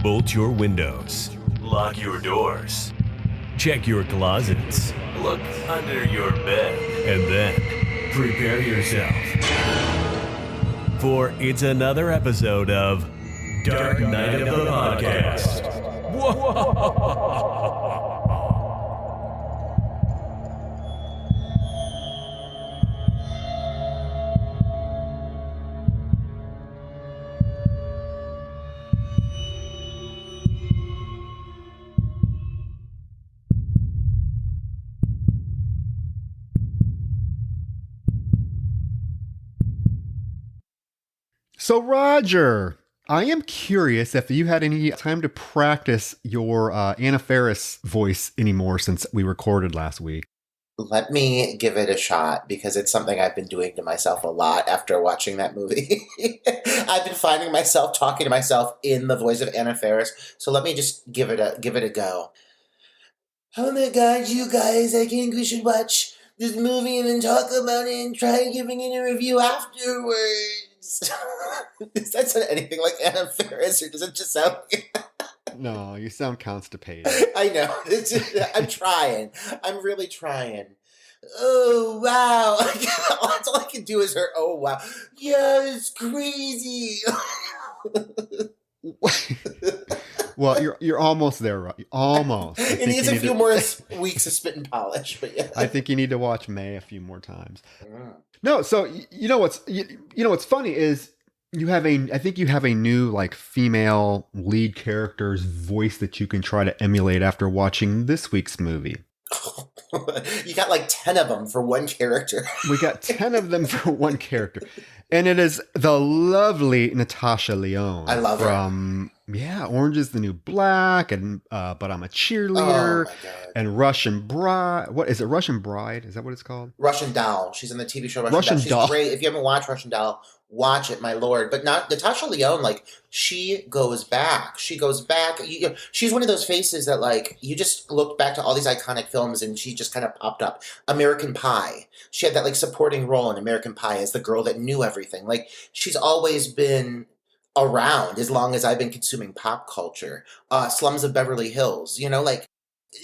Bolt your windows. Lock your doors. Check your closets. Look under your bed. And then prepare yourself. For it's another episode of Dark Knight of the Podcast. Whoa! So, Roger, I am curious if you had any time to practice your Anna Faris voice anymore since we recorded last week. Let me give it a shot because it's something I've been doing to myself a lot after watching that movie. I've been finding myself talking to myself in the voice of Anna Faris. So let me just give it a go. Oh my God, you guys! I think we should watch this movie and then talk about it and try giving it a review afterwards. Does that sound anything like Anna Faris, or does it just sound like... No, you sound constipated. I know. I'm trying. I'm really trying. Oh, wow. That's all I can do is her, oh, wow. Yeah, it's crazy. Well, you're almost there, right? Almost. It needs a few more weeks of spit and polish, but yeah. I think you need to watch May a few more times. No, so you know what's funny is I think you have a new like female lead character's voice that you can try to emulate after watching this week's movie. You got like 10 of them for one character. We got 10 of them for one character. And it is the lovely Natasha Lyonne. I love her. Yeah, Orange is the New Black, and But I'm a Cheerleader, and Russian Bride. What is it? Russian Bride? Is that what it's called? Russian Doll. She's in the TV show Russian Doll. She's great. If you haven't watched Russian Doll, watch it, my lord. But not Natasha Lyonne. Like she goes back. She's one of those faces that like you just looked back to all these iconic films, and she just kind of popped up. American Pie. She had that like supporting role in American Pie as the girl that knew everything. Like she's always been around as long as I've been consuming pop culture. Slums of Beverly Hills, like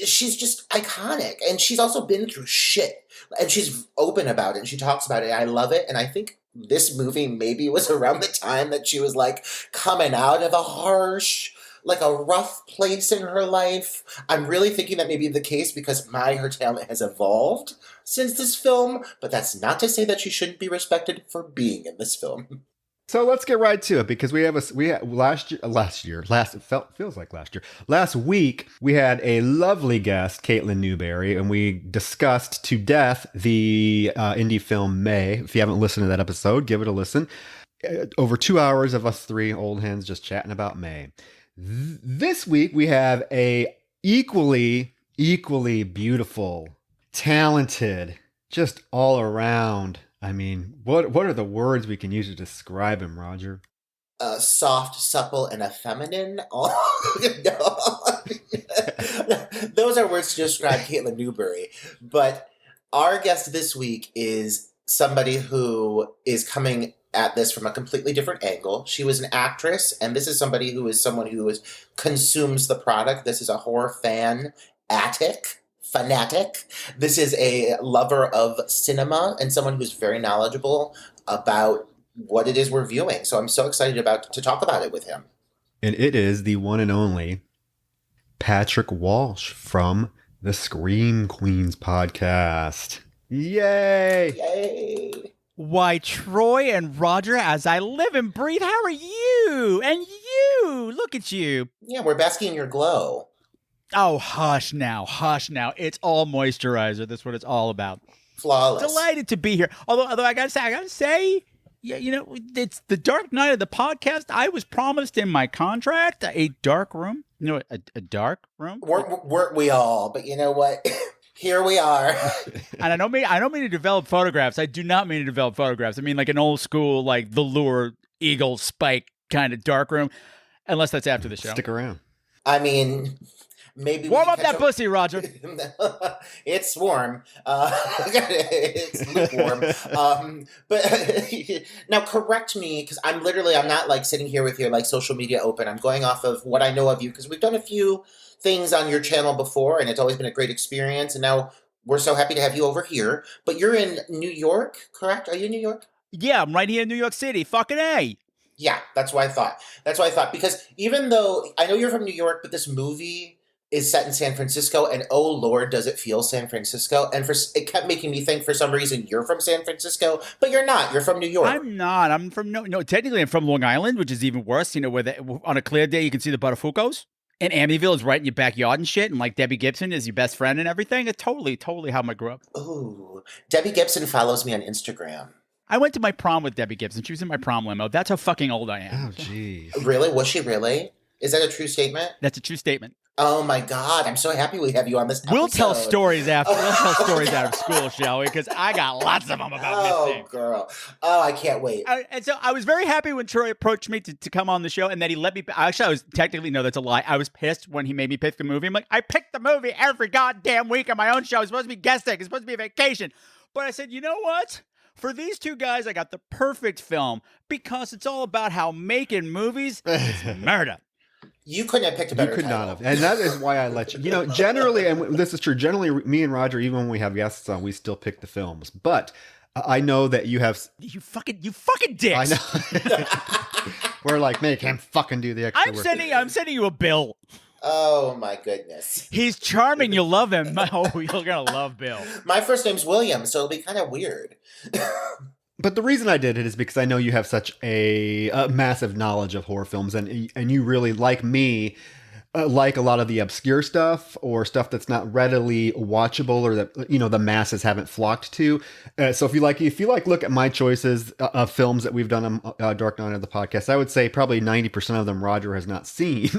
she's just iconic, and she's also been through shit, and she's open about it, and she talks about it. I love it, and I think this movie maybe was around the time that she was like coming out of a rough place in her life. I'm really thinking that may be the case because her talent has evolved since this film, but that's not to say that she shouldn't be respected for being in this film. So let's get right to it because last week we had a lovely guest, Caitlin Newberry, and we discussed to death the indie film May. If you haven't listened to that episode, give it a listen. Over 2 hours of us three old hens just chatting about May. This week we have a equally beautiful, talented, just all around. I mean, what are the words we can use to describe him, Roger? Soft, supple, and effeminate. Oh, no. Those are words to describe Caitlin Newberry. But our guest this week is somebody who is coming at this from a completely different angle. She was an actress, and this is someone who consumes the product. This is a horror fanatic. This is a lover of cinema and someone who's very knowledgeable about what it is we're viewing. So I'm so excited to talk about it with him. And it is the one and only Patrick Walsh from the Scream Queens podcast. Yay! Yay! Why, Troy and Roger, as I live and breathe, how are you? And you! Look at you. Yeah, we're basking in your glow. Oh, hush now. It's all moisturizer. That's what it's all about. Flawless. Delighted to be here. Although I gotta say, yeah, it's the Dark Knight of the podcast. I was promised in my contract a dark room. A dark room. Weren't we all? But you know what? Here we are. And I don't mean to develop photographs. I do not mean to develop photographs. I mean like an old school, like the Lure Eagle Spike kind of dark room. Unless that's after the show. Stick around. I mean, Maybe warm up that pussy, Roger. It's warm. It's lukewarm. But now correct me, because I'm not like sitting here with your like social media open. I'm going off of what I know of you, because we've done a few things on your channel before, and it's always been a great experience. And now we're so happy to have you over here. But you're in New York, correct? Are you in New York? Yeah, I'm right here in New York City. Fucking A. Yeah, that's what I thought. Because even though I know you're from New York, but this movie is set in San Francisco, and oh Lord, does it feel San Francisco? And it kept making me think for some reason you're from San Francisco, but you're not. You're from New York. I'm not. I'm from no. Technically, I'm from Long Island, which is even worse. You know, where on a clear day you can see the Butterfucos, and Amityville is right in your backyard and shit, and like Debbie Gibson is your best friend and everything. It's totally how I grew up. Ooh, Debbie Gibson follows me on Instagram. I went to my prom with Debbie Gibson. She was in my prom limo. That's how fucking old I am. Oh, jeez. Really? Was she really? Is that a true statement? That's a true statement. Oh my God! I'm so happy we have you on this episode. We'll tell stories after. We'll tell stories out of school, shall we? Because I got lots of them about Misty. Oh, girl. Oh, I can't wait. And so I was very happy when Troy approached me to come on the show, and that he let me. Actually, I was technically, no, that's a lie. I was pissed when he made me pick the movie. I'm like, I picked the movie every goddamn week on my own show. It's supposed to be guesting. It's supposed to be a vacation. But I said, you know what? For these two guys, I got the perfect film, because it's all about how making movies is murder. You couldn't have picked a better You could title. not have. And that is why I let you. You know, generally, and this is true, generally, me and Roger, even when we have guests on, we still pick the films. But I know that you have. You fucking dicks. I know. We're like, make him fucking do the extra work. I'm sending you a bill. Oh my goodness. He's charming. You'll love him. Oh, you're gonna love Bill. My first name's William, so it'll be kind of weird. But the reason I did it is because I know you have such a massive knowledge of horror films, and you really, like me, like a lot of the obscure stuff or stuff that's not readily watchable or that the masses haven't flocked to. So if you like, look at my choices of films that we've done on Dark Knight of the podcast, I would say probably 90% of them Roger has not seen,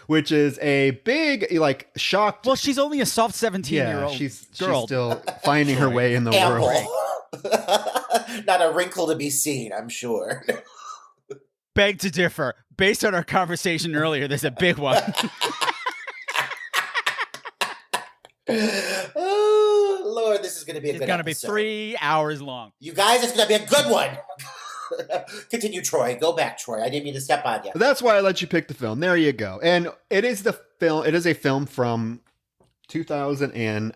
which is a big shock. Well, she's only a soft 17-year-old she's girl. still finding her way in the Ample. world. Not a wrinkle to be seen, I'm sure. Beg to differ. Based on our conversation earlier, there's a big one. Oh, Lord, this is going to be a good It's going to be episode. 3 hours long. You guys, it's going to be a good one. Continue, Troy. Go back, Troy. I didn't mean to step on you. That's why I let you pick the film. There you go. And it is a film from 2010.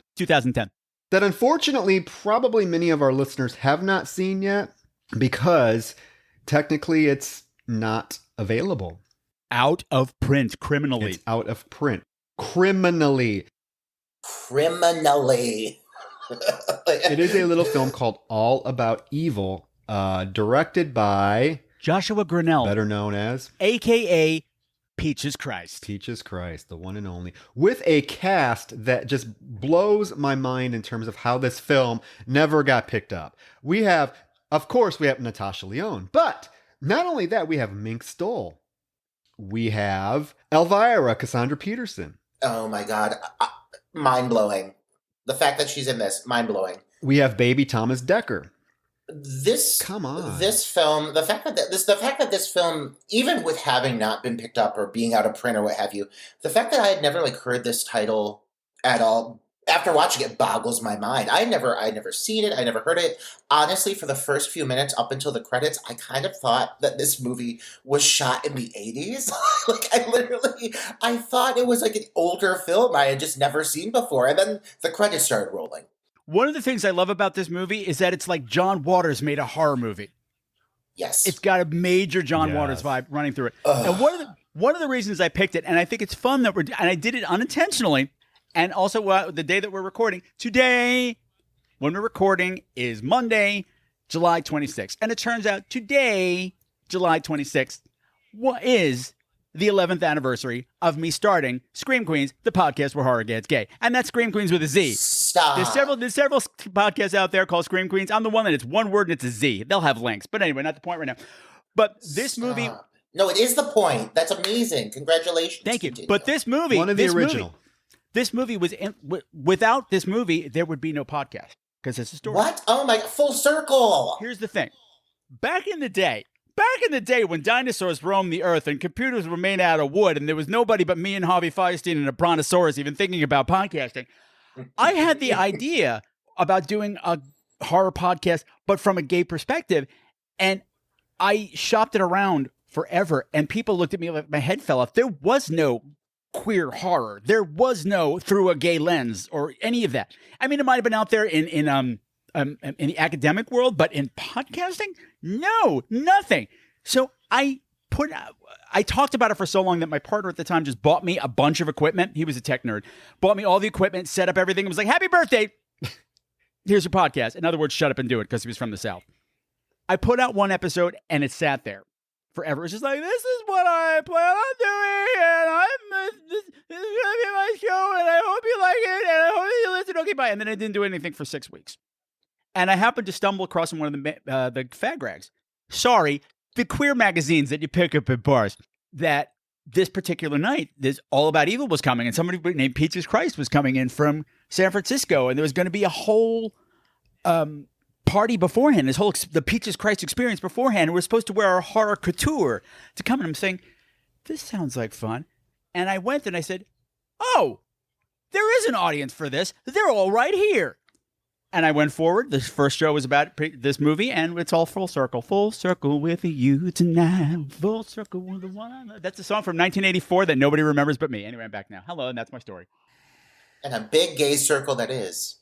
that unfortunately probably many of our listeners have not seen yet, because technically it's not available. Out of print criminally. It's out of print. Criminally. It is a little film called All About Evil, directed by Joshua Grinnell, better known as a.k.a. Peaches Christ. Peaches Christ, the one and only, with a cast that just blows my mind in terms of how this film never got picked up. Of course, we have Natasha Lyonne, but not only that, we have Mink Stoll. We have Elvira, Cassandra Peterson. Oh my God. Mind-blowing. The fact that she's in this, mind-blowing. We have baby Thomas Dekker. Come on. The fact that this film, even with having not been picked up or being out of print or what have you, the fact that I had never heard this title at all, after watching it, boggles my mind. I had never seen it. I never heard it. Honestly, for the first few minutes up until the credits, I kind of thought that this movie was shot in the 80s. I thought it was an older film I had just never seen before. And then the credits started rolling. One of the things I love about this movie is that it's like John Waters made a horror movie. Yes. It's got a major John Waters vibe running through it. Ugh. And one of the reasons I picked it, and I think it's fun and I did it unintentionally, and also the day that we're recording, today, when we're recording, is Monday, July 26th. And it turns out today, July 26th, is the 11th anniversary of me starting Scream Queens, the podcast where horror gets gay. And that's Scream Queens with a Z. Stop. There's several podcasts out there called Scream Queens. I'm the one that it's one word and it's a Z. They'll have links. But anyway, not the point right now. But this movie... No, it is the point. That's amazing. Congratulations. Thank you. Continue. But this movie... One of the original. This movie was... without this movie, there would be no podcast. Because it's a story. What? Oh my... Full circle. Here's the thing. Back in the day, back in the day when dinosaurs roamed the earth and computers were made out of wood and there was nobody but me and Harvey Fierstein and a brontosaurus even thinking about podcasting, I had the idea about doing a horror podcast, but from a gay perspective. And I shopped it around forever, and people looked at me like my head fell off. There was no queer horror. There was no through a gay lens or any of that. I mean, it might have been out there in the academic world, but in podcasting, no, nothing. So I talked about it for so long that my partner at the time just bought me a bunch of equipment. He was a tech nerd. Bought me all the equipment, set up everything, and was like, happy birthday. Here's your podcast. In other words, shut up and do it, because he was from the South. I put out one episode, and it sat there forever. It's just like, this is what I plan on doing, and this is going to be my show, and I hope you like it, and I hope you listen. Okay, bye. And then I didn't do anything for 6 weeks. And I happened to stumble across one of the fag rags. Sorry, the queer magazines that you pick up at bars, that this particular night, this All About Evil was coming, and somebody named Peaches Christ was coming in from San Francisco, and there was going to be a whole party beforehand, the Peaches Christ experience beforehand, and we're supposed to wear our horror couture to come. And I'm saying, this sounds like fun. And I went and I said, oh, there is an audience for this. They're all right here. And I went forward. This first show was about this movie, and it's all full circle. Full circle with you tonight. Full circle with the one. That's a song from 1984 that nobody remembers but me. Anyway, I'm back now. Hello, and that's my story. And a big gay circle that is.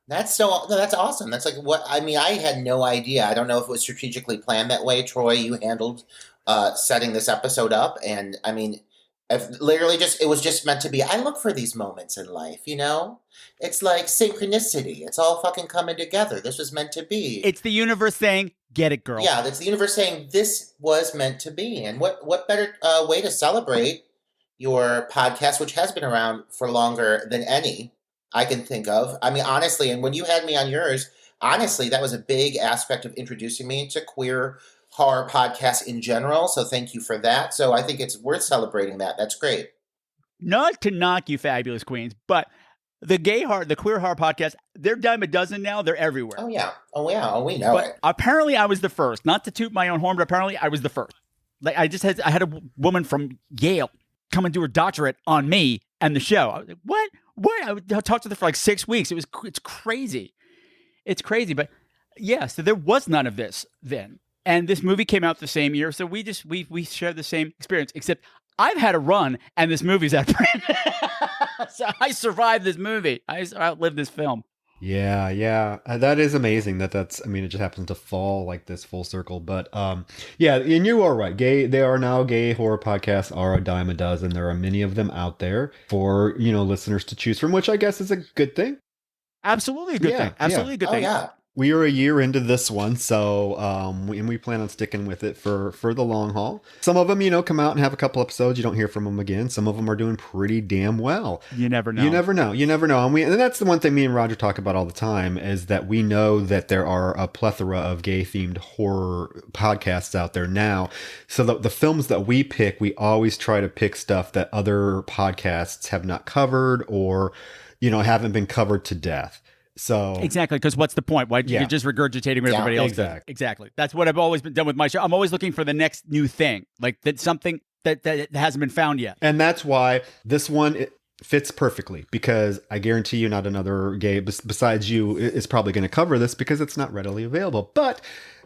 That's awesome. That's like what, I mean, I had no idea. I don't know if it was strategically planned that way. Troy, you handled setting this episode up. And I mean, it was just meant to be. I look for these moments in life, you know? It's like synchronicity. It's all fucking coming together. This was meant to be. It's the universe saying, get it, girl. Yeah, that's the universe saying this was meant to be. And what better way to celebrate your podcast, which has been around for longer than any I can think of. I mean, honestly, and when you had me on yours, honestly, that was a big aspect of introducing me to queer horror podcasts in general. So thank you for that. So I think it's worth celebrating that. That's great. Not to knock you fabulous queens, but the queer horror podcast, they're dime a dozen now. They're everywhere. Oh, yeah. Oh, we know it. Apparently I was the first. Not to toot my own horn, but apparently I was the first. Like I had a woman from Yale come and do her doctorate on me and the show. I was like, what? I would talk to her for like 6 weeks. It's crazy. It's crazy. But yeah, so there was none of this then. And this movie came out the same year. So we shared the same experience, except I've had a run and this movie's out of print. So I survived this movie. I outlived this film. Yeah. That is amazing it just happens to fall like this full circle. But yeah, and you are right. They are now gay horror podcasts are a dime a dozen. There are many of them out there for, listeners to choose from, which I guess is a good thing. Absolutely a good thing. Absolutely a good thing. Yeah. We are a year into this one, so we plan on sticking with it for the long haul. Some of them, come out and have a couple episodes. You don't hear from them again. Some of them are doing pretty damn well. You never know. And that's the one thing me and Roger talk about all the time is that we know that there are a plethora of gay-themed horror podcasts out there now. So the films that we pick, we always try to pick stuff that other podcasts have not covered or, haven't been covered to death. So exactly, because what's the point? Why you're just regurgitating what everybody else does? Exactly. That's what I've always been done with my show. I'm always looking for the next new thing, like that's something that hasn't been found yet. And that's why this one fits perfectly, because I guarantee you, not another gay besides you is probably going to cover this because it's not readily available. But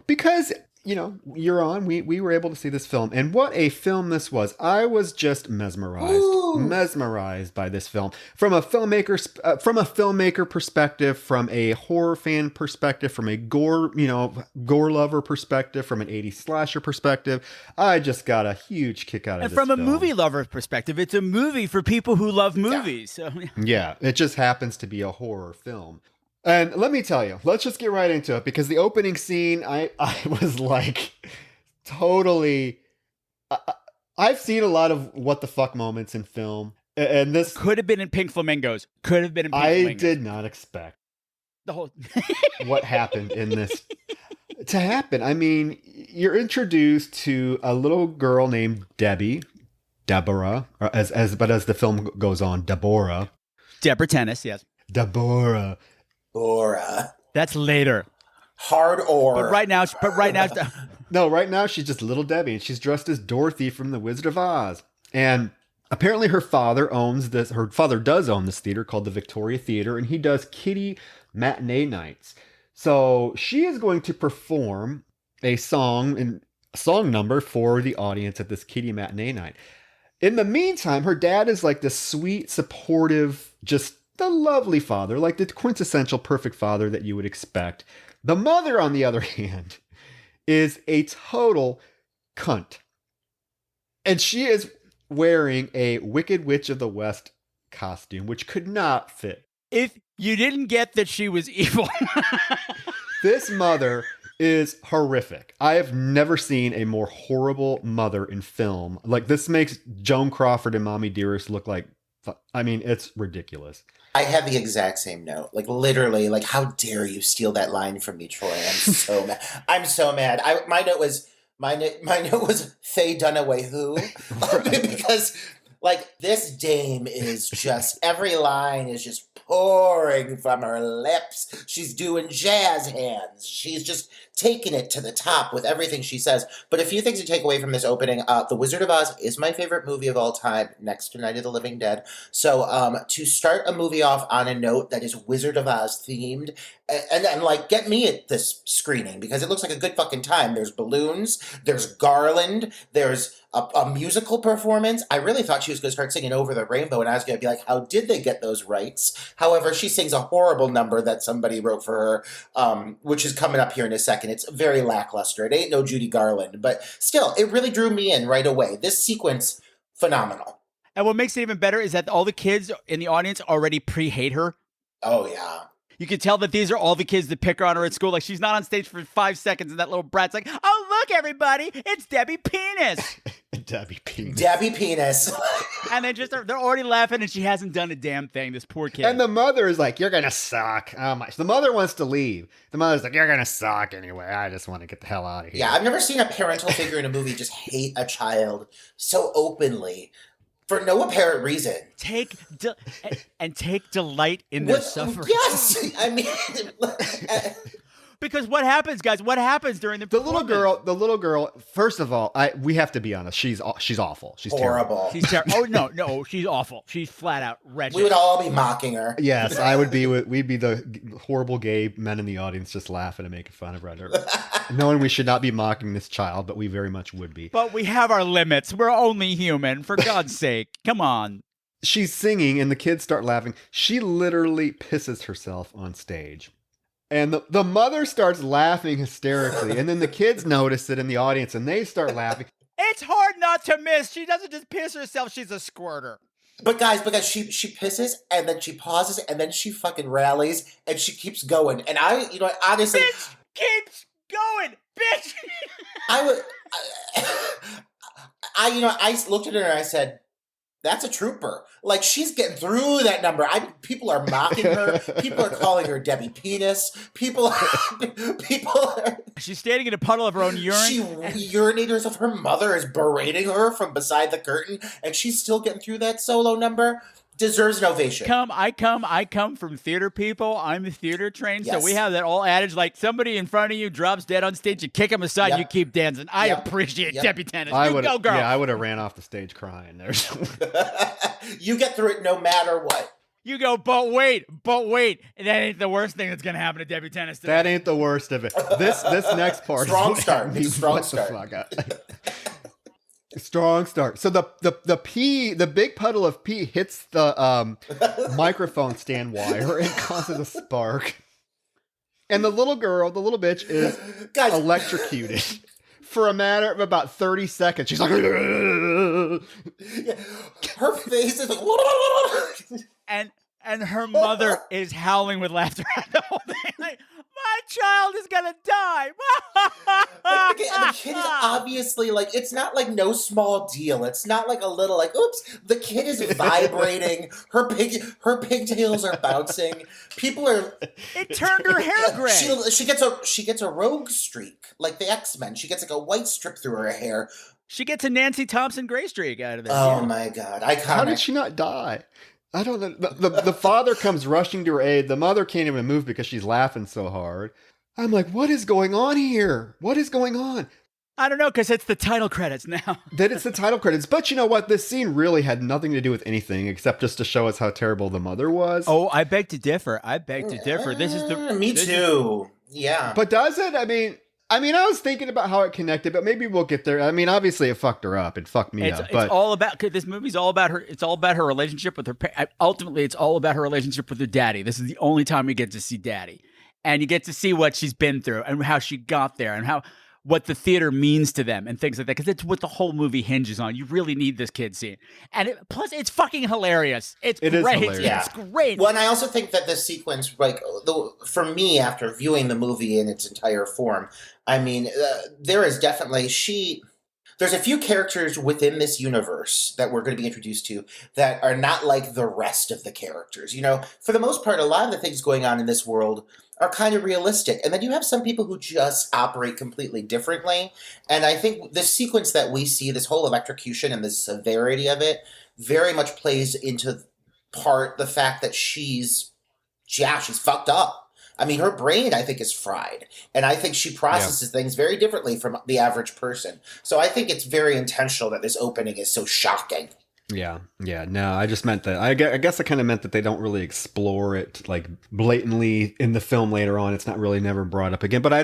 because you're on, we were able to see this film, and what a film this was. I was just mesmerized by this film from a filmmaker perspective, from a horror fan perspective, from a gore lover perspective, from an 80s slasher perspective. I just got a huge kick out of this film. And from a movie lover perspective, it's a movie for people who love movies. Yeah. So yeah, it just happens to be a horror film. And let me tell you, let's just get right into it, because the opening scene, I was like totally... I've seen a lot of what the fuck moments in film, and this... Could have been in Pink Flamingos. I did not expect the whole... what happened in this to happen. I mean, you're introduced to a little girl named Deborah, or as the film goes on, Deborah Tennis, yes. Deborah. Bora. That's later. Hard or. But right now, No, right now she's just Little Debbie, and she's dressed as Dorothy from The Wizard of Oz. And apparently her father owns this. Her father does own this theater called the Victoria Theater, and he does kiddie matinee nights. So she is going to perform a song number for the audience at this kiddie matinee night. In the meantime, her dad is like this sweet, supportive, just the lovely father, like the quintessential perfect father that you would expect. The mother, on the other hand, is a total cunt. And she is wearing a Wicked Witch of the West costume, which could not fit. if you didn't get that she was evil. This mother is horrific. I have never seen a more horrible mother in film. Like, this makes Joan Crawford and Mommy Dearest look like, I mean, it's ridiculous. I had the exact same note. Like, literally, like, how dare you steal that line from me, Troy? I'm so mad. I'm so mad. My note was Faye Dunaway who? Because, like, this dame is just, every line is just pouring from her lips. She's doing jazz hands. She's just taking it to the top with everything she says. But a few things to take away from this opening. The Wizard of Oz is my favorite movie of all time, next to Night of the Living Dead. So to start a movie off on a note that is Wizard of Oz themed, and like, get me at this screening, because it looks like a good fucking time. There's balloons, there's garland, there's a musical performance. I really thought she was going to start singing Over the Rainbow, and I was going to be like, how did they get those rights? However, she sings a horrible number that somebody wrote for her, which is coming up here in a second. It's very lackluster. It ain't no Judy Garland, but still, it really drew me in right away. This sequence, phenomenal. And what makes it even better is that all the kids in the audience already pre-hate her. Oh, yeah. You can tell that these are all the kids that pick on her at school. Like, she's not on stage for 5 seconds, and that little brat's like, oh, look, everybody, it's Debbie Penis. Debbie Penis. Debbie Penis. And they're already laughing, and she hasn't done a damn thing, this poor kid. And the mother is like, you're going to suck. Oh my. The mother wants to leave. The mother's like, you're going to suck anyway. I just want to get the hell out of here. Yeah, I've never seen a parental figure in a movie just hate a child so openly for no apparent reason. Take delight in their suffering. Yes! I mean... Because what happens, guys? What happens during the little girl, first of all, we have to be honest. She's awful. She's horrible. Terrible. She's terrible. Oh, no, she's awful. She's flat out wretched. We would all be mocking her. Yes, we'd be the horrible gay men in the audience just laughing and making fun of her. Knowing we should not be mocking this child, but we very much would be. But we have our limits. We're only human, for God's sake. Come on. She's singing and the kids start laughing. She literally pisses herself on stage. And the mother starts laughing hysterically. And then the kids notice it in the audience and they start laughing. It's hard not to miss. She doesn't just piss herself. She's a squirter. But guys, because she pisses and then she pauses and then she fucking rallies and she keeps going. And honestly... Bitch keeps going, bitch! I looked at her and I said, that's a trooper. Like, she's getting through that number. People are mocking her. People are calling her Debbie Penis. People are... She's standing in a puddle of her own urine. Urinators of her mother is berating her from beside the curtain, and she's still getting through that solo number. Deserves an ovation. I come from theater people. I'm theater trained. Yes. So we have that old adage, like, somebody in front of you drops dead on stage, you kick them aside, Yep. you keep dancing. I Yep. appreciate Yep. Debbie Tennis. Go, girl. Yeah, I would have ran off the stage crying there. You get through it no matter what. You go, but wait. That ain't the worst thing that's going to happen to Debbie Tennis today. That ain't the worst of it. This next part Strong is start. what- Strong what start. The fuck? Strong start. So the pee, the big puddle of pee hits the microphone stand wire and causes a spark. And the little bitch is electrocuted for a matter of about 30 seconds. She's like, Yeah. Her face is like... and her mother is howling with laughter at the whole thing. Like, my child is gonna die. Like, the kid is obviously, like, it's not like no small deal. It's not like a little, like, oops. The kid is vibrating. Her pigtails are bouncing. People are... It turned her hair gray. She gets a rogue streak, like the X-Men. She gets like a white strip through her hair. She gets a Nancy Thompson gray streak out of it. Oh my God. how did she not die? I don't know. The father comes rushing to her aid. The mother can't even move because she's laughing so hard. I'm like, what is going on here? What is going on? I don't know, because it's the title credits now. That it's the title credits. But you know what? This scene really had nothing to do with anything except just to show us how terrible the mother was. Oh, I beg to differ. This is the... Me too. Yeah. But does it? I mean, I was thinking about how it connected, but maybe we'll get there. I mean, obviously it fucked her up. It fucked me up. But it's all about, this movie's all about her. It's all about her relationship with her. Ultimately, it's all about her relationship with her daddy. This is the only time we get to see daddy. And you get to see what she's been through and how she got there and what the theater means to them and things like that, because it's what the whole movie hinges on. You really need this kid scene. And plus, it's fucking hilarious. It great. Is hilarious. Yeah. It's great. Well, and I also think that this sequence, like, for me, after viewing the movie in its entire form, I mean, there is definitely, there's a few characters within this universe that we're going to be introduced to that are not like the rest of the characters. You know, for the most part, a lot of the things going on in this world are kind of realistic. And then you have some people who just operate completely differently. And I think the sequence that we see, this whole electrocution and the severity of it, very much plays into the fact that she's fucked up. I mean, her brain, I think, is fried. And I think she processes things very differently from the average person. So I think it's very intentional that this opening is so shocking. Yeah. No, I just meant that. I guess I kind of meant that they don't really explore it like blatantly in the film later on. It's not really never brought up again. But I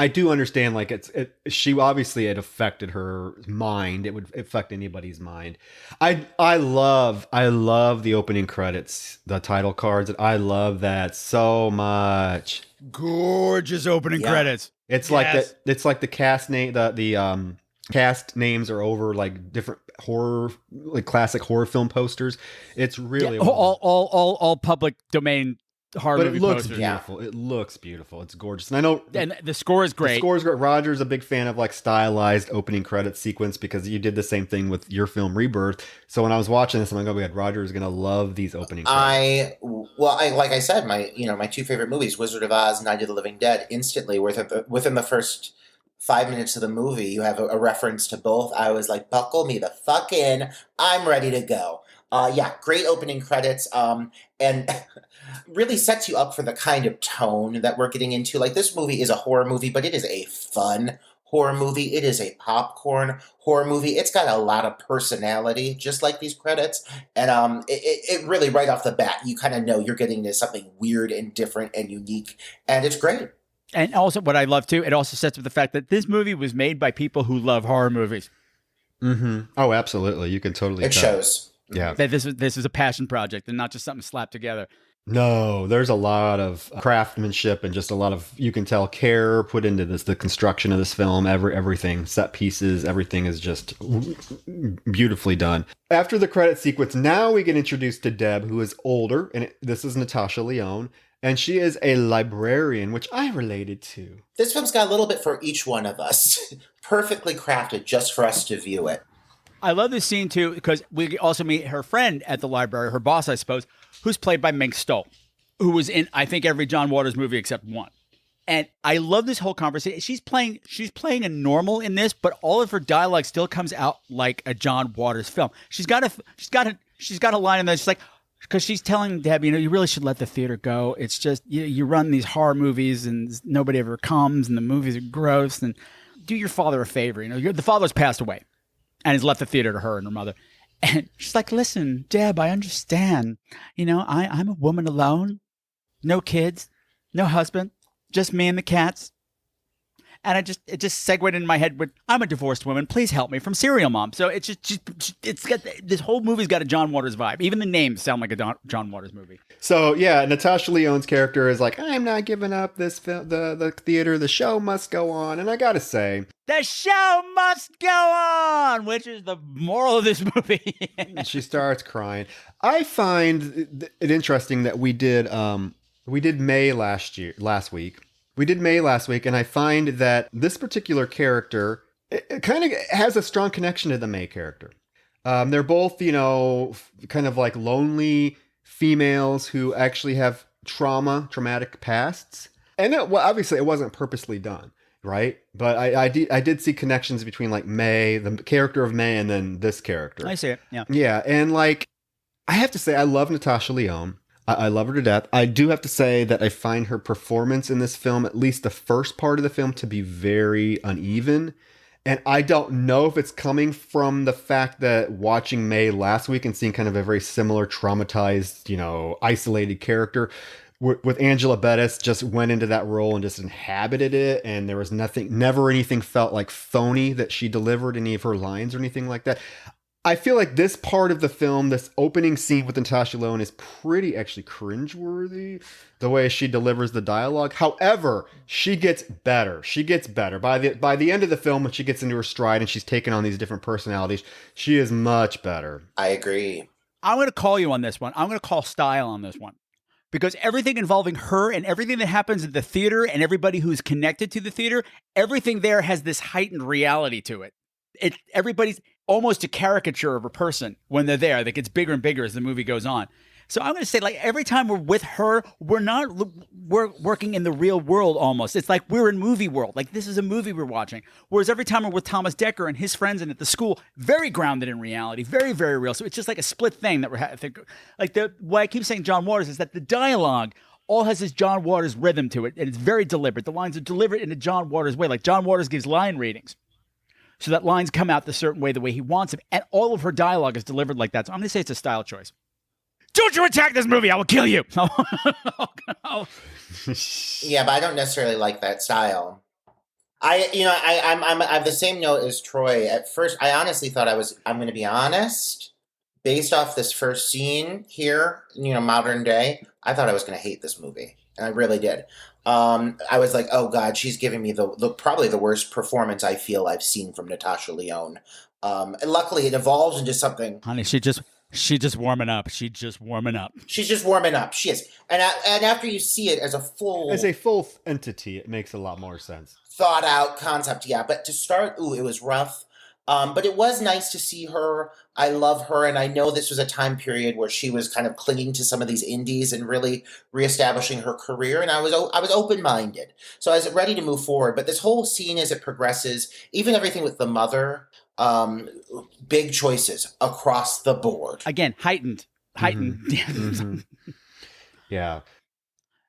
do understand. Like she obviously it affected her mind. It would affect anybody's mind. I love the opening credits, the title cards. I love that so much. Gorgeous opening credits. It's like that. It's like the cast name. The cast names are over like different horror, like classic horror film posters. It's really all public domain horror but movie it looks posters. beautiful. It looks beautiful. It's gorgeous. And I know, and the score is great. The score is great. Roger's a big fan of like stylized opening credit sequence because you did the same thing with your film Rebirth. So when I was watching this, I'm like, oh my god, Roger is gonna love these opening credits. Like I said, my two favorite movies, Wizard of Oz, Night of the Living Dead, instantly within the first 5 minutes of the movie, you have a reference to both. I was like, buckle me the fuck in. I'm ready to go. Great opening credits. And really sets you up for the kind of tone that we're getting into. Like, this movie is a horror movie, but it is a fun horror movie. It is a popcorn horror movie. It's got a lot of personality, just like these credits. And it really, right off the bat, you kind of know you're getting into something weird and different and unique. And it's great. And also, what I love too, it also sets up the fact that this movie was made by people who love horror movies. Mm-hmm. Oh, absolutely. You can totally It tell. shows. Yeah. That this is a passion project and not just something slapped together. No, there's a lot of craftsmanship and just a lot of, you can tell, care put into this, the construction of this film, everything, set pieces, everything is just beautifully done. After the credit sequence, now we get introduced to Deb, who is older, and this is Natasha Lyonne. And she is a librarian, which I related to. This film's got a little bit for each one of us. Perfectly crafted just for us to view it. I love this scene, too, because we also meet her friend at the library, her boss, I suppose, who's played by Mink Stoll, who was in, I think, every John Waters movie except one. And I love this whole conversation. She's playing a normal in this, but all of her dialogue still comes out like a John Waters film. She's got a line in there. She's like, because she's telling Deb, you really should let the theater go. It's just, you run these horror movies and nobody ever comes and the movies are gross, and do your father a favor. The father's passed away and has left the theater to her and her mother. And she's like, listen, Deb, I understand. I'm a woman alone, no kids, no husband, just me and the cats. And it just segued into my head with, I'm a divorced woman. Please help me, from Serial Mom. So it's it's got, this whole movie's got a John Waters vibe. Even the names sound like a John Waters movie. So yeah, Natasha Lyonne's character is like, I'm not giving up this the theater. The show must go on. And I gotta say, the show must go on, which is the moral of this movie. She starts crying. I find it interesting that we did May last week. We did May last week, and I find that this particular character it kind of has a strong connection to the May character. They're both, kind of like lonely females who actually have traumatic pasts. And obviously it wasn't purposely done, right? But I did see connections between like May, the character of May, and then this character. I see it, yeah. Yeah, and like, I have to say, I love Natasha Lyonne. I love her to death. I do have to say that I find her performance in this film, at least the first part of the film, to be very uneven. And I don't know if it's coming from the fact that watching May last week and seeing kind of a very similar traumatized, isolated character with Angela Bettis just went into that role and just inhabited it. And there was never anything felt like phony that she delivered any of her lines or anything like that. I feel like this part of the film, this opening scene with Natasha Lyonne, is pretty actually cringeworthy, the way she delivers the dialogue. However, she gets better. She gets better. By the end of the film, when she gets into her stride and she's taken on these different personalities, she is much better. I agree. I'm going to call you on this one. I'm going to call style on this one. Because everything involving her and everything that happens at the theater and everybody who's connected to the theater, everything there has this heightened reality to it. Everybody's almost a caricature of a person when they're there that gets bigger and bigger as the movie goes on. So I'm going to say, like, every time we're with her, we're working in the real world almost. It's like we're in movie world. Like, this is a movie we're watching. Whereas every time we're with Thomas Dekker and his friends and at the school, very grounded in reality, very, very real. So it's just like a split thing that we're having. Like, why I keep saying John Waters is that the dialogue all has this John Waters rhythm to it, and it's very deliberate. The lines are delivered in a John Waters way. Like, John Waters gives line readings, so that lines come out the certain way, the way he wants them. And all of her dialogue is delivered like that. So I'm going to say it's a style choice. Don't you attack this movie. I will kill you. Yeah, but I don't necessarily like that style. I have the same note as Troy. At first, I honestly thought I'm going to be honest, based off this first scene here, modern day, I thought I was going to hate this movie. And I really did. I was like, oh God, she's giving me the probably the worst performance I feel I've seen from Natasha Lyonne. And luckily it evolves into something. Honey, she's just warming up. She's just warming up. She's just warming up. She is. And after you see it as a full entity, it makes a lot more sense. Thought out concept. Yeah. But to start, it was rough. But it was nice to see her. I love her, and I know this was a time period where she was kind of clinging to some of these indies and really reestablishing her career. And I was open-minded, so I was ready to move forward. But this whole scene, as it progresses, even everything with the mother, big choices across the board. Again, heightened. Mm-hmm. Yeah,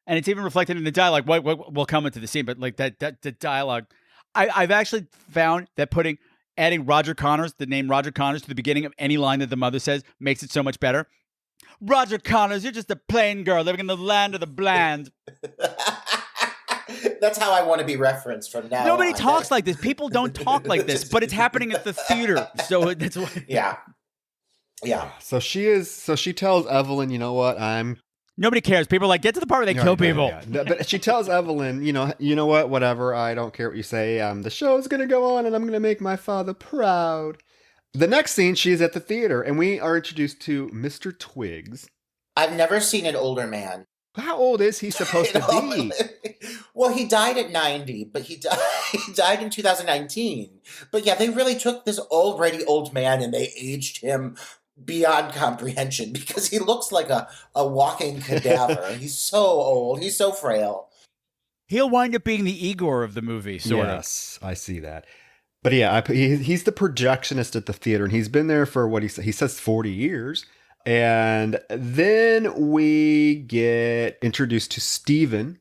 and it's even reflected in the dialogue. We'll come into the scene, but like that the dialogue, I've actually found that adding Roger Connors, the name Roger Connors, to the beginning of any line that the mother says makes it so much better. Roger Connors, you're just a plain girl living in the land of the bland. That's how I want to be referenced from now on. Nobody talks like this. People don't talk like this, but it's happening at the theater. So that's what. Yeah. So she tells Evelyn, you know what, Nobody cares. People are like, get to the part where they kill people. Yeah. But she tells Evelyn, you know what, whatever, I don't care what you say. The show's going to go on and I'm going to make my father proud. The next scene, she's at the theater and we are introduced to Mr. Twiggs. I've never seen an older man. How old is he supposed to be? Well, he died at 90, but he died in 2019. But yeah, they really took this already old man and they aged him beyond comprehension because he looks like a walking cadaver. He's so old. He's so frail. He'll wind up being the Igor of the movie, sort of. Yes, I see that. But yeah, he's the projectionist at the theater, and he's been there for what he says 40 years. And then we get introduced to Stephen,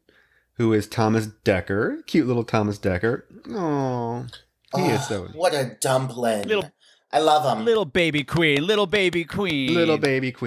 who is Thomas Dekker, cute little Thomas Dekker. Oh, he is so. What a dumpling. I love him. Little baby queen. Little baby queen.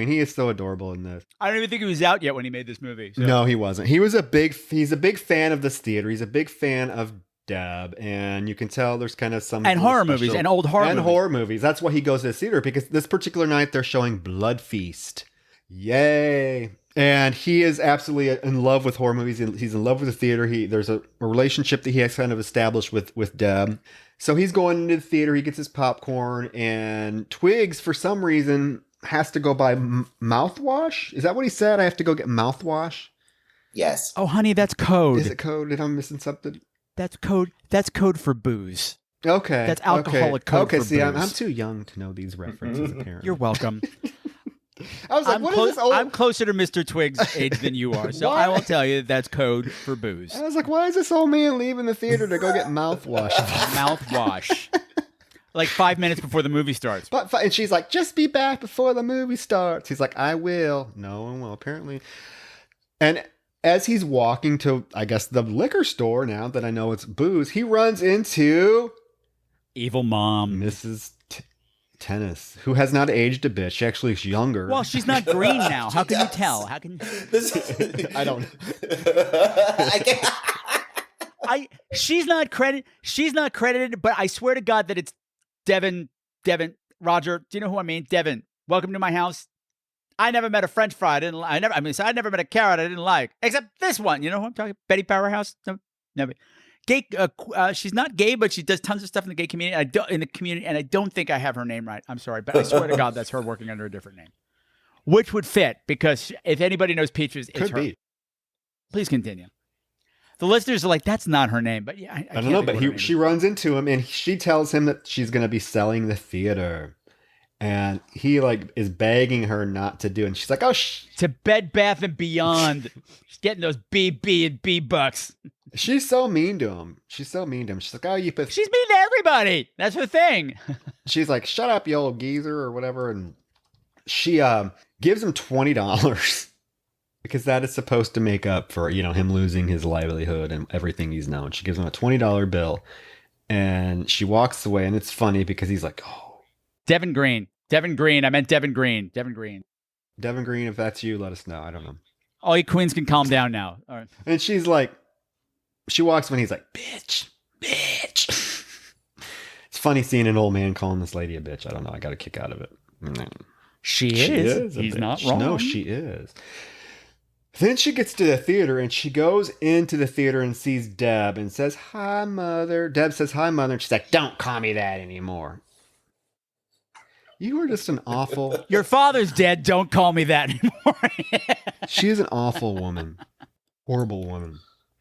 He is so adorable in this. I don't even think he was out yet when he made this movie. So. No, he wasn't. He's a big fan of this theater. He's a big fan of Deb, and you can tell there's kind of some horror movies and old horror movies. That's why he goes to the theater, because this particular night they're showing Blood Feast. Yay! And he is absolutely in love with horror movies. He's in love with the theater. There's a relationship that he has kind of established with Deb. So he's going into the theater. He gets his popcorn, and Twiggs, for some reason, has to go buy mouthwash. Is that what he said? I have to go get mouthwash. Yes. Oh, honey, that's code. Is it code? Did I missing something? That's code. That's code for booze. Okay. That's alcoholic code for see, booze. I'm too young to know these references, apparently. You're welcome. I was like, what is this old... I'm closer to Mr. Twiggs' age than you are, so I will tell you that's code for booze. I was like, why is this old man leaving the theater to go get mouthwash? Mouthwash. like 5 minutes before the movie starts. And she's like, just be back before the movie starts. He's like, I will. No one will, apparently. And as he's walking to, I guess, the liquor store, now that I know it's booze, he runs into evil mom, Mrs. Tennis, who has not aged a bit. She actually looks younger. Well, she's not green now. How can you tell? How can I don't. She's not credited, but I swear to God that it's Devin, Roger. Do you know who I mean? Devin, welcome to my house. I never met a French fry. I never met a carrot I didn't like, except this one. You know who I'm talking? Betty Powerhouse. No, never. Gay. She's not gay, but she does tons of stuff in the gay community. And I don't think I have her name right. I'm sorry, but I swear to God, that's her working under a different name, which would fit because if anybody knows Peaches, it's her. Please continue. The listeners are like, that's not her name, but yeah, I don't know. But she runs into him, and she tells him that she's going to be selling the theater. And he is begging her not to do it. And she's like, oh, to Bed Bath and Beyond. She's getting those BB and B bucks. She's so mean to him. She's like, oh, you she's mean to everybody. That's her thing. She's like, shut up, you old geezer, or whatever. And she gives him $20 because that is supposed to make up for, him losing his livelihood and everything he's known. She gives him a $20 bill and she walks away. And it's funny because he's like, oh, Devin Green. I meant Devin Green. Devin Green, if that's you, let us know. I don't know. All you queens can calm down now. All right. And she's like, she walks when he's like, bitch. It's funny seeing an old man calling this lady a bitch. I don't know. I got a kick out of it. She is. He's bitch. Not wrong. No, she is. Then she gets to the theater and she goes into the theater and sees Deb and says, hi, mother. Deb says, hi, mother. And she's like, don't call me that anymore. You are just an awful... Your father's dead. Don't call me that anymore. She is an awful woman. Horrible woman.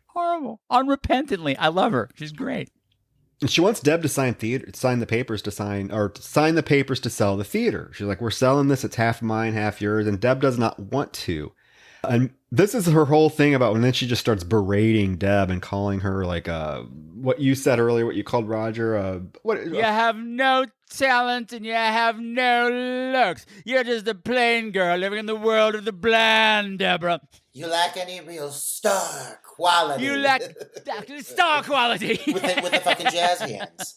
Horrible. Unrepentantly. I love her. She's great. And she wants Deb to sign the papers to sell the theater. She's like, we're selling this. It's half mine, half yours. And Deb does not want to. And this is her whole thing about, and then she just starts berating Deb and calling her like what you said earlier, what you called Roger. You have no talent and you have no looks. You're just a plain girl living in the world of the bland, Deborah. You lack any real star quality. You lack star quality. with the fucking jazz hands.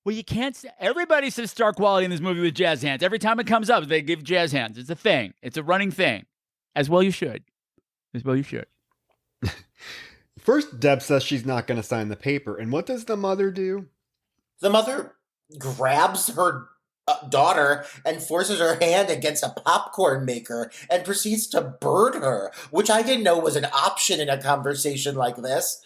Well, you can't. Everybody says star quality in this movie with jazz hands. Every time it comes up, they give jazz hands. It's a thing. It's a running thing. As well you should. First, Deb says she's not going to sign the paper. And what does the mother do? The mother grabs her daughter and forces her hand against a popcorn maker and proceeds to burn her, which I didn't know was an option in a conversation like this.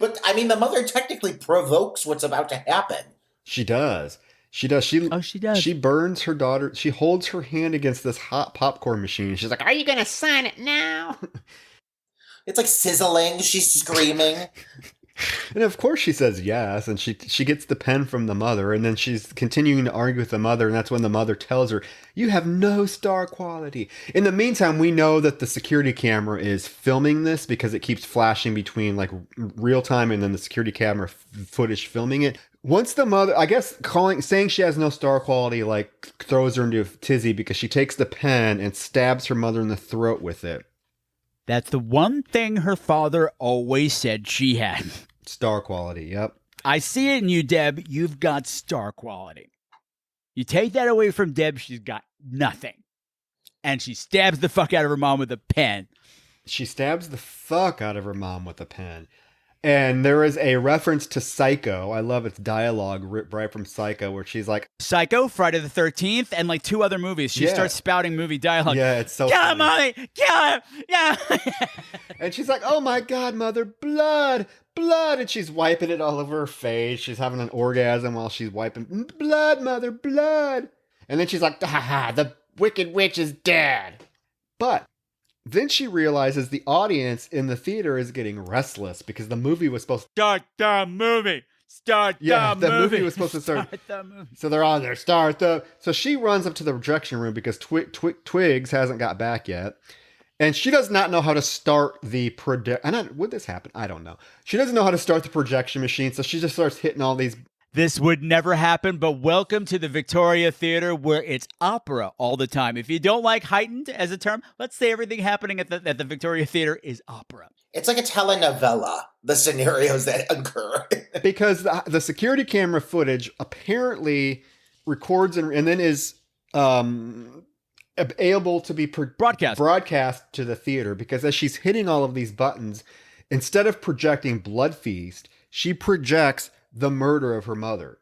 But, I mean, the mother technically provokes what's about to happen. She does. She does. She does. She burns her daughter. She holds her hand against this hot popcorn machine. She's like, are you going to sign it now? It's like sizzling. She's screaming. And of course she says yes. And she gets the pen from the mother. And then she's continuing to argue with the mother. And that's when the mother tells her, you have no star quality. In the meantime, we know that the security camera is filming this because it keeps flashing between like real time and then the security camera footage filming it. Once the mother, I guess, saying she has no star quality, like, throws her into a tizzy because she takes the pen and stabs her mother in the throat with it. That's the one thing her father always said she had. Star quality, yep. I see it in you, Deb. You've got star quality. You take that away from Deb, she's got nothing. And she stabs the fuck out of her mom with a pen. She stabs the fuck out of her mom with a pen. And there is a reference to Psycho. I love its dialogue right from Psycho where she's like... Psycho, Friday the 13th, and like 2 other movies. She starts spouting movie dialogue. Yeah, it's so Kill him, Mommy! Kill him! Yeah! And she's like, oh my God, Mother, blood! Blood! And she's wiping it all over her face. She's having an orgasm while she's wiping... Blood, Mother, blood! And then she's like, ha ha, the wicked witch is dead. But... then she realizes the audience in the theater is getting restless because the movie was supposed to... Start the movie! The movie was supposed to start. The movie. So they're on there. So she runs up to the projection room because Twigs hasn't got back yet. And she does not know how to start the would this happen? I don't know. She doesn't know how to start the projection machine. So she just starts hitting all these... This would never happen, but welcome to the Victoria Theater where it's opera all the time. If you don't like heightened as a term, let's say everything happening at the Victoria Theater is opera. It's like a telenovela, the scenarios that occur. Because the security camera footage apparently records and then is able to be broadcast to the theater, because as she's hitting all of these buttons, instead of projecting Blood Feast, she projects the murder of her mother.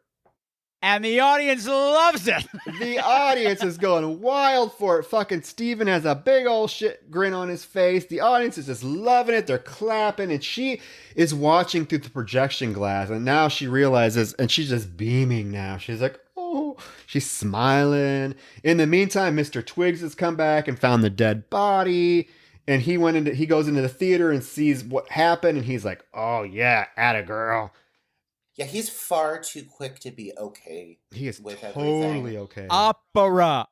And the audience loves it. The audience is going wild for it. Fucking Steven has a big old shit grin on his face. The audience is just loving it. They're clapping. And she is watching through the projection glass. And now she realizes, and she's just beaming now. She's like, oh, she's smiling. In the meantime, Mr. Twiggs has come back and found the dead body. And he goes into the theater and sees what happened. And he's like, oh yeah, atta girl. Yeah, he's far too quick to be okay. He is with totally okay. Opera.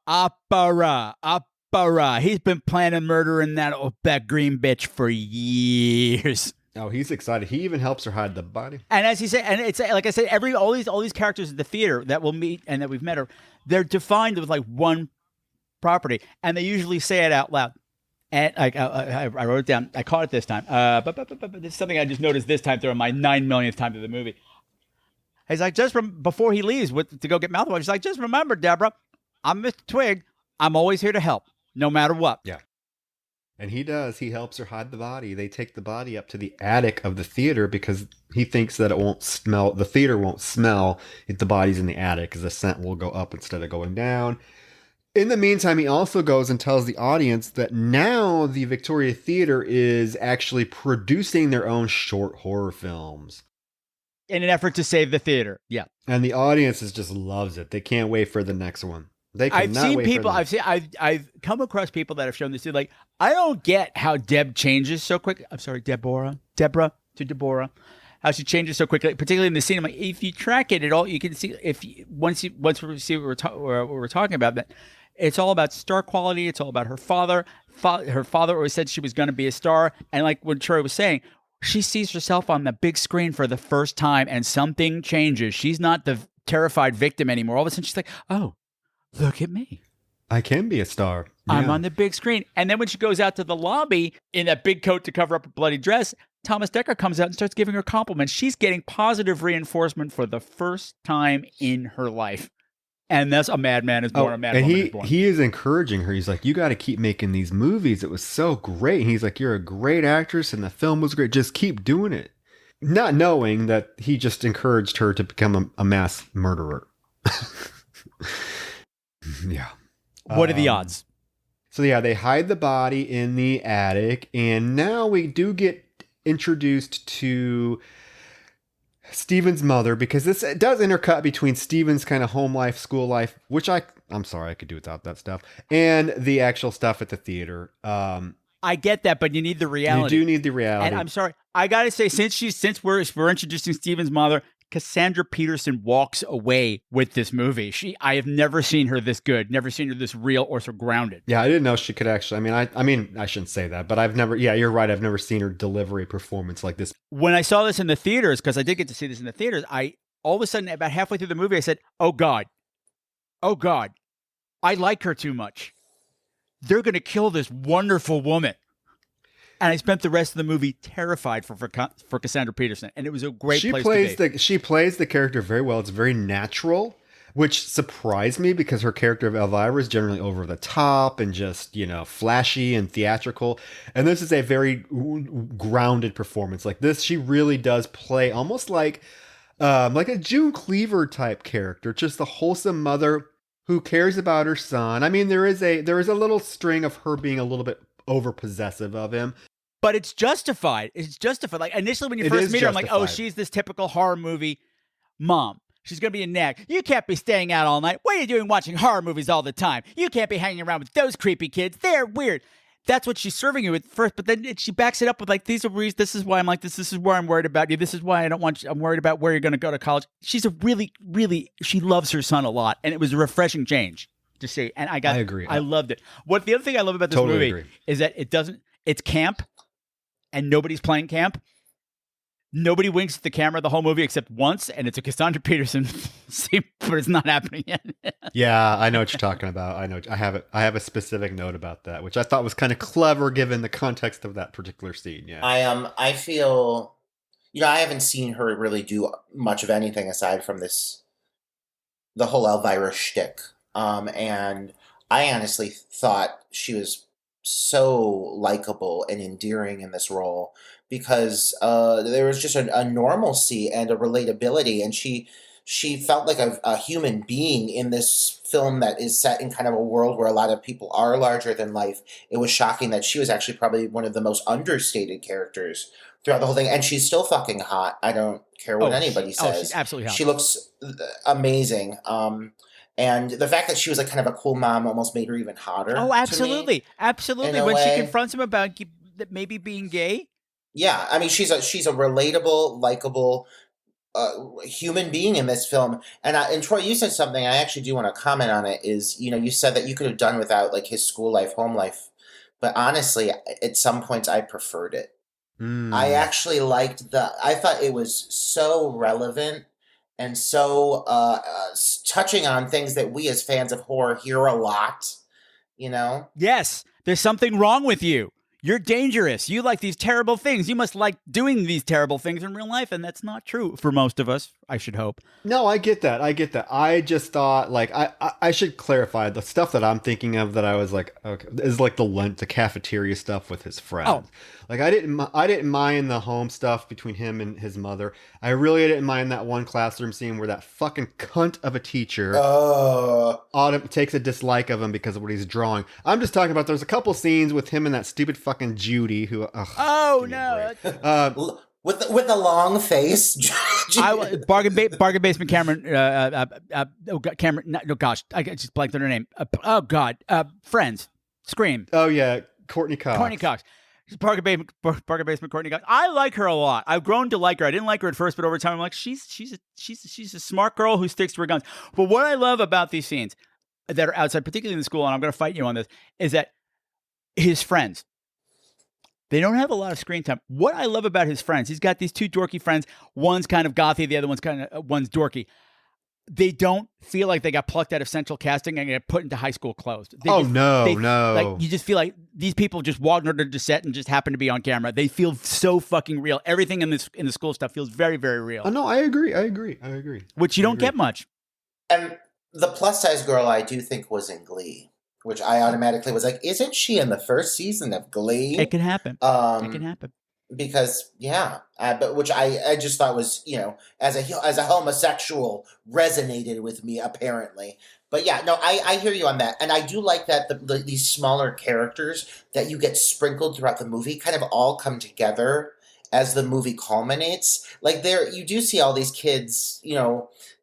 He's been planning murder in that green bitch for years. Oh, he's excited. He even helps her hide the body. And as he said, and it's like I said, all these characters at the theater that we'll meet and that we've met they're defined with like one property, and they usually say it out loud. And I wrote it down. I caught it this time. But this is something I just noticed this time through my 9 millionth time through the movie. He's like, before he leaves to go get mouthwash, he's like, just remember, Deborah, I'm Mr. Twig. I'm always here to help, no matter what. Yeah. And he does. He helps her hide the body. They take the body up to the attic of the theater because he thinks that it won't smell. The theater won't smell if the body's in the attic, because the scent will go up instead of going down. In the meantime, he also goes and tells the audience that now the Victoria Theater is actually producing their own short horror films. In an effort to save the theater, yeah. And the audience just loves it. They can't wait for the next one. I've come across people that have shown this. Like, I don't get how Deb changes so quick. I'm sorry, Deborah to Deborah. How she changes so quickly, particularly in the scene. I'm like, if you track it at all, you can see once we see what we're talking about, that it's all about star quality. It's all about her father. Her father always said she was going to be a star, and like what Troy was saying, she sees herself on the big screen for the first time, and something changes. She's not the terrified victim anymore. All of a sudden, she's like, oh, look at me. I can be a star. Yeah. I'm on the big screen. And then when she goes out to the lobby in that big coat to cover up her bloody dress, Thomas Dekker comes out and starts giving her compliments. She's getting positive reinforcement for the first time in her life. And that's a madman is born, a mad woman is born. He is encouraging her. He's like, you got to keep making these movies. It was so great. And he's like, you're a great actress and the film was great. Just keep doing it. Not knowing that he just encouraged her to become a mass murderer. Yeah. What are the odds? So yeah, they hide the body in the attic. And now we do get introduced to Steven's mother, because it does intercut between Steven's kind of home life, school life, which I'm sorry, I could do without that stuff, and the actual stuff at the theater. I get that, but you need the reality. You do need the reality. And I'm sorry, I gotta say, since we're introducing Steven's mother, Cassandra Peterson walks away with this movie. I have never seen her this good, never seen her this real or so grounded. Yeah, I didn't know she could actually. I mean, I shouldn't say that, but I've never. Yeah, you're right. I've never seen her deliver a performance like this. When I saw this in the theaters, because I did get to see this in the theaters, I all of a sudden, about halfway through the movie, I said, "Oh God, I like her too much. They're going to kill this wonderful woman." And I spent the rest of the movie terrified for Cassandra Peterson, and it was a great place to be. She plays the character very well. It's very natural, which surprised me because her character of Elvira is generally over the top and just, flashy and theatrical. And this is a very grounded performance. Like this, she really does play almost like a June Cleaver type character, just the wholesome mother who cares about her son. I mean, there is a little string of her being a little bit over possessive of him. But it's justified. It's justified. Like initially when you first meet her, I'm like, oh, she's this typical horror movie mom. She's going to be a nag. You can't be staying out all night. What are you doing watching horror movies all the time? You can't be hanging around with those creepy kids. They're weird. That's what she's serving you with first. But then she backs it up with like, these are reasons. This is why I'm like this. This is where I'm worried about you. This is why I don't want you. I'm worried about where you're going to go to college. She's a really, really, she loves her son a lot. And it was a refreshing change to see. And I agree. I loved it. The other thing I love about this movie is that it's camp. And nobody's playing camp. Nobody winks at the camera the whole movie except once, and it's a Cassandra Peterson scene, but it's not happening yet. Yeah, I know what you're talking about. I have a specific note about that, which I thought was kind of clever given the context of that particular scene. Yeah. I feel, I haven't seen her really do much of anything aside from the whole Elvira shtick. And I honestly thought she was so likable and endearing in this role because there was just a normalcy and a relatability, and she felt like a human being in this film that is set in kind of a world where a lot of people are larger than life. It was shocking that she was actually probably one of the most understated characters throughout the whole thing, and she's still fucking hot. I don't care what anybody says. She's absolutely hot. She looks amazing. And the fact that she was like kind of a cool mom almost made her even hotter. Oh, absolutely, absolutely. When way. She confronts him about maybe being gay. Yeah, I mean, she's a relatable, likable human being in this film. And Troy, you said something I actually do want to comment on. It is, you said that you could have done without like his school life, home life, but honestly, at some points I preferred it. I actually liked I thought it was so relevant and so touching on things that we as fans of horror hear a lot, Yes, there's something wrong with you. You're dangerous. You like these terrible things. You must like doing these terrible things in real life, and that's not true for most of us, I should hope. No, I get that. I just thought, like, I should clarify the stuff that I'm thinking of that I was like, okay, is like the cafeteria stuff with his friends. Oh. Like, I didn't mind the home stuff between him and his mother. I really didn't mind that one classroom scene where that fucking cunt of a teacher takes a dislike of him because of what he's drawing. I'm just talking about there's a couple scenes with him and that stupid fucking Judy who. Oh no. With the long face, bargain basement Cameron. Cameron. No, gosh, I just blanked on her name. Friends. Scream. Oh yeah, Courtney Cox. Bargain basement Courtney Cox. I like her a lot. I've grown to like her. I didn't like her at first, but over time, I'm like, she's a smart girl who sticks to her guns. But what I love about these scenes that are outside, particularly in the school, and I'm going to fight you on this, is that his friends. They don't have a lot of screen time. What I love about his friends, he's got these two dorky friends. One's kind of gothy, the other one's dorky. They don't feel like they got plucked out of central casting and get put into high school clothes. No. Like, you just feel like these people just walked under the set and just happen to be on camera. They feel so fucking real. Everything in the school stuff feels very, very real. Oh no, I agree. Which you don't get much. And the plus size girl I do think was in Glee. Which I automatically was like, isn't she in the first season of Glee? It can happen. It can happen. Because but which I just thought was, as a homosexual resonated with me apparently. But yeah, no, I hear you on that, and I do like that these smaller characters that you get sprinkled throughout the movie kind of all come together as the movie culminates. Like you do see all these kids,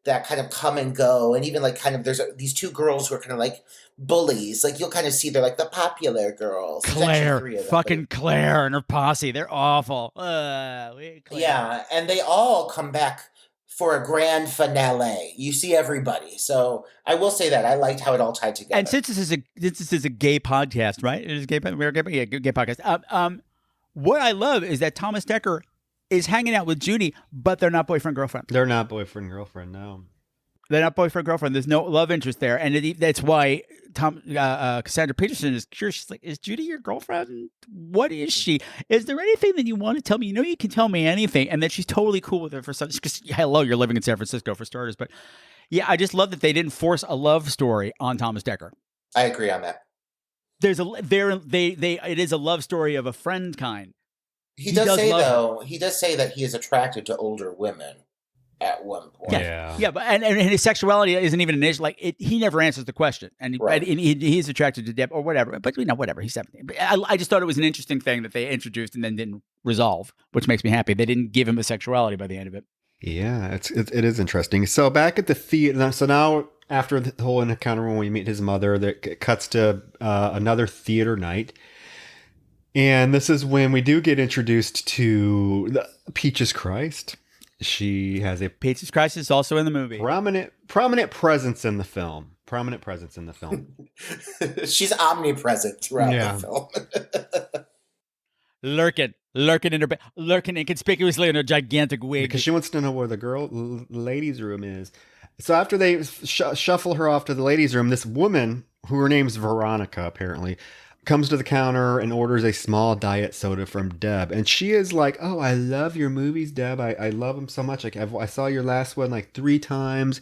that kind of come and go, and even like kind of there's these two girls who are kind of like bullies. Like you'll kind of see they're like the popular girls. Claire and her posse. They're awful. Yeah, and they all come back for a grand finale. You see everybody. So I will say that I liked how it all tied together. And since this is a gay podcast, right? It is gay. We're gay. Yeah, gay podcast. What I love is that Thomas Dekker is hanging out with Judy, but they're not boyfriend-girlfriend. They're not boyfriend-girlfriend, no. They're not boyfriend-girlfriend. There's no love interest there. And that's why Cassandra Peterson is curious. She's like, is Judy your girlfriend? What is she? Is there anything that you want to tell me? You can tell me anything. And that she's totally cool with it for some, because hello, you're living in San Francisco for starters. But yeah, I just love that they didn't force a love story on Thomas Dekker. I agree on that. It is a love story of a friend kind. He does say that he is attracted to older women at one point. Yeah, but and his sexuality isn't even an issue. Like he never answers the question, and he's attracted to Deb or whatever. But whatever. He's 17. But I just thought it was an interesting thing that they introduced and then didn't resolve, which makes me happy. They didn't give him a sexuality by the end of it. Yeah, it is interesting. So back at the theater. So now after the whole encounter when we meet his mother, that cuts to another theater night. And this is when we do get introduced to Peaches Christ. She has a Peaches Christ is also in the movie. Prominent presence in the film. She's omnipresent throughout the film. Lurking lurking inconspicuously in her gigantic wig. Because she wants to know where the ladies' room is. So after they shuffle her off to the ladies' room, this woman, who her name's Veronica, apparently, comes to the counter and orders a small diet soda from Deb. And she is like, oh, I love your movies, Deb. I love them so much. Like, I saw your last one like 3 times.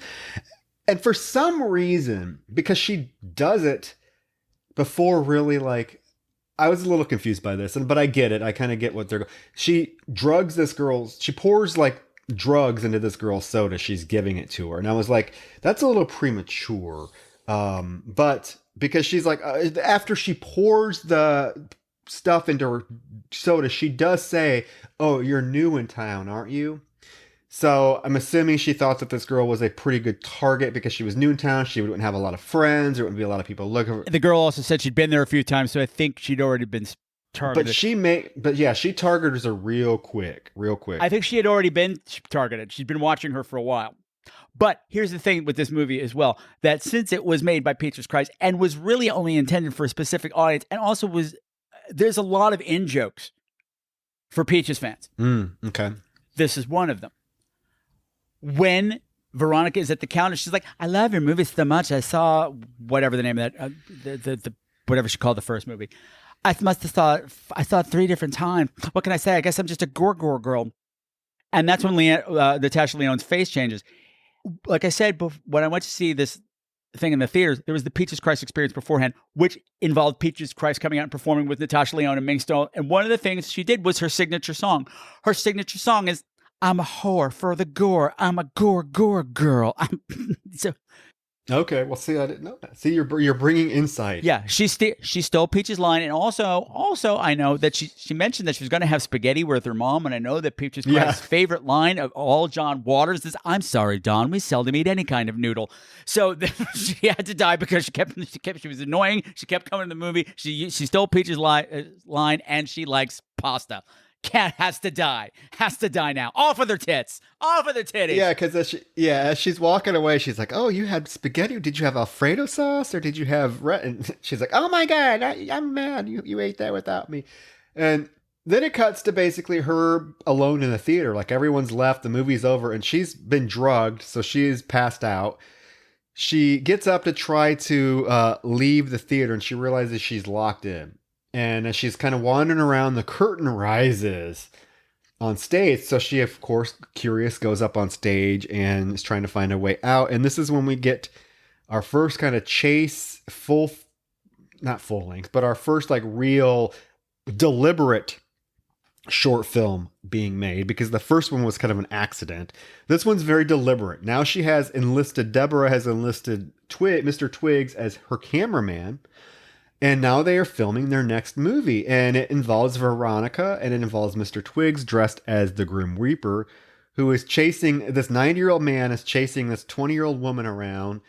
And for some reason, because she does it before really like, I was a little confused by this, but I get it. I kind of get what they're going. She pours like drugs into this girl's soda. She's giving it to her. And I was like, that's a little premature. But because she's like, after she pours the stuff into her soda, she does say, oh, you're new in town, aren't you? So I'm assuming she thought that this girl was a pretty good target because she was new in town. She wouldn't have a lot of friends. There wouldn't be a lot of people looking for her. The girl also said she'd been there a few times, so I think she'd already been targeted. She targeted her real quick. I think she had already been targeted. She'd been watching her for a while. But here's the thing with this movie as well, that since it was made by Peaches Christ and was really only intended for a specific audience, and also there's a lot of in-jokes for Peaches fans. Okay. This is one of them. When Veronica is at the counter, she's like, I love your movie so much. I saw whatever the name of that, whatever she called the first movie. I saw it 3 different times. What can I say? I guess I'm just a gore girl. And that's when Natasha Lyonne's face changes. Like I said, when I went to see this thing in the theaters, there was the Peaches Christ experience beforehand, which involved Peaches Christ coming out and performing with Natasha Lyonne and Ming Stone. And one of the things she did was her signature song. Her signature song is, I'm a whore for the gore. I'm a gore girl. Okay, well, see, I didn't know that. See, you're bringing insight. Yeah, she stole Peaches' line, and also I know that she mentioned that she was going to have spaghetti with her mom, and I know that Peaches Christ's favorite line of all John Waters is, "I'm sorry, Don, we seldom eat any kind of noodle." So she had to die because she was annoying. She kept coming to the movie. She stole Peaches' line, and she likes pasta. Cat has to die now. Off with her tits. Off with her titties. Yeah, because as she's walking away, she's like, oh, you had spaghetti? Did you have Alfredo sauce? Or did you have... And she's like, oh my God, I'm mad. You ate that without me. And then it cuts to basically her alone in the theater. Like, everyone's left, the movie's over, and she's been drugged, so she's passed out. She gets up to try to leave the theater, and she realizes she's locked in. And as she's kind of wandering around, the curtain rises on stage. So she, of course, curious, goes up on stage and is trying to find a way out. And this is when we get our first kind of chase, not full length, but our first like real deliberate short film being made, because the first one was kind of an accident. This one's very deliberate. Now Deborah has enlisted Mr. Twiggs as her cameraman. And now they are filming their next movie, and it involves Veronica, and it involves Mr. Twiggs dressed as the Grim Reaper, who is chasing this 90-year-old man is chasing this 20-year-old woman around,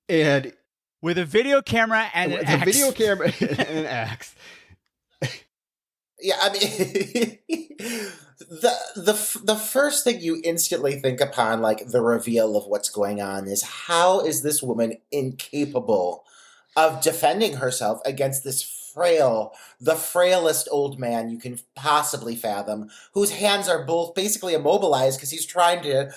and with a video camera and an axe. Video camera and an axe. Yeah, I mean, the first thing you instantly think upon, like the reveal of what's going on, is how is this woman incapable of defending herself against the frailest old man you can possibly fathom, whose hands are both basically immobilized because he's trying to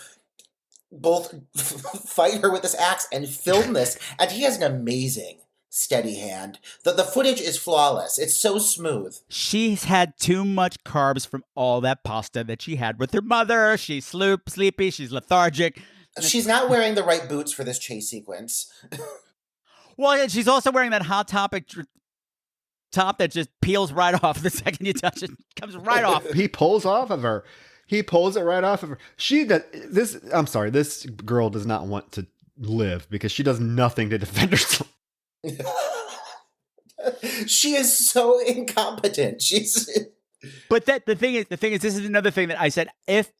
both fight her with this axe and film this. And he has an amazing steady hand. The footage is flawless. It's so smooth. She's had too much carbs from all that pasta that she had with her mother. She's sleepy. She's lethargic. She's not wearing the right boots for this chase sequence. Well, yeah, she's also wearing that Hot Topic top that just peels right off the second you touch it. Comes right off. He pulls off of her. He pulls it right off of her. This girl does not want to live because she does nothing to defend herself. She is so incompetent. But the thing is, this is another thing that I said. If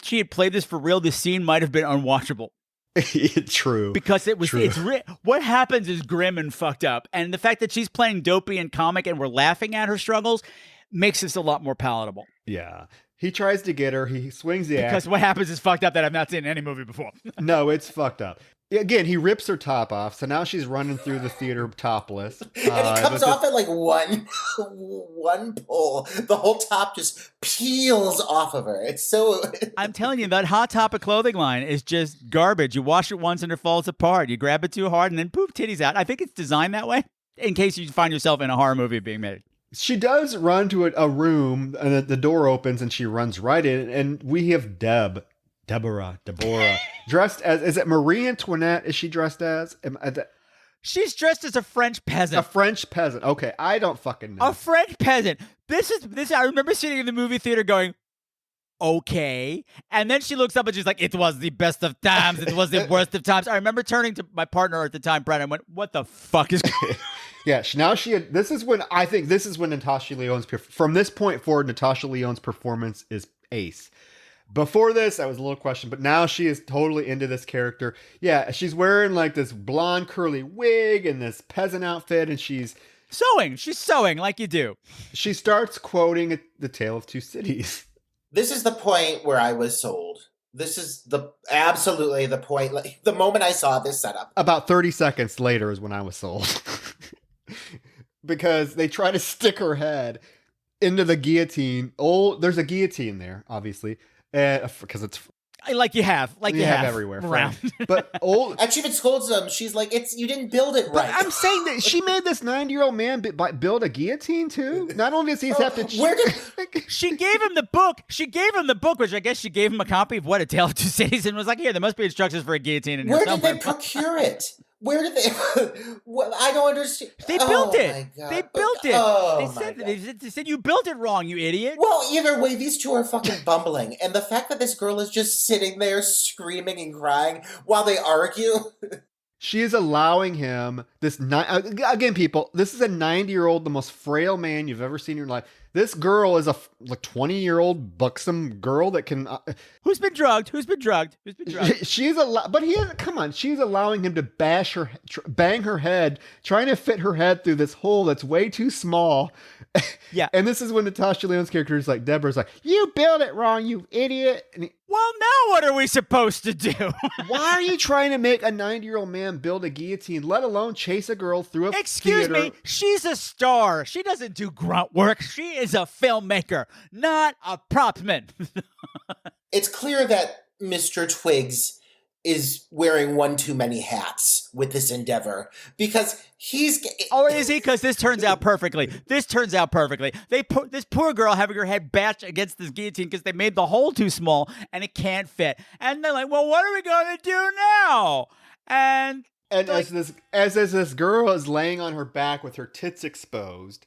she had played this for real, this scene might have been unwatchable. True. Because what happens is grim and fucked up. And the fact that she's playing dopey and comic and we're laughing at her struggles makes this a lot more palatable. Yeah. He tries to get her. He swings the axe. Because what happens is fucked up that I've not seen in any movie before. No, it's fucked up. Again, he rips her top off, so now she's running through the theater topless. And it comes off at like one pull. The whole top just peels off of her. It's so... I'm telling you, that Hot Topic clothing line is just garbage. You wash it once and it falls apart. You grab it too hard and then poof, titties out. I think it's designed that way in case you find yourself in a horror movie being made. She does run to a room, and the door opens, and she runs right in, and we have Deborah, dressed as, is it Marie Antoinette? Is she dressed as? She's dressed as a French peasant. A French peasant. Okay, I don't fucking know. A French peasant. This. I remember sitting in the movie theater going, okay. And then she looks up and she's like, it was the best of times. It was the worst of times. I remember turning to my partner at the time, Brad, and went, what the fuck is going on? Yeah, this is when Natasha Lyonne's, from this point forward, Natasha Lyonne's performance is ace. Before this, that was a little question, but now she is totally into this character. Yeah, she's wearing like this blonde curly wig and this peasant outfit, and she's sewing. She's sewing like you do. She starts quoting The Tale of Two Cities. This is the point where I was sold. This is absolutely the point. Like the moment I saw this setup. About 30 seconds later is when I was sold. Because they try to stick her head into the guillotine. There's a guillotine there, obviously. Because it's like you have everywhere around. But and she even scolds them. She's like, you didn't build it right. But I'm saying that she made this 90-year-old man build a guillotine too. Not only does he have to she gave him the book, which I guess she gave him a copy of A Tale of Two Cities, and was like, here, there must be instructions for a guillotine in here somewhere. Where did they procure it? Where did they? Well, I don't understand. They built it. My God. They built it. Oh, they said you built it wrong, you idiot. Well, either way, these two are fucking bumbling, and the fact that this girl is just sitting there screaming and crying while they argue. She is allowing him again, people. This is a 90-year-old, the most frail man you've ever seen in your life. This girl is a 20-year-old buxom girl that can. Who's been drugged? She's she's allowing him to bang her head, trying to fit her head through this hole that's way too small. Yeah. And this is when Natasha Lyonne's character is like, Deborah's like, you built it wrong, you idiot. Well, now what are we supposed to do? Why are you trying to make a 90-year-old man build a guillotine, let alone chase a girl through a Excuse me, she's a star. She doesn't do grunt work. She is a filmmaker, not a propsman. It's clear that Mr. Twiggs is wearing one too many hats with this endeavor because he's... Oh, is he? Because this turns out perfectly. They put this poor girl having her head bashed against this guillotine because they made the hole too small and it can't fit. And they're like, well, what are we going to do now? And like, as this girl is laying on her back with her tits exposed,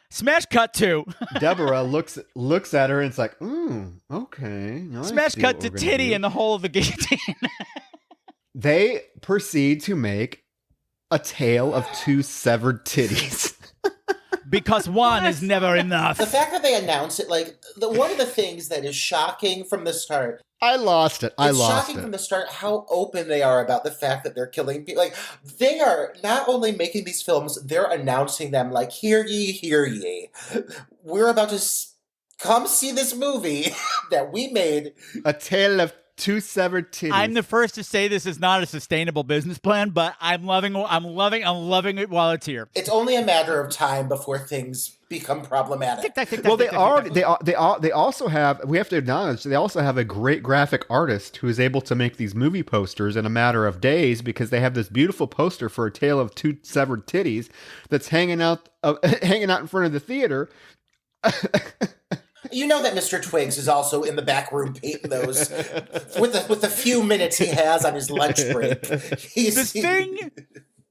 smash cut to Deborah looks at her and it's like, okay. Smash cut to titty in the hole of the guillotine. They proceed to make a tale of two severed titties. Because one is never enough. The fact that they announce it, one of the things that is shocking from the start. I lost it. It's shocking from the start how open they are about the fact that they're killing people. Like, they are not only making these films, they're announcing them like, hear ye, hear ye. We're about to come see this movie that we made. A tale of two severed titties. I'm the first to say this is not a sustainable business plan, but I'm loving it while it's here. It's only a matter of time before things become problematic. Well, they also have, we have to acknowledge, they also have a great graphic artist who is able to make these movie posters in a matter of days because they have this beautiful poster for A Tale of Two Severed Titties that's hanging out in front of the theater. You know that Mr. Twiggs is also in the back room painting those with the few minutes he has on his lunch break. The thing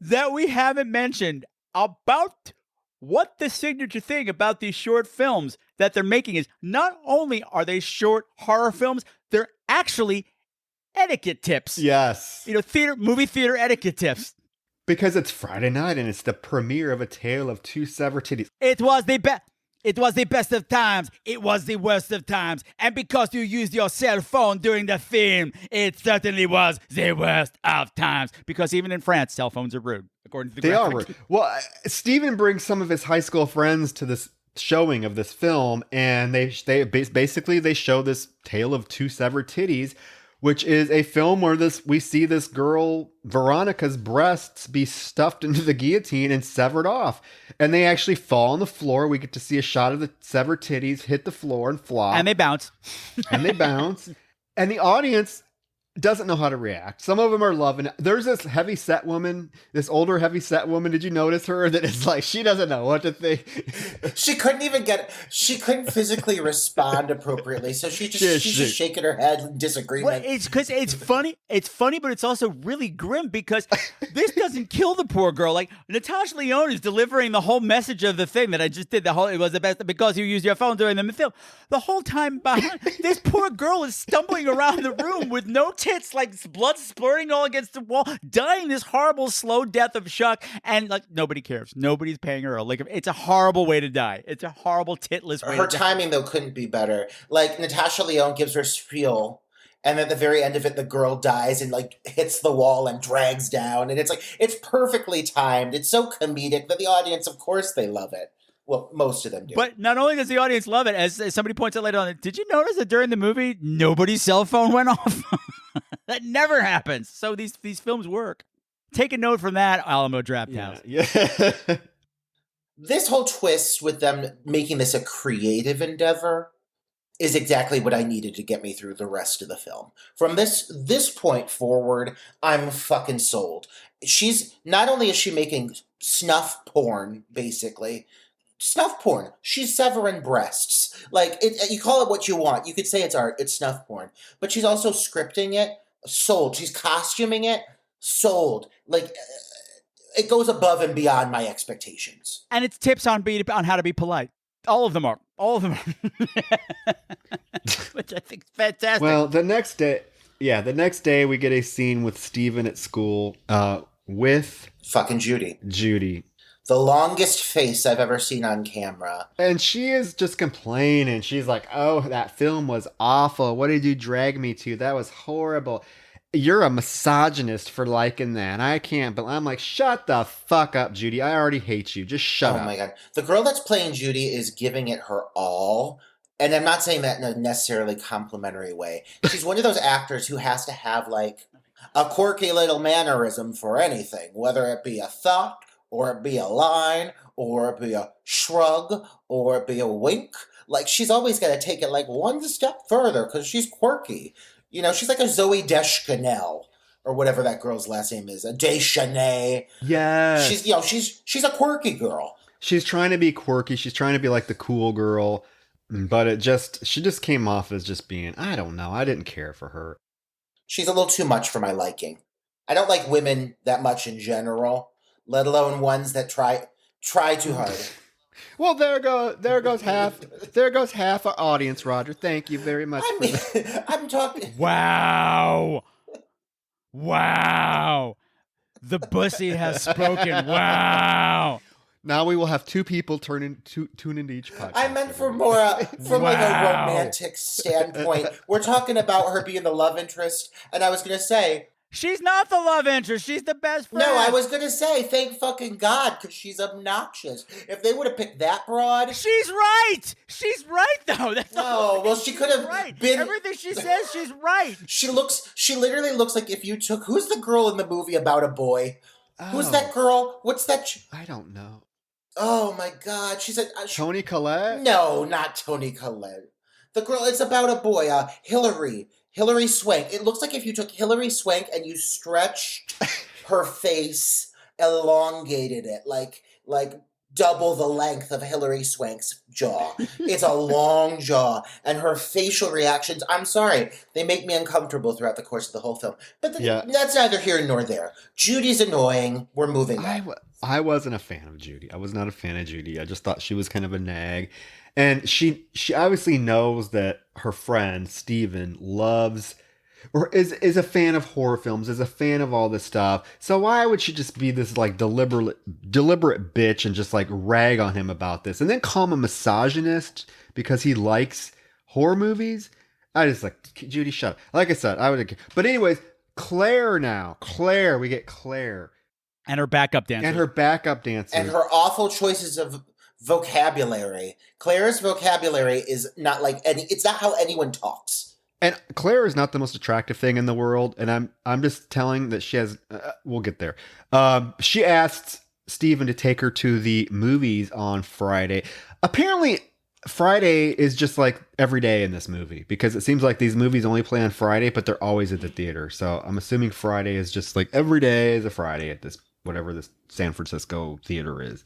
that we haven't mentioned about what the signature thing about these short films that they're making is not only are they short horror films, they're actually etiquette tips. Yes. Movie theater etiquette tips. Because it's Friday night and it's the premiere of A Tale of Two Severed Titties. It was the best of times. It was the worst of times. And because you used your cell phone during the film, it certainly was the worst of times. Because even in France, cell phones are rude, according to the graphic. They are rude. Well, Steven brings some of his high school friends to this showing of this film, and they basically show this Tale of Two Severed Titties, which is a film where we see this girl, Veronica's breasts be stuffed into the guillotine and severed off. And they actually fall on the floor. We get to see a shot of the severed titties hit the floor and flop. And they bounce. And the audience doesn't know how to react. Some of them are loving it. There's this heavy-set woman, this older heavy-set woman. Did you notice her? That is like, she doesn't know what to think. She couldn't physically respond appropriately. So she's just shaking her head in disagreement. Well, it's because it's funny. It's funny, but it's also really grim because this doesn't kill the poor girl. Like, Natasha Lyonne is delivering the whole message of the thing that I just did. It was the best because you used your phone during the film. The whole time behind, this poor girl is stumbling around the room with no tits, like blood splurting all against the wall, dying this horrible slow death of shock, and like nobody cares. Nobody's paying her. Like, it's a horrible way to die. It's a horrible titless way. Her timing though couldn't be better. Like, Natasha Lyonne gives her spiel, and at the very end of it, the girl dies and like hits the wall and drags down, and it's like it's perfectly timed. It's so comedic that the audience, of course, they love it. Well, most of them do. But not only does the audience love it, as somebody points out later on, did you notice that during the movie, nobody's cell phone went off? That never happens. So these films work. Take a note from that, Alamo Drafthouse. Yeah. This whole twist with them making this a creative endeavor is exactly what I needed to get me through the rest of the film. From this point forward, I'm fucking sold. Not only is she making snuff porn, basically. Snuff porn. She's severing breasts. Like, you call it what you want. You could say it's art. It's snuff porn. But she's also scripting it. Sold. She's costuming it. Sold. Like, it goes above and beyond my expectations. And it's tips on how to be polite. All of them are. Which I think is fantastic. Well, the next day we get a scene with Steven at school with fucking Judy. The longest face I've ever seen on camera. And she is just complaining. She's like, oh, that film was awful. What did you drag me to? That was horrible. You're a misogynist for liking that. I can't, but I'm like, shut the fuck up, Judy. I already hate you. Just shut up. Oh my God. The girl that's playing Judy is giving it her all. And I'm not saying that in a necessarily complimentary way. She's one of those actors who has to have like a quirky little mannerism for anything, whether it be a thought, or it be a line, or it be a shrug, or it be a wink. Like, she's always got to take it like one step further because she's quirky. You know, she's like a Zooey Deschanel, or whatever that girl's last name is, a Deschanel. Yeah. She's a quirky girl. She's trying to be quirky. She's trying to be like the cool girl, but she just came off as just being, I don't know. I didn't care for her. She's a little too much for my liking. I don't like women that much in general, let alone ones that try too hard. Well, there goes half our audience, Roger. Thank you very much. I'm talking. Wow. The bussy has spoken. Wow. Now we will have two people tune into each podcast. I meant from like a romantic standpoint. We're talking about her being the love interest, and I was going to say, she's not the love interest. She's the best friend. No, I was going to say, thank fucking God, because she's obnoxious. If they would have picked that broad. She's right. She's right, though. That's she could have been. Everything she says, she's right. She literally looks like if you took. Who's the girl in the movie about a boy? Oh. Who's that girl? What's that? I don't know. Oh my God. She's like. Toni Collette? No, not Toni Collette. The girl, it's about a boy, Hilary Swank. It looks like if you took Hilary Swank and you stretched her face, elongated it, like double the length of Hilary Swank's jaw. It's a long jaw. And her facial reactions, I'm sorry, they make me uncomfortable throughout the course of the whole film. But that's neither here nor there. Judy's annoying. We're moving on. I wasn't a fan of Judy. I was not a fan of Judy. I just thought she was kind of a nag. And she obviously knows that her friend, Steven, loves or is a fan of horror films, is a fan of all this stuff. So why would she just be this like deliberate bitch and just like rag on him about this and then call him a misogynist because he likes horror movies? I just like, Judy, shut up. Like I said, I would. But anyways, Claire, we get Claire. And her backup dancer. And her awful choices of vocabulary. Claire's vocabulary is not like it's not how anyone talks And Claire is not the most attractive thing in the world, and I'm just telling that she has. We'll get there. She asked Steven to take her to the movies on Friday. Apparently, Friday is just like every day in this movie because it seems like these movies only play on Friday, but they're always at the theater. So I'm assuming Friday is just like every day is a Friday at this whatever this San Francisco theater is.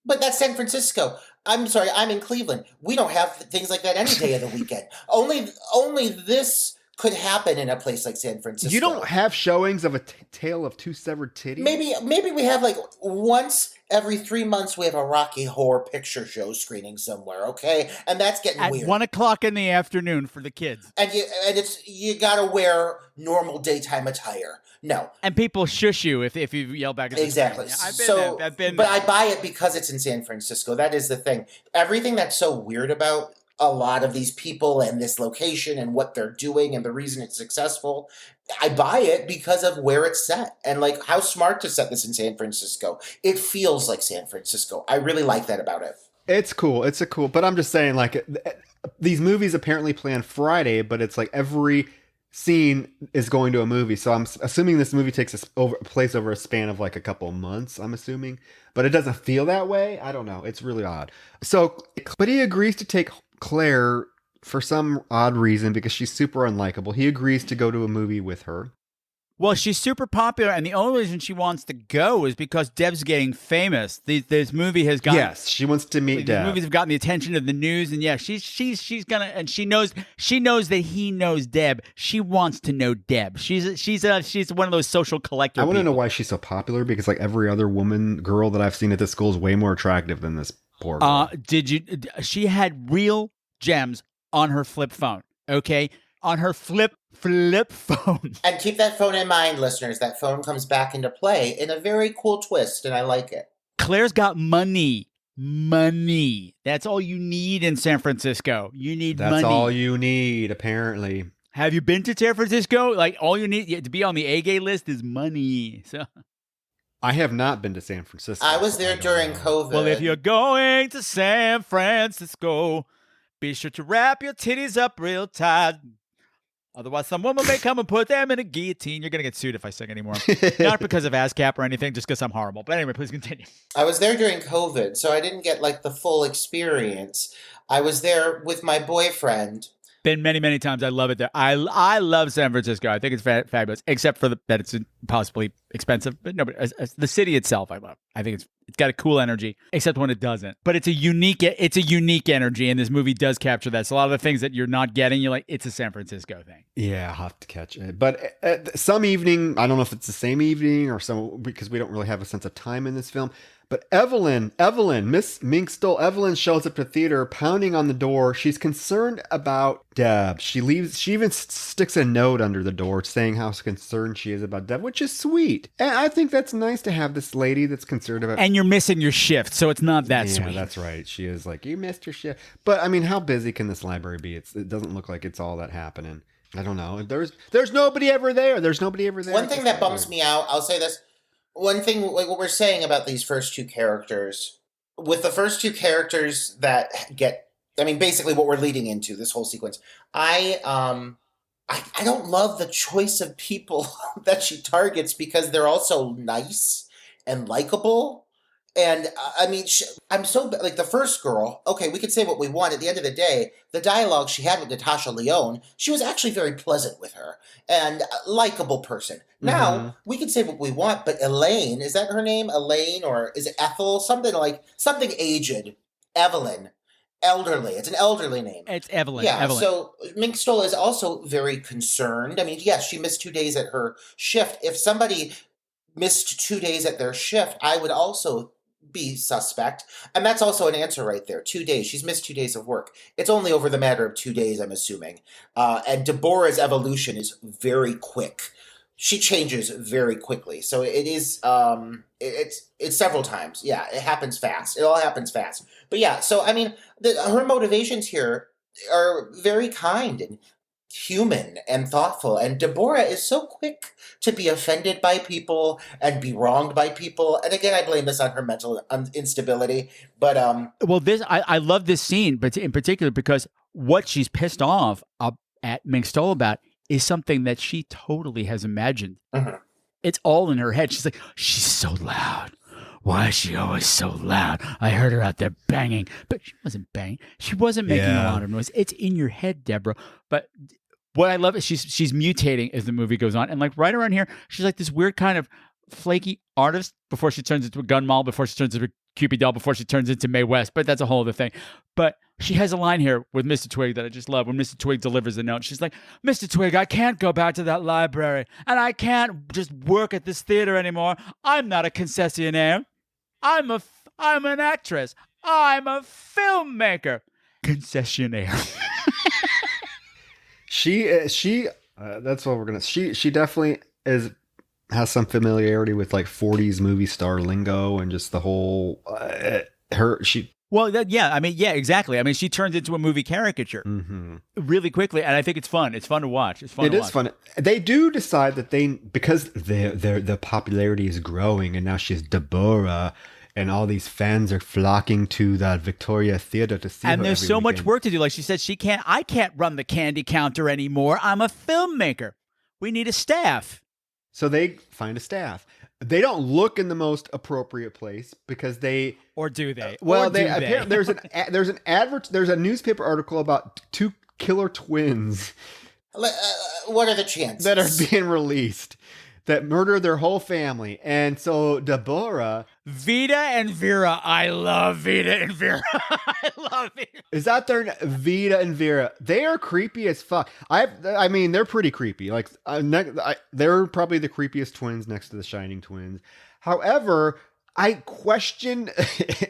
But that's San Francisco. I'm sorry, I'm in Cleveland. We don't have things like that any day of the weekend. Only this could happen in a place like San Francisco. You don't have showings of a Tale of Two Severed Titties? Maybe we have like once every 3 months we have a Rocky Horror Picture Show screening somewhere, okay? And that's getting At weird. 1:00 in the afternoon for the kids. And you gotta wear normal daytime attire. No. And people shush you if you yell back at the Exactly. screen. I've been but there. I buy it because it's in San Francisco. That is the thing. Everything that's so weird about a lot of these people and this location and what they're doing and the reason it's successful, I buy it because of where it's set and like how smart to set this in San Francisco. It feels like San Francisco. I really like that about it. It's cool. It's cool. But I'm just saying, like, these movies apparently play on Friday, but it's like every scene is going to a movie. So I'm assuming this movie takes place over a span of like a couple months, I'm assuming. But it doesn't feel that way. I don't know. It's really odd. So, but he agrees to take Claire for some odd reason because she's super unlikable. He agrees to go to a movie with her. Well, she's super popular, and the only reason she wants to go is because Deb's getting famous. This movie has gotten... Yes, she wants to meet Deb. These movies have gotten the attention of the news, and yeah, she's gonna... And she knows that he knows Deb. She wants to know Deb. She's one of those social collector I want to know people. why she's so popular, because like every other girl that I've seen at this school is way more attractive than this poor girl. She had real gems on her flip phone, okay? On her flip phone. And keep that phone in mind, listeners. That phone comes back into play in a very cool twist, and I like it. Claire's got money. Money. That's all you need in San Francisco. You need money. That's all you need, apparently. Have you been to San Francisco? Like, all you need to be on the A-gay list is money. So I have not been to San Francisco. I was there during COVID. Well, if you're going to San Francisco, be sure to wrap your titties up real tight. Otherwise, some woman may come and put them in a guillotine. You're going to get sued if I sing anymore. Not because of ASCAP or anything, just because I'm horrible. But anyway, please continue. I was there during COVID, so I didn't get like the full experience. I was there with my boyfriend. Been many, many times. I love it there. I love San Francisco. I think it's fabulous, except for that it's possibly expensive. But no, but the city itself, I love. I think it's got a cool energy, except when it doesn't. But it's a unique energy, and this movie does capture that. So a lot of the things that you're not getting, you're like, it's a San Francisco thing. Yeah, I'll have to catch it. But some evening, I don't know if it's the same evening or some, because we don't really have a sense of time in this film. But Evelyn, Miss Minkstole, Evelyn shows up to theater, pounding on the door. She's concerned about Deb. She even sticks a note under the door saying how concerned she is about Deb, which is sweet. And I think that's nice to have this lady that's concerned about... And you're missing your shift, so it's not that sweet. Yeah, that's right. She is like, you missed your shift. But I mean, how busy can this library be? It doesn't look like it's all that happening. I don't know. There's nobody ever there. There's nobody ever there. One thing that bums me out, I'll say this. One thing, like what we're saying about these first two characters, with the first two characters that get, I mean, basically what we're leading into, this whole sequence, I don't love the choice of people that she targets because they're also nice and likable. And I mean, I'm so, like the first girl, okay, we could say what we want. At the end of the day, the dialogue she had with Natasha Lyonne, she was actually very pleasant with her and a likable person. Now, we can say what we want, but Elaine, is that her name? Elaine, or is it Ethel? Something aged. Evelyn. Elderly. It's an elderly name. It's Evelyn. Yeah, Evelyn. So Minkstole is also very concerned. I mean, yes, she missed 2 days at her shift. If somebody missed 2 days at their shift, I would also be suspect. And that's also an answer right there. 2 days. She's missed 2 days of work. It's only over the matter of 2 days, I'm assuming. And Deborah's evolution is very quick. She changes very quickly. So it is, it's several times. Yeah, it happens fast. It all happens fast. But yeah, so I mean, her motivations here are very kind and human and thoughtful. And Deborah is so quick to be offended by people and be wronged by people. And again, I blame this on her mental instability. But well, I love this scene, but in particular because what she's pissed off at Ming Stoll about is something that she totally has imagined. Mm-hmm. It's all in her head. She's like, she's so loud. Why is she always so loud? I heard her out there banging. But she wasn't banging. She wasn't making a lot of noise. It's in your head, Deborah. But what I love is she's mutating as the movie goes on. And like right around here, she's like this weird kind of flaky artist before she turns into a gun moll, before she turns into a Cupid doll, before she turns into Mae West. But that's a whole other thing. But she has a line here with Mr. Twig that I just love. When Mr. Twig delivers the note, she's like, Mr. Twig, I can't go back to that library. And I can't just work at this theater anymore. I'm not a concessionaire. I'm an actress. I'm a filmmaker. Concessionaire. That's what we're gonna. She definitely has some familiarity with like 40s movie star lingo and just the whole exactly. I mean, she turns into a movie caricature really quickly, and I think it's fun. It's fun to watch. It's fun. They do decide that because the popularity is growing, and now she's Deborah, and all these fans are flocking to the Victoria Theater to see her. And there's so much work to do. Like she said, I can't run the candy counter anymore. I'm a filmmaker. We need a staff. So they find a staff. They don't look in the most appropriate place because they... Or do they? Apparently there's a newspaper article about two killer twins. What are the chances? That are being released that murder their whole family. And so Deborah... Vita and Vera. I love Vita and Vera. I love it. Is that their Vita and Vera? They are creepy as fuck. I mean, they're pretty creepy. Like, they're probably the creepiest twins next to the Shining twins. However, I question,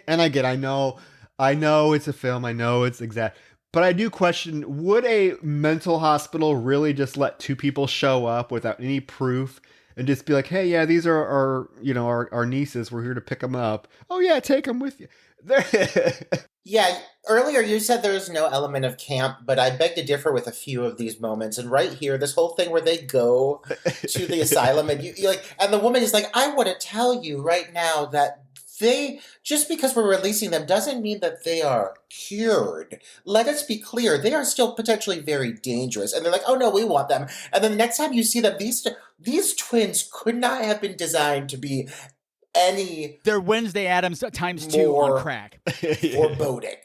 and again, I know it's a film. I know it's exact. But I do question, would a mental hospital really just let two people show up without any proof and just be like, hey, yeah, these are our nieces. We're here to pick them up. Oh, yeah, take them with you. Yeah, earlier you said there was no element of camp, but I beg to differ with a few of these moments. And right here, this whole thing where they go to the asylum and and the woman is like, I want to tell you right now that just because we're releasing them doesn't mean that they are cured. Let us be clear. They are still potentially very dangerous. And they're like, oh no, we want them. And then the next time you see them, these twins could not have been designed to be they're Wednesday Addams times 2 on crack. Foreboding.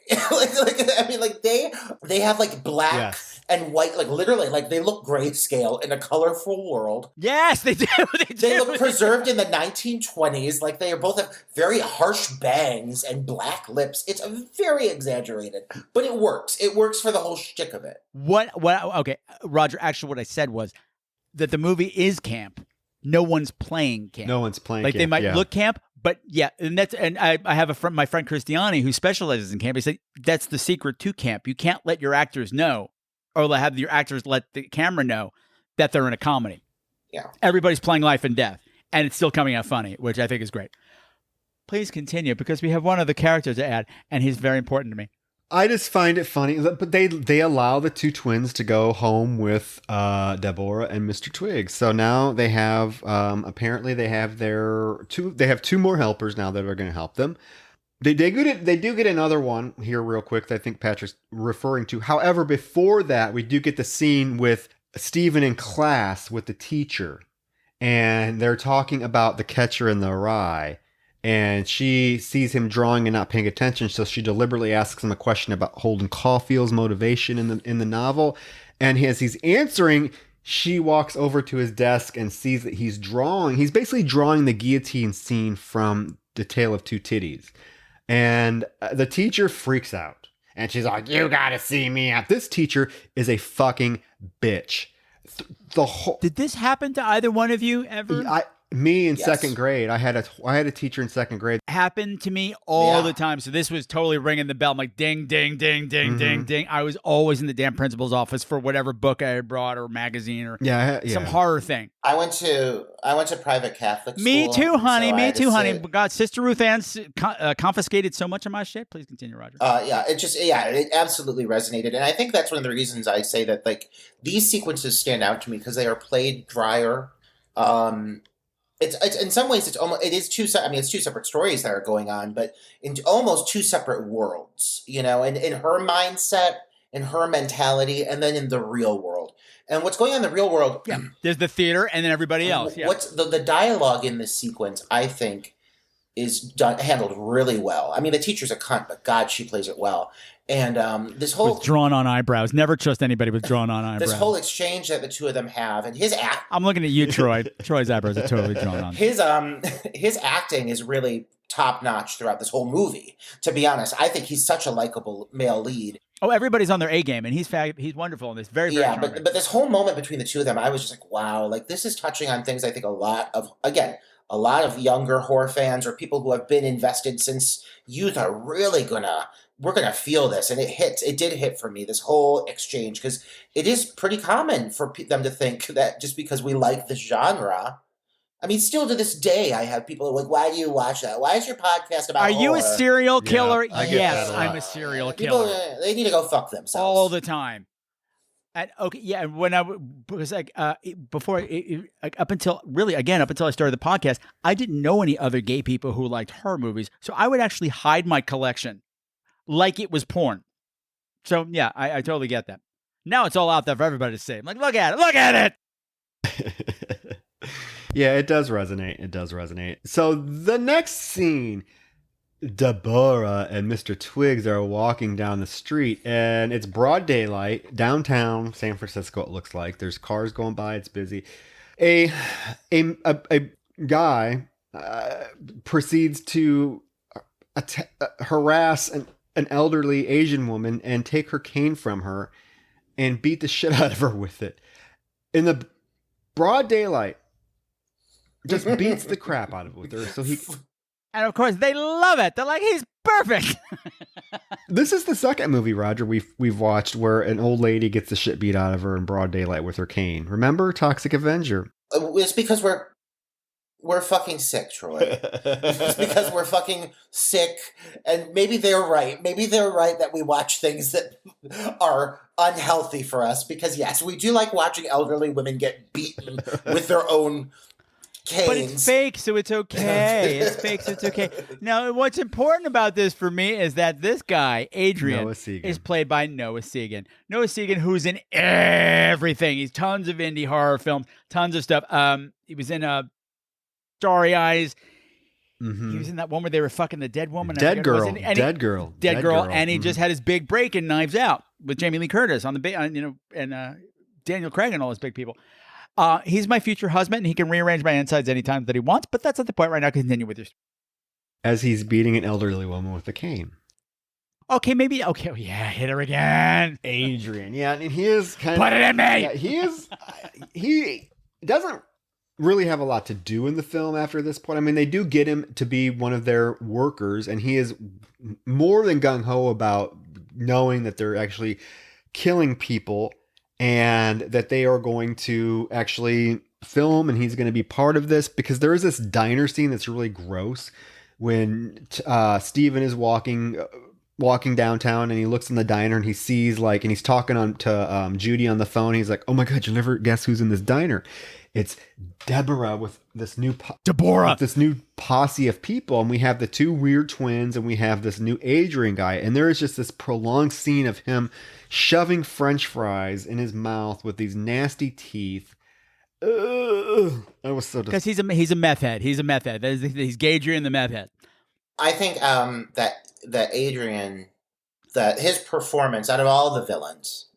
They have like black and white, like literally, like they look grayscale in a colorful world. Yes, they do. They look preserved in the 1920s. Like they both have very harsh bangs and black lips. It's very exaggerated, but it works. It works for the whole shtick of it. Okay, Roger, actually what I said was that the movie is camp. No one's playing camp. Like they might look camp, but yeah, and I have my friend Christiani who specializes in camp. He said that's the secret to camp. You can't let your actors know, or have your actors let the camera know that they're in a comedy. Yeah, everybody's playing life and death, and it's still coming out funny, which I think is great. Please continue because we have one other character to add, and he's very important to me. I just find it funny, but they allow the two twins to go home with Deborah and Mr. Twig. So now they have apparently they have two more helpers now that are going to help them. They do get another one here real quick that I think Patrick's referring to. However, before that, we do get the scene with Stephen in class with the teacher, and they're talking about The Catcher in the Rye. And she sees him drawing and not paying attention, so she deliberately asks him a question about Holden Caulfield's motivation in the novel. And as he's answering, she walks over to his desk and sees that he's drawing. He's basically drawing the guillotine scene from The Tale of Two Titties. And the teacher freaks out. And she's like, you gotta see me out. This teacher is a fucking bitch. Did this happen to either one of you ever? Me in second grade, I had a teacher in second grade. Happened to me all the time. So this was totally ringing the bell. I'm like, ding, ding, ding, ding, ding, ding. I was always in the damn principal's office for whatever book I had brought or magazine or some horror thing. I went to private Catholic school. Me too, honey. Me too, honey. God, Sister Ruth Ann confiscated so much of my shit. Please continue, Roger. It absolutely resonated, and I think that's one of the reasons I say that like these sequences stand out to me because they are played drier. It's in some ways it's two separate stories that are going on, but in almost two separate worlds, and in her mindset in her mentality, and then in the real world. And what's going on in the real world? Yeah, there's the theater and then everybody else. Yeah. What's the dialogue in this sequence, I think, is handled really well. I mean, the teacher's a cunt, but God, she plays it well. And this whole with drawn on eyebrows. Never trust anybody with drawn on eyebrows. This whole exchange that the two of them have, and his act. I'm looking at you, Troy. Troy's eyebrows are totally drawn on. His acting is really top notch throughout this whole movie. To be honest, I think he's such a likable male lead. Oh, everybody's on their A game, and he's wonderful in this. Very, very charming. but this whole moment between the two of them, I was just like, wow, like this is touching on things I think a lot of younger horror fans or people who have been invested since youth are really we're gonna feel this, and it did hit for me, this whole exchange, because it is pretty common for them to think that just because we like this genre. I mean, still to this day, I have people like, why do you watch that? Why is your podcast about Are you horror? a serial killer? Yeah, yes, I'm a serial People, killer. they need to go fuck themselves. All the time. And okay, yeah, when because like before up until I started the podcast, I didn't know any other gay people who liked horror movies, so I would actually hide my collection like it was porn. So yeah, I totally get that. Now it's all out there for everybody to see. I'm like, look at it. Yeah, it does resonate. So the next scene, Deborah and Mr. Twiggs are walking down the street, and it's broad daylight, downtown San Francisco, it looks like. There's cars going by, it's busy. A guy proceeds to harass an elderly Asian woman and take her cane from her and beat the shit out of her with it. In the broad daylight, just beats the crap out of it with her. So he... And of course, they love it. They're like, he's perfect. This is the second movie, Roger, we've watched where an old lady gets the shit beat out of her in broad daylight with her cane. Remember? Toxic Avenger. It's because we're fucking sick, Troy. It's because we're fucking sick, and maybe they're right. Maybe they're right that we watch things that are unhealthy for us, because yes, we do like watching elderly women get beaten with their own canes. But it's fake, so it's okay. It's fake, so it's okay. Now, what's important about this for me is that this guy, Adrian, is played by Noah Segan. Noah Segan, who's in everything. He's tons of indie horror films, tons of stuff. He was in Starry Eyes. Mm-hmm. He was in that one where they were fucking the dead woman. Dead Girl. Dead Girl. And he just had his big break in Knives Out with Jamie Lee Curtis on the and Daniel Craig and all those big people. He's my future husband, and he can rearrange my insides anytime that he wants, but that's not the point right now. Continue with your... As he's beating an elderly woman with a cane. Okay, maybe... Okay, yeah, hit her again. Adrian. Yeah, and he is kind of... Put it in me! Yeah, he is... He doesn't really have a lot to do in the film after this point. I mean, they do get him to be one of their workers, and he is more than gung-ho about knowing that they're actually killing people and that they are going to actually film, and he's going to be part of this, because there is this diner scene that's really gross when Steven is walking downtown, and he looks in the diner, and he sees and he's talking to Judy on the phone. He's like, oh my God, you'll never guess who's in this diner. It's Deborah with this new posse of people, and we have the two weird twins, and we have this new Adrian guy, and there is just this prolonged scene of him shoving French fries in his mouth with these nasty teeth. That was so because he's a meth head. He's a meth head. He's Gadrian the meth head. I think that Adrian, that his performance out of all the villains,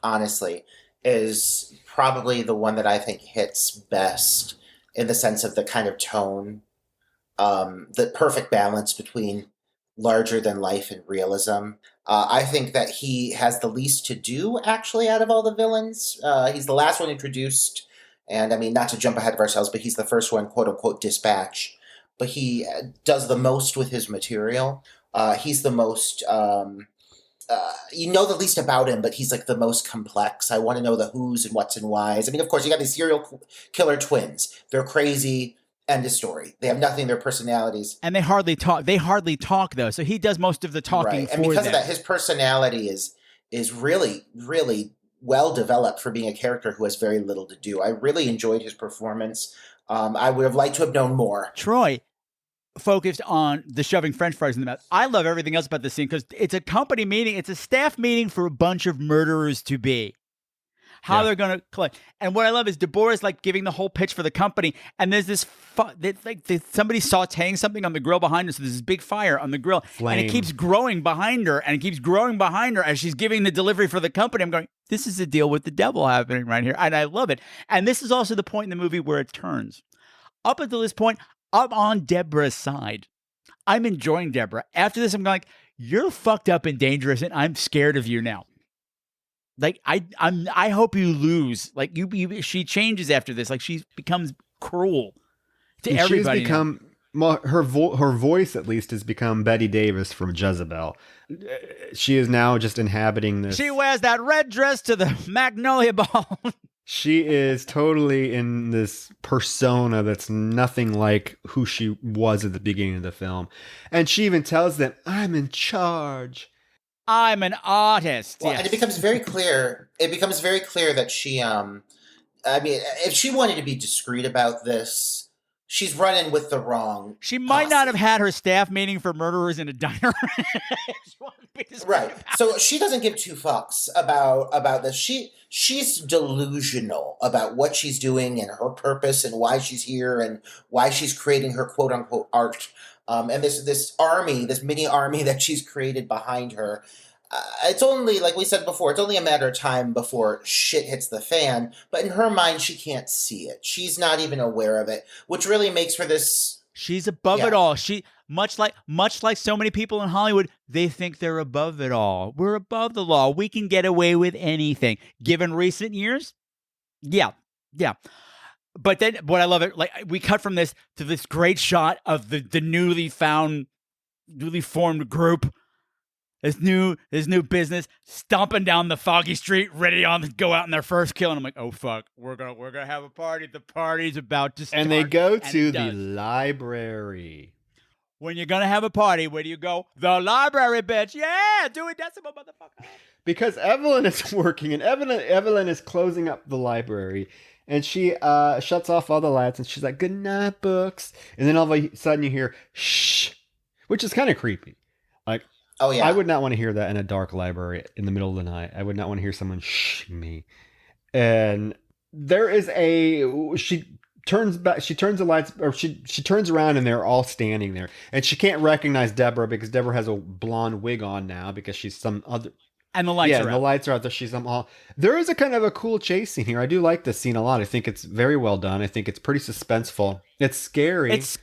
honestly, is probably the one that I think hits best in the sense of the kind of tone, the perfect balance between larger than life and realism. I think that he has the least to do, actually, out of all the villains. He's the last one introduced, and I mean, not to jump ahead of ourselves, but he's the first one, quote unquote, dispatch. But he does the most with his material. He's the most... you know the least about him, but he's like the most complex. I want to know the who's and what's and whys. I mean, of course, you got these serial killer twins. They're crazy. End of story. They have nothing. Their personalities, and they hardly talk. They hardly talk though. So he does most of the talking. Right. And because of that, his personality is really, really well developed for being a character who has very little to do. I really enjoyed his performance. I would have liked to have known more. Troy, focused on the shoving French fries in the mouth. I love everything else about this scene because it's a company meeting. It's a staff meeting for a bunch of murderers to be. How they're going to collect. And what I love is Deborah's like giving the whole pitch for the company. And there's this, somebody sauteing something on the grill behind her. So there's this big fire on the grill. Flame. And it keeps growing behind her. And it keeps growing behind her as she's giving the delivery for the company. I'm going, this is a deal with the devil happening right here. And I love it. And this is also the point in the movie where it turns. Up until this point, I'm on Deborah's side. I'm enjoying Deborah. After this, I'm like, you're fucked up and dangerous. And I'm scared of you now. Like I hope you lose. Like she changes after this. Like she becomes cruel to everybody. She's become her voice at least has become Betty Davis from Jezebel. She is now just inhabiting this. She wears that red dress to the Magnolia Ball. She is totally in this persona that's nothing like who she was at the beginning of the film, and she even tells them, "I'm in charge. I'm an artist." Well, yes. And it becomes very clear. It becomes very clear that she, I mean, if she wanted to be discreet about this, she's running with the wrong. She might not have had her staff meeting for murderers in a diner. Right. So she doesn't give two fucks about this. She's delusional about what she's doing and her purpose and why she's here and why she's creating her quote unquote art. And this army, this mini army that she's created behind her, it's only, like we said before, it's only a matter of time before shit hits the fan. But in her mind, she can't see it. She's not even aware of it, which really makes her this. She's above it all. She much like so many people in Hollywood, they think they're above it all. We're above the law. We can get away with anything. Given recent years, yeah. But then what I love it, like we cut from this to this great shot of the newly formed group, this new business stomping down the foggy street, ready to go out in their first kill. And I'm like, oh fuck, we're gonna have a party. The party's about to start. And they go to the library. When you're gonna have a party, where do you go? The library, bitch. Yeah, do it, decimal motherfucker. Because Evelyn is working, and Evelyn is closing up the library. And she shuts off all the lights, and she's like, "Good night, books." And then all of a sudden you hear "shh," which is kind of creepy. Like, oh yeah, I would not want to hear that in a dark library in the middle of the night. I would not want to hear someone shh me. And there is she turns back. She turns the lights, or she turns around, and they're all standing there, and she can't recognize Deborah because Deborah has a blonde wig on now because she's some other. And the lights are out. The lights are out there. She's all. There is a kind of a cool chase scene here. I do like this scene a lot. I think it's very well done. I think it's pretty suspenseful. It's scary. It's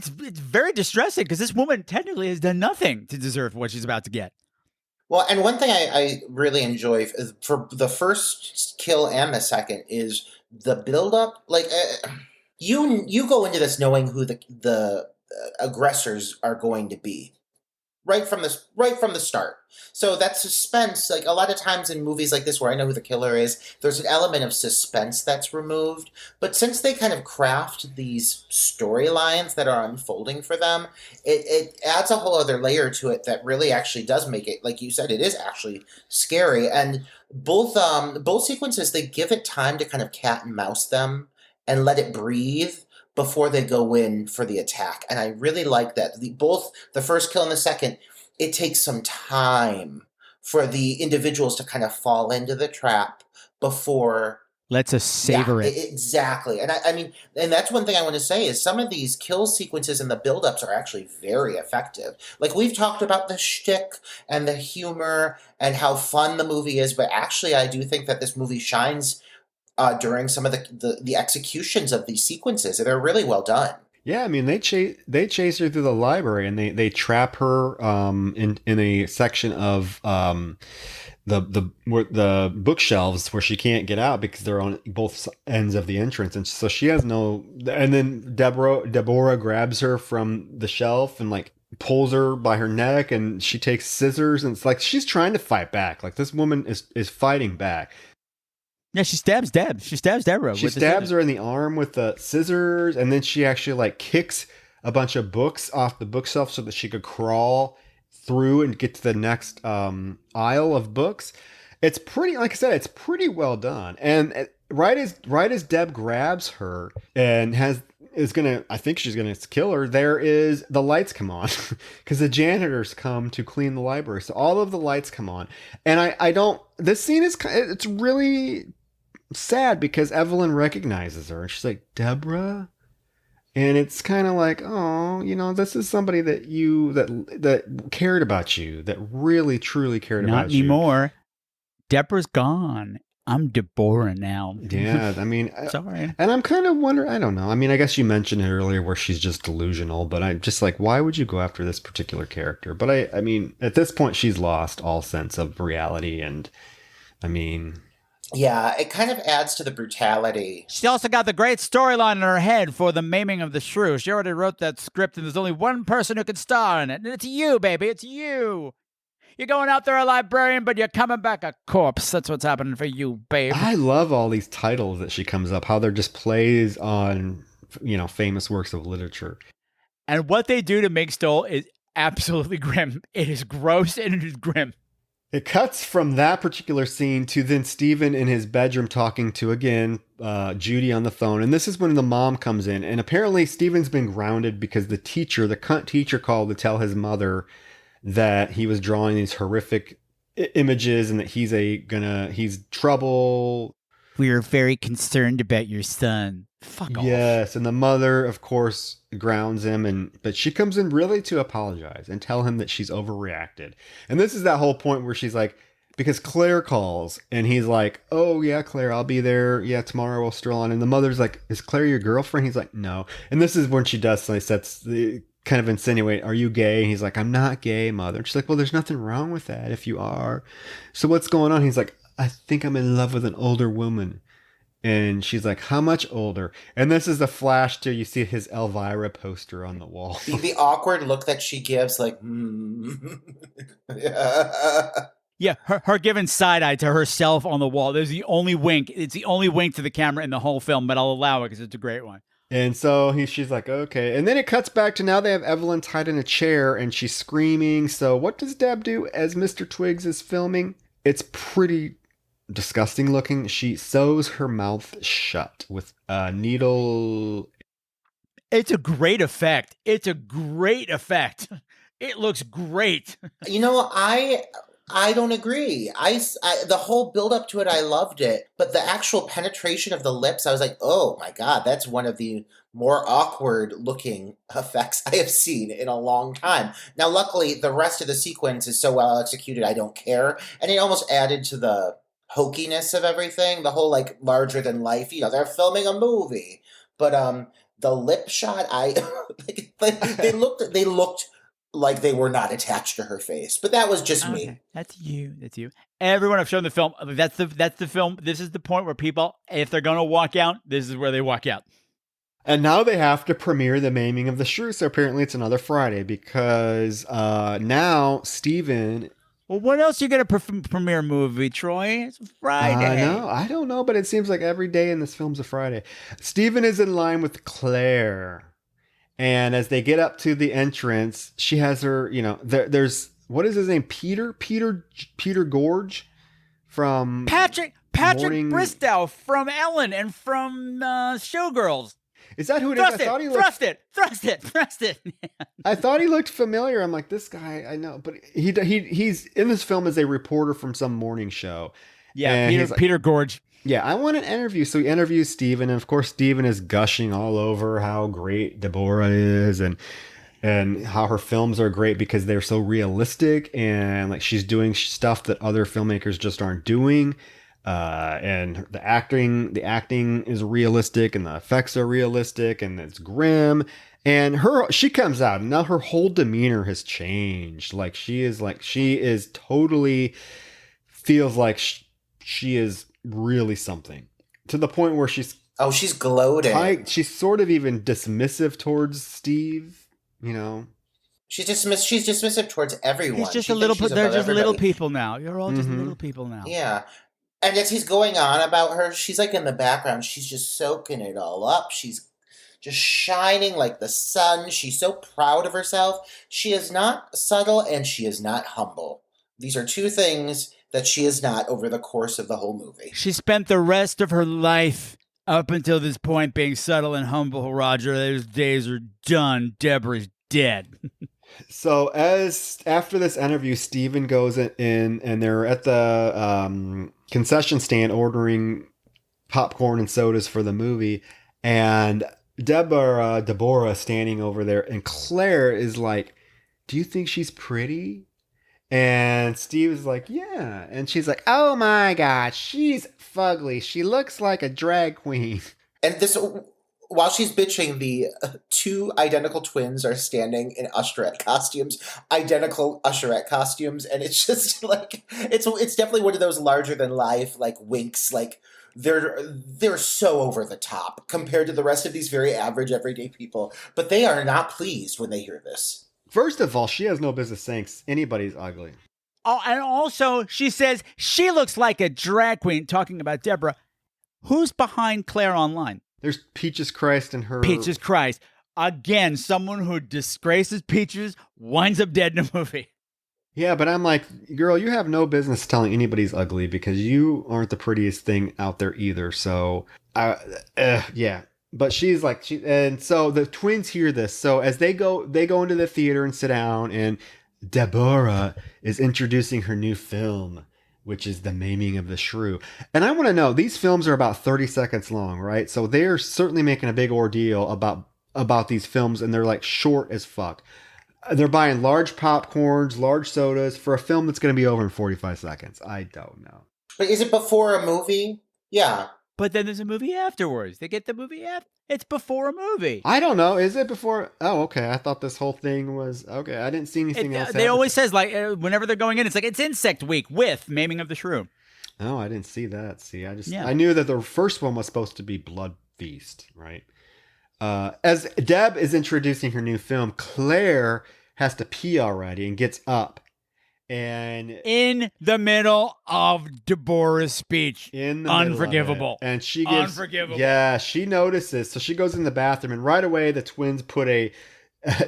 very distressing because this woman technically has done nothing to deserve what she's about to get. Well, and one thing I really enjoy is for the first kill and the second is the buildup. Like you go into this knowing who the aggressors are going to be. Right from the start. So that suspense, like a lot of times in movies like this where I know who the killer is, there's an element of suspense that's removed. But since they kind of craft these storylines that are unfolding for them, it adds a whole other layer to it that really actually does make it, like you said, it is actually scary. And both sequences, they give it time to kind of cat and mouse them and let it breathe before they go in for the attack. And I really like that. Both the first kill and the second, it takes some time for the individuals to kind of fall into the trap before... Let's us savor it. Exactly. And I mean, and that's one thing I want to say is some of these kill sequences and the buildups are actually very effective. Like we've talked about the shtick and the humor and how fun the movie is, but actually I do think that this movie shines during some of the executions of these sequences. They're really well done. Yeah, I mean they chase her through the library and they trap her in a section of the bookshelves where she can't get out because they're on both ends of the entrance, and so she has no. And then Deborah grabs her from the shelf and like pulls her by her neck, and she takes scissors, and it's like she's trying to fight back. Like this woman is fighting back. Yeah, she stabs Deb. She stabs Deborah. She stabs her in the arm with the scissors, and then she actually like kicks a bunch of books off the bookshelf so that she could crawl through and get to the next aisle of books. It's pretty, like I said, it's pretty well done. And right as Deb grabs her and has I think she's gonna kill her, the lights come on because the janitors come to clean the library. So all of the lights come on. And this scene it's really sad because Evelyn recognizes her and she's like, Deborah? And it's kind of like, oh, this is somebody that cared about you, that really, truly cared about you. Not anymore. Deborah's gone. I'm Deborah now. Yeah, I mean, sorry. And I'm kind of wondering, I don't know. I mean, I guess you mentioned it earlier where she's just delusional, but I'm just like, why would you go after this particular character? But I mean, at this point, she's lost all sense of reality. And I mean... Yeah, it kind of adds to the brutality. She also got the great storyline in her head for The Maiming of the Shrew. She already wrote that script, and there's only one person who can star in it, and it's you, baby. It's you. You're going out there a librarian, but you're coming back a corpse. That's what's happening for you, babe. I love all these titles that she comes up, how they're just plays on, famous works of literature. And what they do to Meg Stoll is absolutely grim. It is gross and it is grim. It cuts from that particular scene to then Stephen in his bedroom talking to, again, Judy on the phone. And this is when the mom comes in. And apparently Stephen's been grounded because the cunt teacher called to tell his mother that he was drawing these horrific images and that he's trouble. We are very concerned about your son. Fuck off. Yes, and the mother, of course, grounds him, but she comes in really to apologize and tell him that she's overreacted. And this is that whole point where she's like, because Claire calls, and he's like, oh, yeah, Claire, I'll be there. Yeah, tomorrow we'll stroll on. And the mother's like, is Claire your girlfriend? He's like, no. And this is when she does kind of insinuate, are you gay? And he's like, I'm not gay, mother. And she's like, well, there's nothing wrong with that if you are. So what's going on? He's like, I think I'm in love with an older woman. And she's like, how much older? And this is the flash to, you see his Elvira poster on the wall. The awkward look that she gives, like, Yeah, her giving side eye to herself on the wall. There's the only wink. It's the only wink to the camera in the whole film, but I'll allow it because it's a great one. And so she's like, okay. And then it cuts back to now they have Evelyn tied in a chair and she's screaming. So what does Deb do as Mr. Twiggs is filming? It's pretty disgusting looking. She sews her mouth shut with a needle. It's a great effect. It looks great. I don't agree. The whole build up to it, I loved it. But the actual penetration of the lips, I was like, oh my God, that's one of the more awkward looking effects I have seen in a long time. Now, luckily, the rest of the sequence is so well executed, I don't care. And it almost added to the hokiness of everything, the whole like larger than life, they're filming a movie. But the lip shot, they looked like they were not attached to her face. But that was just me. That's you. Everyone I've shown the film, that's the film. This is the point where people, if they're going to walk out, this is where they walk out. And now they have to premiere The Maiming of the Shrew. So apparently it's another Friday because now Stephen... Well, what else are you going to premiere movie, Troy? It's Friday. I don't know, but it seems like every day in this film's a Friday. Stephen is in line with Claire. And as they get up to the entrance, she has her, there's, what is his name? Peter Gorge from... Patrick Bristow from Ellen and from Showgirls. Is that who it is? I thought he looked... Thrust it. I thought he looked familiar. I'm like, this guy, I know. But he's in this film as a reporter from some morning show. Yeah, Peter Gorge. Yeah, I want an interview. So he interviews Stephen. And of course, Stephen is gushing all over how great Deborah is and how her films are great because they're so realistic. And like she's doing stuff that other filmmakers just aren't doing. And the acting is realistic and the effects are realistic and it's grim. And she comes out and now her whole demeanor has changed. She is totally feels like she is really something to the point where she's gloating. She's sort of even dismissive towards Steve, She's dismissive towards everyone. He's just they're just little people now. You're all just little people now. Yeah. And as he's going on about her, she's like in the background. She's just soaking it all up. She's just shining like the sun. She's so proud of herself. She is not subtle and she is not humble. These are two things that she is not over the course of the whole movie. She spent the rest of her life Up until this point, being subtle and humble, Roger, those days are done. Deborah's dead. So after this interview, Steven goes in and they're at the concession stand ordering popcorn and sodas for the movie. And Deborah standing over there. And Claire is like, do you think she's pretty? And Steve is like, yeah. And she's like, oh my God, she's fugly. She looks like a drag queen. And this, while she's bitching, the two identical twins are standing in usherette costumes, identical usherette costumes. And it's just like, it's definitely one of those larger than life, like winks, like they're so over the top compared to the rest of these very average, everyday people. But they are not pleased when they hear this. First of all, she has no business saying anybody's ugly. Oh, and also she says she looks like a drag queen, talking about Deborah. Who's behind Claire online? There's Peaches Christ and her. Peaches Christ. Again, someone who disgraces Peaches winds up dead in a movie. Yeah, but I'm like, girl, you have no business telling anybody's ugly because you aren't the prettiest thing out there either. So, yeah. But she's like, and so the twins hear this. So as they go into the theater and sit down, and Deborah is introducing her new film, which is The Maiming of the Shrew. And I want to know, these films are about 30 seconds long, right? So they're certainly making a big ordeal about these films, and they're like short as fuck. They're buying large popcorns, large sodas for a film that's going to be over in 45 seconds. I don't know. But is it before a movie? Yeah. But then there's a movie afterwards. They get the movie after. It's before a movie. I don't know. Is it before? Oh, okay. I thought this whole thing was okay. I didn't see anything else. They always says like whenever they're going in, it's like it's Insect Week with Maiming of the Shrew. Oh, I didn't see that. See, I knew that the first one was supposed to be Blood Feast, right? As Deb is introducing her new film, Claire has to pee already and gets up. And in the middle of Deborah's speech, unforgivable. And she gives, unforgivable. Yeah, she notices. So she goes in the bathroom, and right away the twins put a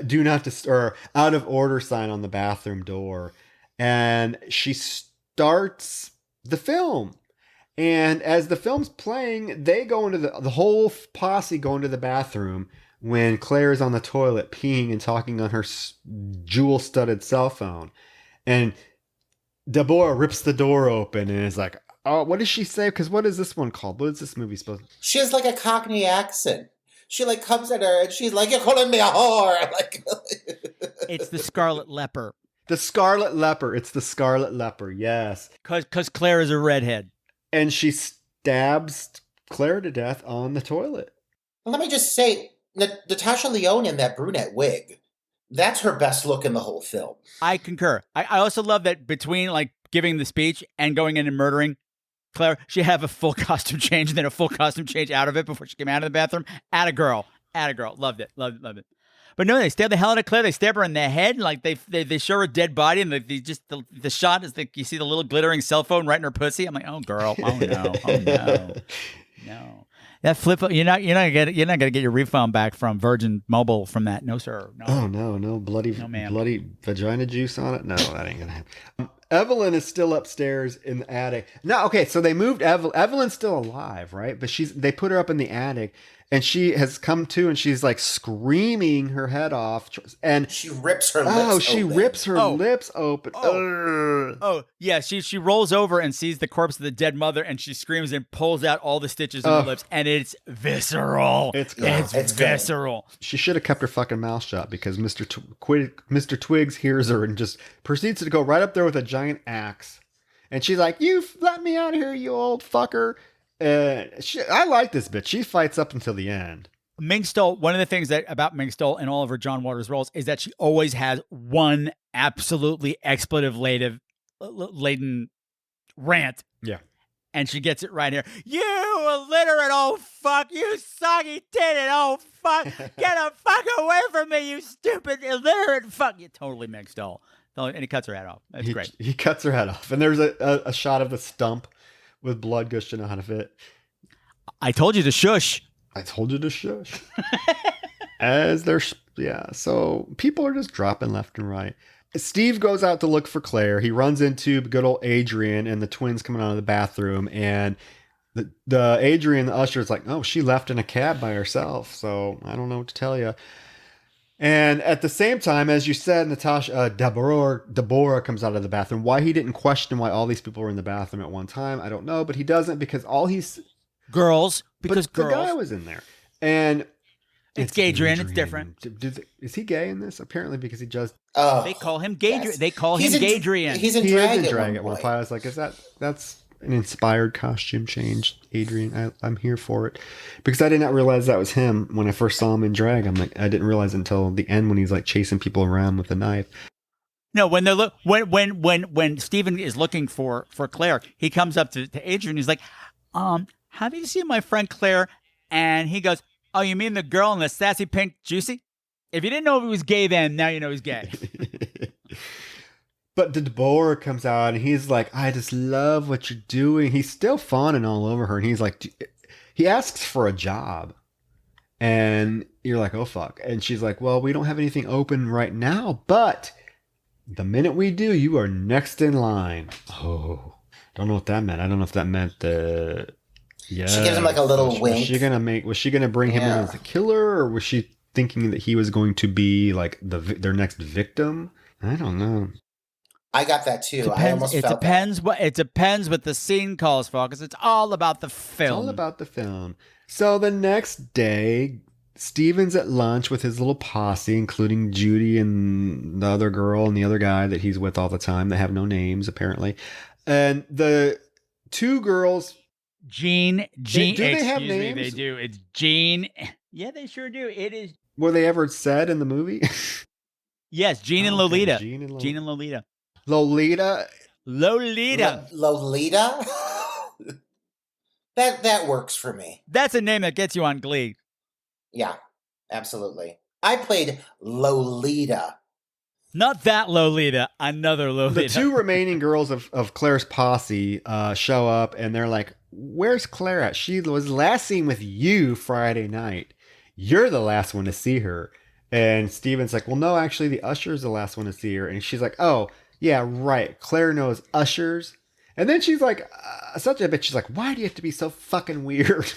do not disturb out of order sign on the bathroom door. And she starts the film. And as the film's playing, they go into the whole posse go into the bathroom when Claire is on the toilet peeing and talking on her jewel-studded cell phone. And Deborah rips the door open and is like, oh, what does she say? Because what is this one called? What is this movie supposed to be? She has like a Cockney accent. She like comes at her and she's like, you're calling me a whore. Like, it's the Scarlet Leper. The Scarlet Leper. It's the Scarlet Leper, yes. Because Claire is a redhead. And she stabs Claire to death on the toilet. Let me just say, Natasha Lyonne in that brunette wig, that's her best look in the whole film. I concur. I also love that between like giving the speech and going in and murdering Claire, she had a full costume change and then a full costume change out of it before she came out of the bathroom. Atta girl. Loved it. But no, they stab the hell out of Claire. They stab her in the head. Like they show her dead body, and the shot is like you see the little glittering cell phone right in her pussy. I'm like, oh girl, oh no. That flip, you're not gonna get your refund back from Virgin Mobile from that. No sir. No. Oh no bloody vagina juice on it. No, that ain't gonna happen. Evelyn is still upstairs in the attic. No, okay, so they moved Evelyn. Evelyn's still alive, right? But they put her up in the attic, and she has come to, and she's like screaming her head off, and she rips her lips open. Rips her lips open. Yeah, she rolls over and sees the corpse of the dead mother, and she screams and pulls out all the stitches in her lips, and it's visceral. It's visceral. She should have kept her fucking mouth shut, because Mr. Twiggs hears her and just proceeds to go right up there with a giant axe, and she's like, "You let me out of here, you old fucker." I like this bitch. She fights up until the end. Ming Stoll, one of the things about Ming Stoll in all of her John Waters roles is that she always has one absolutely expletive-laden rant. Yeah. And she gets it right here. You illiterate old fuck. You soggy-titted old fuck. Get the fuck away from me, you stupid illiterate fuck. You totally Ming Stoll. And he cuts her head off. That's great. He cuts her head off. And there's a shot of the stump with blood gushing out of it. I told you to shush. So people are just dropping left and right. Steve goes out to look for Claire. He runs into good old Adrian and the twins coming out of the bathroom. And the Adrian, the usher, is like, oh, she left in a cab by herself. So I don't know what to tell you. And at the same time, as you said, Natasha, Deborah comes out of the bathroom. Why he didn't question why all these people were in the bathroom at one time, I don't know. But he doesn't, because all he's... Girls. Because but the guy was in there. And it's Adrian. It's different. Is he gay in this? Apparently, because he just... they call him Gadrian. Yes. They call him Gadrian. He's in drag at one point. I was like, that's an inspired costume change, Adrian. I'm here for it, because I did not realize that was him when I first saw him in drag. I'm like, I didn't realize until the end when he's like chasing people around with a knife. No, when Stephen is looking for Claire, he comes up to Adrian. He's like, have you seen my friend Claire? And he goes, oh, you mean the girl in the sassy pink juicy? If you didn't know if he was gay then, now you know he's gay. But Deborah comes out and he's like, I just love what you're doing. He's still fawning all over her. And he's like, he asks for a job. And you're like, oh, fuck. And she's like, well, we don't have anything open right now. But the minute we do, you are next in line. Oh, don't know what that meant. I don't know if that meant yeah. She gives him like a little wink. Was she gonna bring him in as a killer, or was she thinking that he was going to be like their next victim? I don't know. I got that too. It depends what the scene calls for, because it's all about the film. It's all about the film. So the next day, Steven's at lunch with his little posse, including Judy and the other girl and the other guy that he's with all the time. They have no names, apparently. And the two girls... Jean. Do they have names? They do. It's Jean. Yeah, they sure do. It is. Were they ever said in the movie? Yes, Jean and Lolita. Jean and Lolita. Lolita. Lolita? That works for me. That's a name that gets you on Glee. Yeah, absolutely. I played Lolita. Not that Lolita, another Lolita. The two remaining girls of Claire's posse show up, and they're like, where's Claire at? She was last seen with you Friday night. You're the last one to see her. And Steven's like, well, no, actually, the usher's the last one to see her. And she's like, oh, yeah, right. Claire knows ushers. And then she's like, such a bitch. She's like, why do you have to be so fucking weird?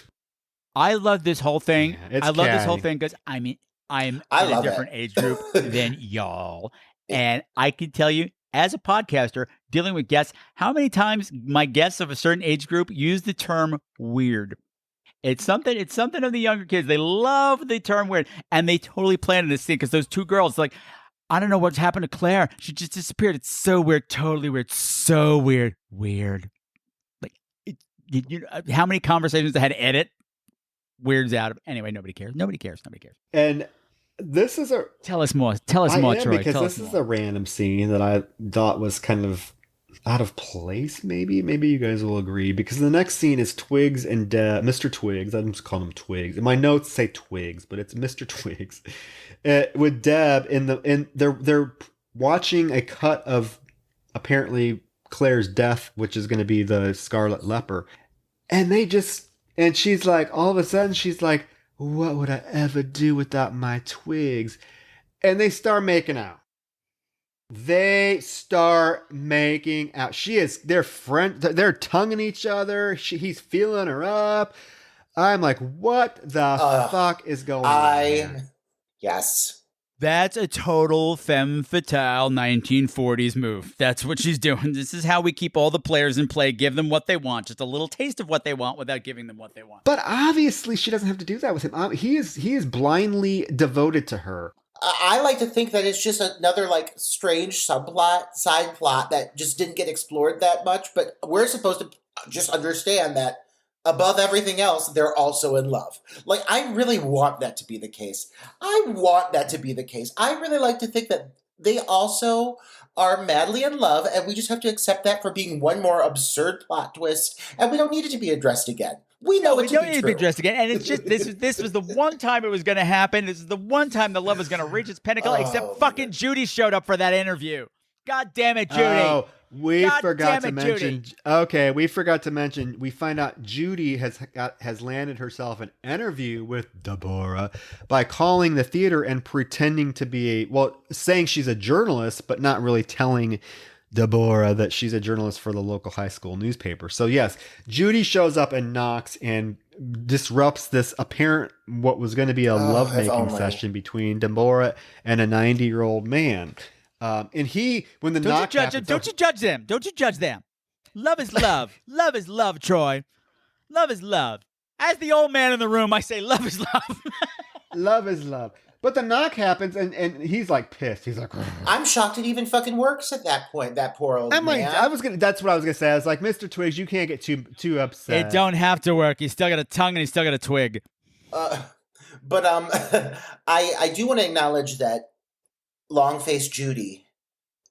I love this whole thing. Yeah, I love this whole thing because, I mean, I'm in a different age group than y'all. And I can tell you, as a podcaster, dealing with guests, how many times my guests of a certain age group use the term weird. It's something of the younger kids. They love the term weird. And they totally planned this thing because those two girls, like, I don't know what's happened to Claire. She just disappeared. It's so weird. Totally weird. So weird. Weird. Like, how many conversations I had to edit? Weird's out of. Anyway, nobody cares. And this is tell us more, Troy. Because this is a random scene that I thought was kind of out of place. Maybe you guys will agree, because the next scene is Twigs and Mr. Twigs. I'm just calling him Twigs. In my notes say Twigs, but it's Mr. Twigs with Deb they're watching a cut of apparently Claire's death, which is going to be the Scarlet Leper, and she's like, all of a sudden she's like, what would I ever do without my Twigs? And they start making out. They're they're tonguing each other. He's feeling her up. I'm like, what the fuck is going on? Yes. That's a total femme fatale 1940s move. That's what she's doing. This is how we keep all the players in play, give them what they want, just a little taste of what they want without giving them what they want. But obviously she doesn't have to do that with him. He is blindly devoted to her. I like to think that it's just another like strange side plot that just didn't get explored that much, but we're supposed to just understand that above everything else, they're also in love. Like, I really want that to be the case. I really like to think that they also are madly in love, and we just have to accept that for being one more absurd plot twist, and we don't need it to be addressed again. We know it to be true. We don't need to be addressed again, and it's just, this was the one time it was going to happen. This is the one time the love was going to reach its pinnacle, except fucking Judy showed up for that interview. God damn it, Judy. Oh. We forgot to mention. We find out Judy has landed herself an interview with Deborah by calling the theater and pretending to be saying she's a journalist, but not really telling Deborah that she's a journalist for the local high school newspaper. So yes, Judy shows up and knocks and disrupts this apparent what was going to be a lovemaking session between Deborah and a 90-year-old man. And when the knock happens, don't you judge them. Don't you judge them. Love is love. Love is love, Troy. Love is love. As the old man in the room, I say love is love. Love is love. But the knock happens, and he's like pissed. He's like, "Ugh." I'm shocked it even fucking works at that point. That poor old man. That's what I was gonna say. I was like, Mr. Twigs, you can't get too upset. It don't have to work. He's still got a tongue and he's still got a twig. But I do want to acknowledge that Long-Faced Judy,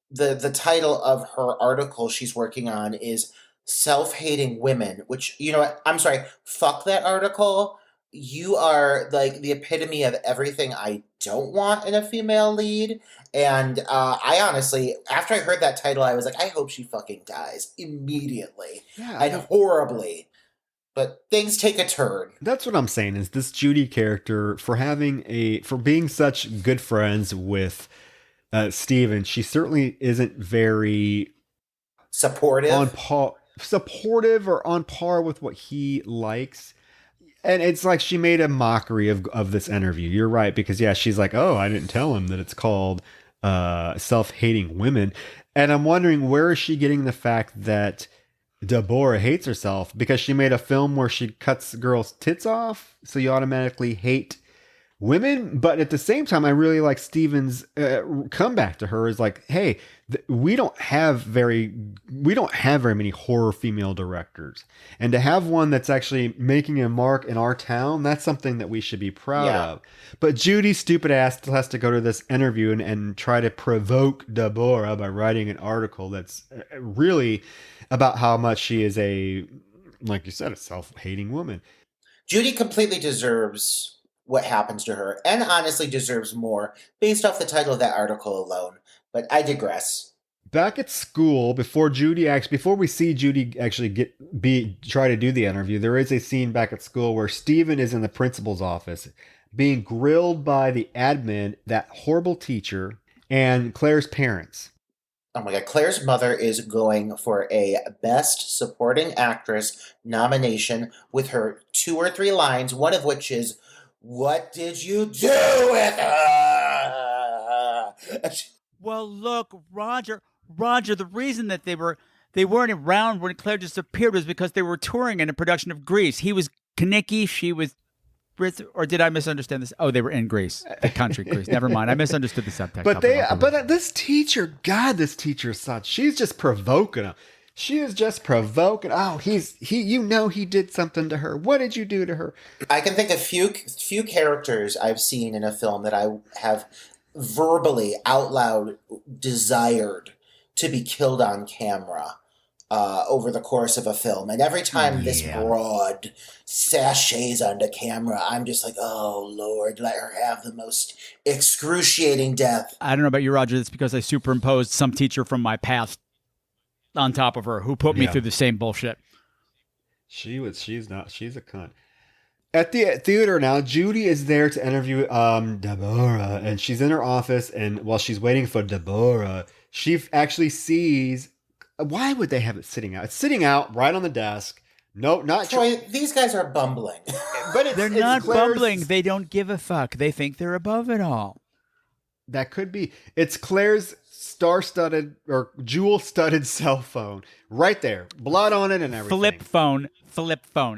the title of her article she's working on is Self-Hating Women, which, you know what? I'm sorry. Fuck that article. You are like the epitome of everything I don't want in a female lead. And I honestly, after I heard that title, I was like, I hope she fucking dies immediately and horribly. But things take a turn. That's what I'm saying is this Judy character for being such good friends with Steven, she certainly isn't very supportive or on par with what he likes. And it's like she made a mockery of this interview. You're right, because she's like, oh, I didn't tell him that it's called Self-Hating Women. And I'm wondering, where is she getting the fact that Deborah hates herself? Because she made a film where she cuts girls' tits off, so you automatically hate women. But at the same time, I really like Steven's comeback to her is like, hey, we don't have very many horror female directors, and to have one that's actually making a mark in our town, that's something that we should be proud of. But Judy's stupid ass still has to go to this interview and try to provoke Deborah by writing an article that's really about how much she is like you said, a self-hating woman. Judy completely deserves what happens to her, and honestly deserves more based off the title of that article alone. But I digress. Back at school, before we see Judy actually try to do the interview, there is a scene back at school where Steven is in the principal's office being grilled by the admin, that horrible teacher, and Claire's parents. Oh my God, Claire's mother is going for a Best Supporting Actress nomination with her 2 or 3 lines, one of which is, "What did you do with her?" Well, look, Roger, the reason that they weren't around when Claire disappeared was because they were touring in a production of Grease. He was Kanicki, she was Brit, or did I misunderstand this? Oh, they were in Greece, the country Greece. Never mind, I misunderstood the subtext. But this teacher, God, this teacher sucks. She's just provoking him. She is just provoking. Oh, he did something to her. What did you do to her? I can think of few characters I've seen in a film that I have verbally out loud desired to be killed on camera over the course of a film. And every time this broad sachets onto camera, I'm just like, oh, Lord, let her have the most excruciating death. I don't know about you, Roger. It's because I superimposed some teacher from my past on top of her who put me through the same bullshit. She's a cunt. At the theater now, Judy is there to interview Deborah, and she's in her office, and while she's waiting for Deborah, she actually sees, why would they have it sitting out? It's sitting out right on the desk. No, not Troy. These guys are bumbling. But they're not bumbling. They don't give a fuck. They think they're above it all. That could be. It's Claire's star-studded or jewel-studded cell phone right there, blood on it and everything. Flip phone.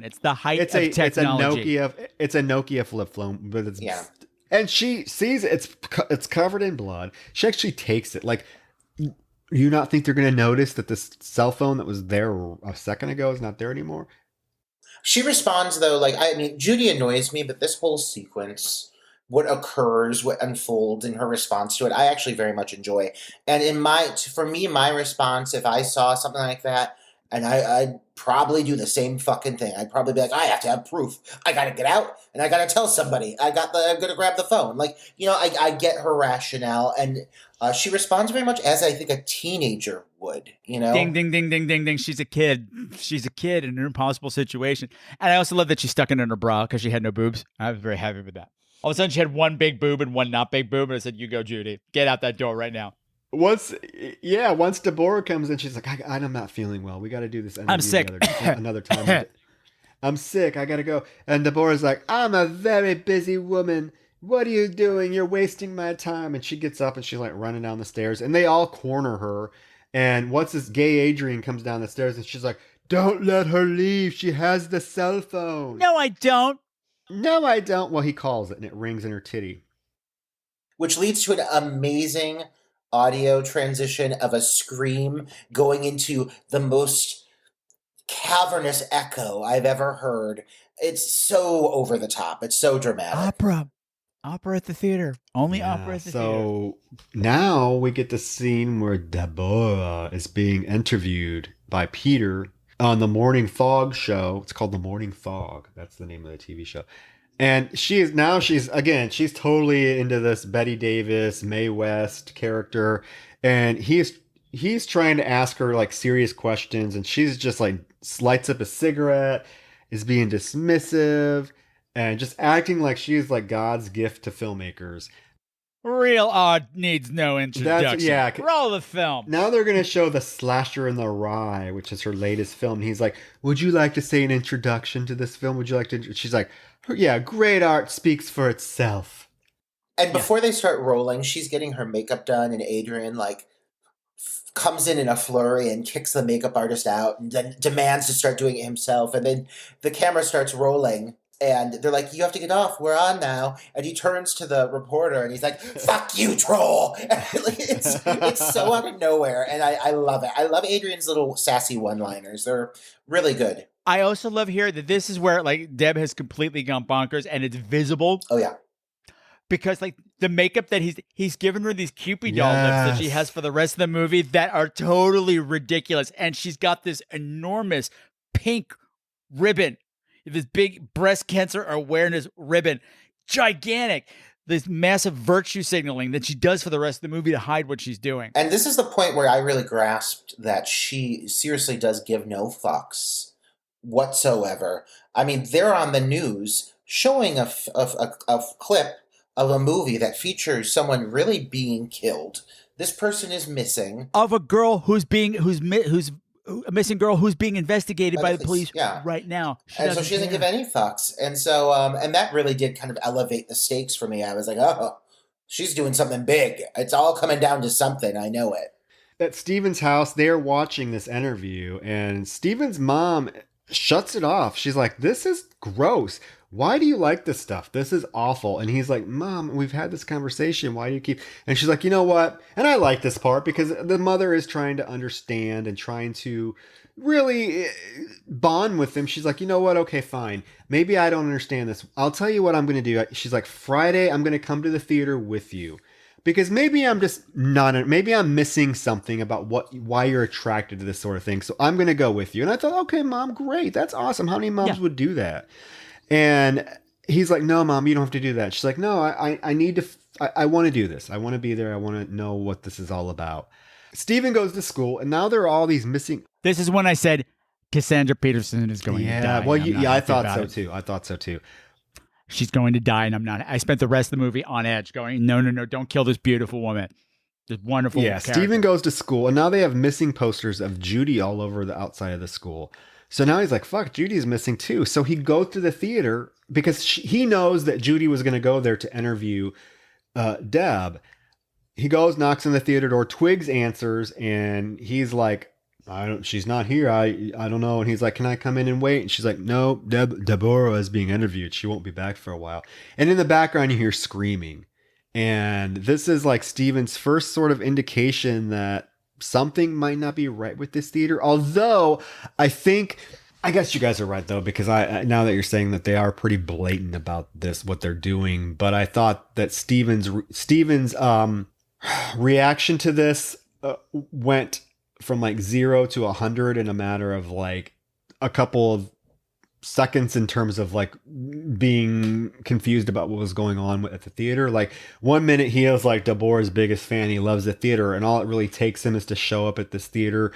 It's the height of technology. It's a Nokia flip phone, but it's and she sees it. It's covered in blood. She actually takes it. Like, you not think they're going to notice that this cell phone that was there a second ago is not there anymore? She responds though, like, I mean, Judy annoys me, but this whole sequence, what occurs, what unfolds in her response to it, I actually very much enjoy. And for me, my response, if I saw something like that, and I'd probably do the same fucking thing. I'd probably be like, I have to have proof. I got to get out and I got to tell somebody. I'm going to grab the phone. Like, you know, I get her rationale, and she responds very much as I think a teenager would, you know? Ding, ding, ding, ding, ding, ding. She's a kid. She's a kid in an impossible situation. And I also love that she stuck it in her bra because she had no boobs. I was very happy with that. All of a sudden, she had one big boob and one not big boob, and I said, you go, Judy. Get out that door right now. once Deborah comes in, she's like, I'm not feeling well. We got to do this interview I'm sick. another time. I'm sick. I got to go. And Deborah's like, I'm a very busy woman. What are you doing? You're wasting my time. And she gets up and she's like running down the stairs, and they all corner her. And what's this gay Adrian comes down the stairs and she's like, don't let her leave. She has the cell phone. No, I don't. No, I don't. Well, he calls it and it rings in her titty. Which leads to an amazing audio transition of a scream going into the most cavernous echo I've ever heard. It's so over the top. It's so dramatic. Opera at the theater. Only opera at the theater. So now we get the scene where Deborah is being interviewed by Peter on the Morning Fog show. It's called The Morning Fog. That's the name of the TV show. And she's totally into this Betty Davis, Mae West character. And he's trying to ask her like serious questions, and she's just like lights up a cigarette, is being dismissive, and just acting like she's like God's gift to filmmakers. Real Odd needs no introduction. Roll the film. Now they're going to show The Slasher in the Rye, which is her latest film. And he's like, would you like to say an introduction to this film? Would you like to? She's like, yeah, great art speaks for itself. And before they start rolling, she's getting her makeup done, and Adrian like comes in a flurry and kicks the makeup artist out and then demands to start doing it himself. And then the camera starts rolling. And they're like, you have to get off. We're on now. And he turns to the reporter and he's like, fuck you, troll. It's so out of nowhere. And I love it. I love Adrian's little sassy one-liners. They're really good. I also love here that this is where like Deb has completely gone bonkers, and it's visible. Oh, yeah. Because like the makeup that he's given her these Cupid doll lips that she has for the rest of the movie that are totally ridiculous. And she's got this enormous pink ribbon. This big breast cancer awareness ribbon, gigantic, this massive virtue signaling that she does for the rest of the movie to hide what she's doing. And this is the point where I really grasped that she seriously does give no fucks whatsoever. I mean, they're on the news showing a clip of a movie that features someone really being killed. This person is missing. Of a girl who's a missing girl who's being investigated by the police right now. And so she doesn't give any fucks. And so, and that really did kind of elevate the stakes for me. I was like, oh, she's doing something big. It's all coming down to something. I know it. At Steven's house, they're watching this interview, and Steven's mom shuts it off. She's like, this is gross. Why do you like this stuff? This is awful. And he's like, Mom, we've had this conversation. Why do you keep... And she's like, you know what? And I like this part because the mother is trying to understand and trying to really bond with him. She's like, you know what? Okay, fine. Maybe I don't understand this. I'll tell you what I'm going to do. She's like, Friday, I'm going to come to the theater with you. Because maybe I'm just maybe I'm missing something about why you're attracted to this sort of thing. So I'm going to go with you. And I thought, okay, Mom, great. That's awesome. How many moms would do that? And he's like, no, Mom, you don't have to do that. She's like, no, I need to, I want to do this. I want to be there. I want to know what this is all about. Steven goes to school, and now there are all these missing. This is when I said Cassandra Peterson is going to die. Well, I thought so too. I thought so too. She's going to die, and I'm not. I spent the rest of the movie on edge going, no, don't kill this beautiful woman. This wonderful character. Steven goes to school, and now they have missing posters of Judy all over the outside of the school. So now he's like, fuck, Judy's missing too. So he goes to the theater because he knows that Judy was going to go there to interview Deb. He goes, knocks on the theater door, Twigs answers, and he's like, she's not here. I don't know. And he's like, can I come in and wait? And she's like, no, Deborah is being interviewed. She won't be back for a while. And in the background, you hear screaming. And this is like Steven's first sort of indication that something might not be right with this theater. Although I guess you guys are right though, because now that you're saying that they are pretty blatant about this, what they're doing. But I thought that Steven's reaction to this went from like 0 to 100 in a matter of like a couple of seconds in terms of like being confused about what was going on at the theater. Like 1 minute he is like Deborah's biggest fan. He loves the theater, and all it really takes him is to show up at this theater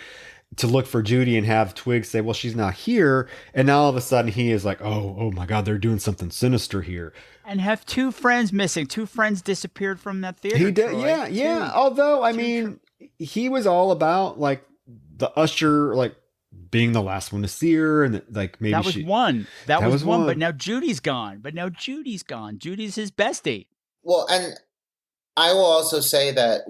to look for Judy and have Twigs say, well, she's not here. And now all of a sudden he is like, oh my God, they're doing something sinister here. And have 2 friends missing. 2 friends disappeared from that theater. He did. Yeah. Although, I mean, he was all about like the usher, like being the last one to see her, and like maybe that was one. That was one. But now Judy's gone. Judy's his bestie. Well, and I will also say that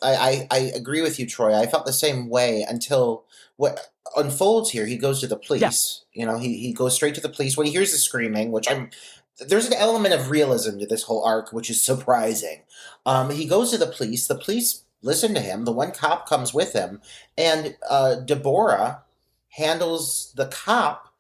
I agree with you, Troy. I felt the same way until what unfolds here. He goes to the police. Yeah. You know, he goes straight to the police when he hears the screaming, there's an element of realism to this whole arc, which is surprising. He goes to the police. The police listen to him. The one cop comes with him, and Deborah handles the cop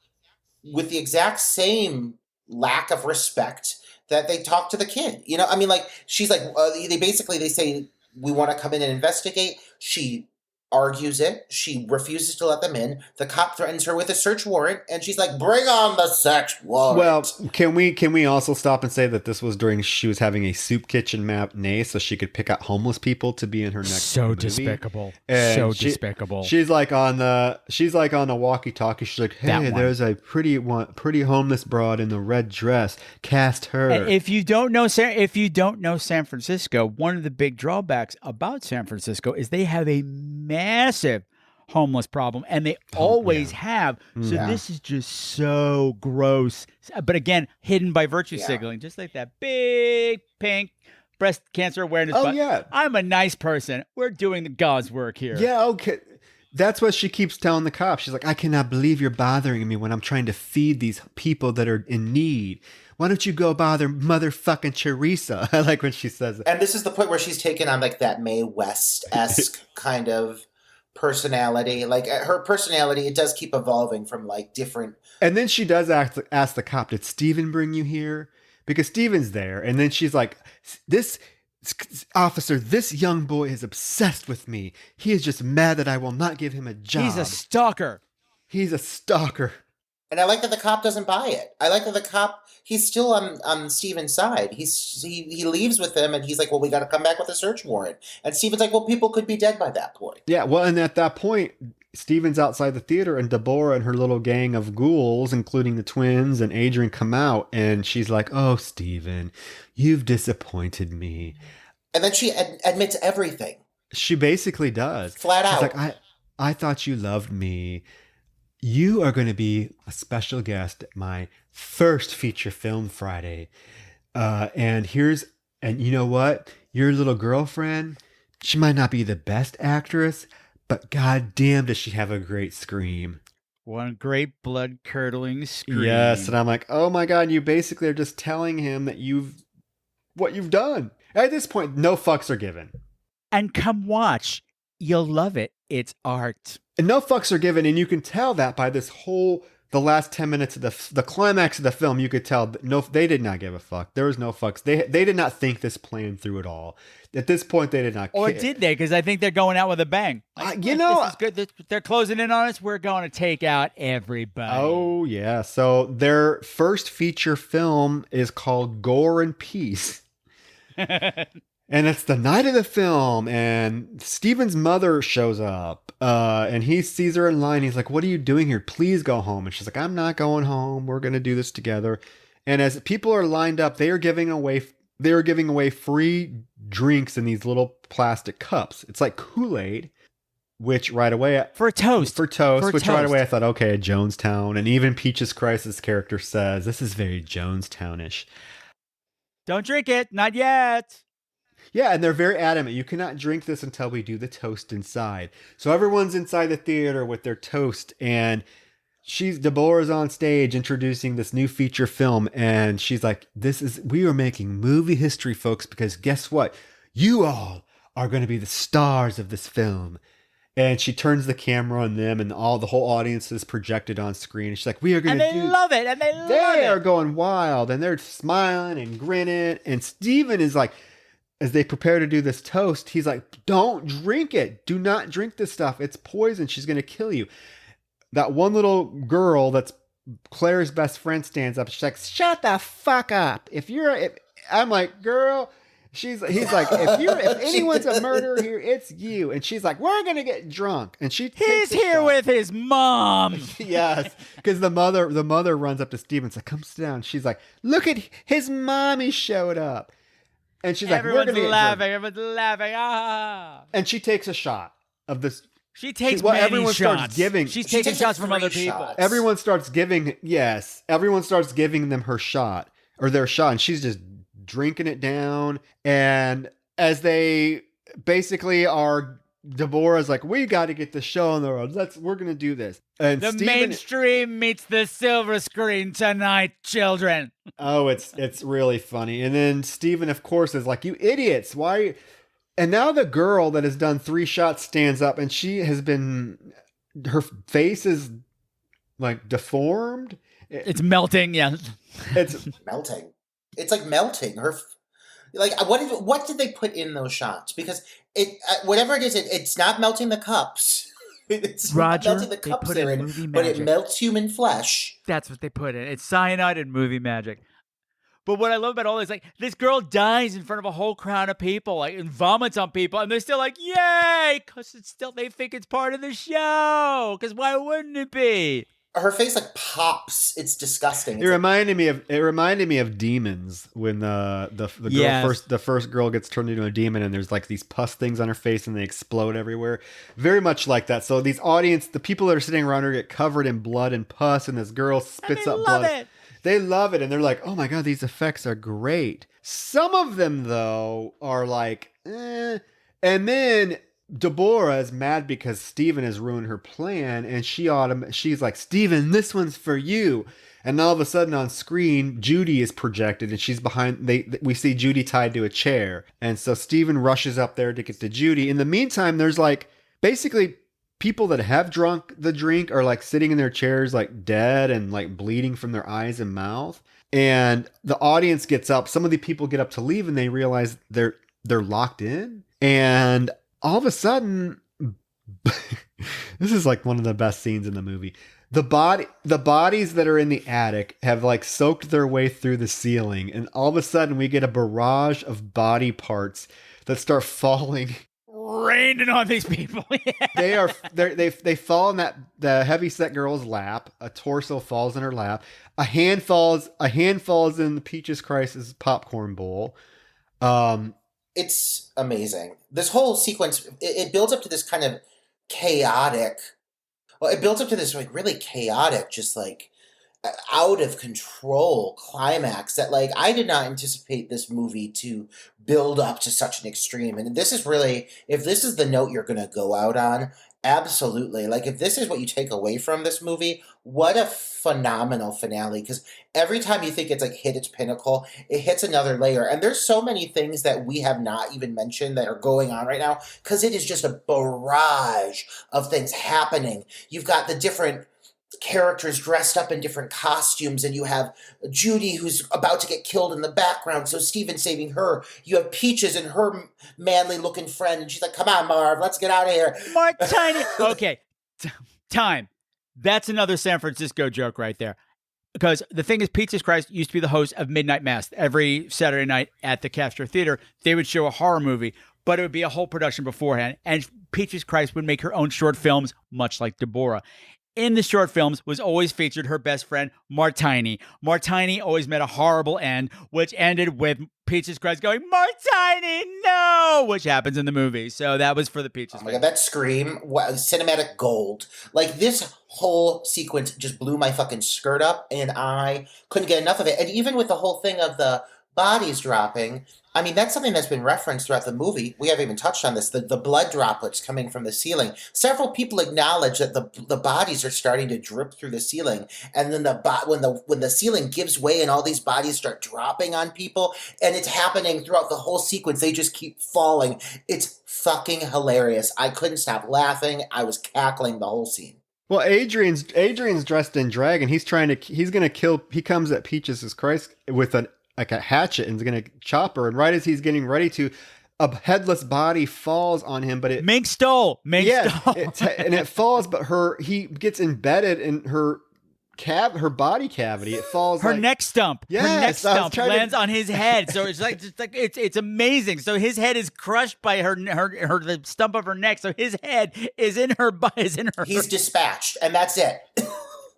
with the exact same lack of respect that they talk to the kid. You know, I mean, like, she's like, they say, we want to come in and investigate. She argues it. She refuses to let them in. The cop threatens her with a search warrant, and she's like, bring on the search warrant. Well, can we also stop and say that this was during she was having a soup kitchen matinee, so she could pick out homeless people to be in her next movie. Despicable. Despicable. She's like on the walkie-talkie. She's like, hey, there's a pretty homeless broad in the red dress. Cast her. And if you don't know San Francisco, one of the big drawbacks about San Francisco is they have a massive homeless problem, and they always have. So this is just so gross. But again, hidden by virtue signaling, just like that big pink breast cancer awareness. I'm a nice person. We're doing the God's work here. Yeah, okay. That's what she keeps telling the cops. She's like, I cannot believe you're bothering me when I'm trying to feed these people that are in need. Why don't you go bother motherfucking Teresa? I like when she says it. And this is the point where she's taken on like that Mae West-esque kind of personality. Like her personality, it does keep evolving from like different. And then she does ask the cop, did Steven bring you here? Because Steven's there. And then she's like, this officer, this young boy is obsessed with me. He is just mad that I will not give him a job. He's a stalker. And I like that the cop doesn't buy it. I like that the cop, he's still on Steven's side. He leaves with him, and he's like, well, we got to come back with a search warrant. And Steven's like, well, people could be dead by that point. Yeah, well, and at that point, Steven's outside the theater, and Deborah and her little gang of ghouls, including the twins and Adrian, come out, and she's like, oh, Steven, you've disappointed me. And then she admits everything. She basically does. Flat out. She's like, I thought you loved me. You are going to be a special guest at my first feature film Friday. And you know what? Your little girlfriend, she might not be the best actress, but goddamn does she have a great scream. One great blood-curdling scream. Yes, and I'm like, oh my God, you basically are just telling him that what you've done. At this point, no fucks are given. And come watch. You'll love it. It's art. And no fucks are given, and you can tell that by the last 10 minutes of the climax of the film. You could tell that they did not give a fuck. There was no fucks. They did not think this plan through at all. At this point, they did not care. Or did they? Because I think they're going out with a bang. This is good. They're closing in on us. We're going to take out everybody. Oh, yeah. So their first feature film is called Gore and Peace. And it's the night of the film, and Steven's mother shows up, and he sees her in line. He's like, what are you doing here? Please go home. And she's like, I'm not going home. We're going to do this together. And as people are lined up, they are giving away free drinks in these little plastic cups. It's like Kool-Aid, which right away... For a toast. Right away I thought, okay, Jonestown. And even Peaches Christ's character says, this is very Jonestownish. Don't drink it. Not yet. Yeah, and they're very adamant. You cannot drink this until we do the toast inside. So everyone's inside the theater with their toast, and Deborah's on stage introducing this new feature film, and she's like, we are making movie history, folks, because guess what? You all are going to be the stars of this film. And she turns the camera on them, and the whole audience is projected on screen. And she's like, we are going to do... And they love it, and they are going wild, and they're smiling and grinning, and Steven is like... As they prepare to do this toast, he's like, don't drink it. Do not drink this stuff. It's poison. She's going to kill you. That one little girl that's Claire's best friend stands up. She's like, shut the fuck up. I'm like, girl, he's like, if anyone's a murderer here, it's you. And she's like, we're going to get drunk. And he's here with his mom. Yes. Because the mother runs up to Steven and says, come sit down. She's like, look at his mommy showed up. And she's like, everyone's we're going to laughing. Everyone's laughing. Ah. And she takes a shot of this. She takes many everyone shots. starts giving. She's She taking takes shots like from other 3 people. shots. Everyone starts giving them her shot or their shot, and she's just drinking it down. And as they basically are, Deborah's like, we got to get the show on the road. We're going to do this. And The Steven, mainstream meets the silver screen tonight, children. oh, it's really funny. And then Steven, of course, is like, you idiots. Why? And now the girl that has done 3 shots stands up, and her face is like deformed. It's melting, yeah. It's melting. It's like melting. What did they put in those shots? Because whatever it is, it's not melting the cups. It's Roger, not melting the they cups put they're in in, movie but it magic. melts human flesh. That's what they put in. It's cyanide and movie magic. But what I love about all this, like, this girl dies in front of a whole crowd of people, like, and vomits on people, and they're still like, yay! Because they think it's part of the show. Because why wouldn't it be? Her face like pops. It's disgusting. It reminded me of Demons when the girl Yes. the first girl gets turned into a demon, and there's like these pus things on her face and they explode everywhere. Very much like that. So the people that are sitting around her get covered in blood and pus, and this girl spits up blood. It. They love it, and they're like, oh my God, these effects are great. Some of them, though, are like, eh. And then Deborah is mad because Steven has ruined her plan, and she's like, Steven, this one's for you. And all of a sudden on screen, Judy is projected, and she's behind. We see Judy tied to a chair. And so Steven rushes up there to get to Judy. In the meantime, there's like, basically, people that have drunk the drink are like sitting in their chairs like dead and like bleeding from their eyes and mouth. And the audience gets up. Some of the people get up to leave, and they realize they're locked in. And all of a sudden, this is like one of the best scenes in the movie. The bodies that are in the attic have like soaked their way through the ceiling. And all of a sudden we get a barrage of body parts that start falling, raining on these people. They fall in the heavyset girl's lap. A torso falls in her lap. A hand falls in the Peaches Crisis popcorn bowl. It's amazing. This whole sequence, it builds up to this kind of chaotic. Well, it builds up to this like really chaotic, just like out of control climax that like I did not anticipate this movie to build up to such an extreme. And this is really, if this is the note you're going to go out on, absolutely. Like if this is what you take away from this movie, what a phenomenal finale. Because every time you think it's like hit its pinnacle, it hits another layer. And there's so many things that we have not even mentioned that are going on right now because it is just a barrage of things happening. You've got the different characters dressed up in different costumes, and you have Judy who's about to get killed in the background, so Steven's saving her. You have Peaches and her manly looking friend, and she's like, come on, Marv, let's get out of here. Mark Tiny. Okay, time. That's another San Francisco joke right there. Because the thing is, Peaches Christ used to be the host of Midnight Mass. Every Saturday night at the Castro Theater, they would show a horror movie, but it would be a whole production beforehand, and Peaches Christ would make her own short films, much like Deborah. In the short films was always featured her best friend, Martini. Martini always met a horrible end, which ended with Peaches Christ going, Martini, no! Which happens in the movie. So that was for the Peaches. Oh my God, that scream, cinematic gold. Like this whole sequence just blew my fucking skirt up, and I couldn't get enough of it. And even with the whole thing of the bodies dropping, I mean, that's something that's been referenced throughout the movie. We haven't even touched on this. The blood droplets coming from the ceiling. Several people acknowledge that the bodies are starting to drip through the ceiling. And then when the ceiling gives way and all these bodies start dropping on people, and it's happening throughout the whole sequence, they just keep falling. It's fucking hilarious. I couldn't stop laughing. I was cackling the whole scene. Well, Adrian's dressed in drag, and he's gonna kill. He comes at Peaches Christ with a hatchet and is going to chop her. And right as he's getting ready to, a headless body falls on him, but Mink stole. And it falls, but he gets embedded in her body cavity. It falls. Her neck stump. Yes, her neck stump lands on his head. So it's amazing. So his head is crushed by the stump of her neck. So his head is in her. He's dispatched, and that's it.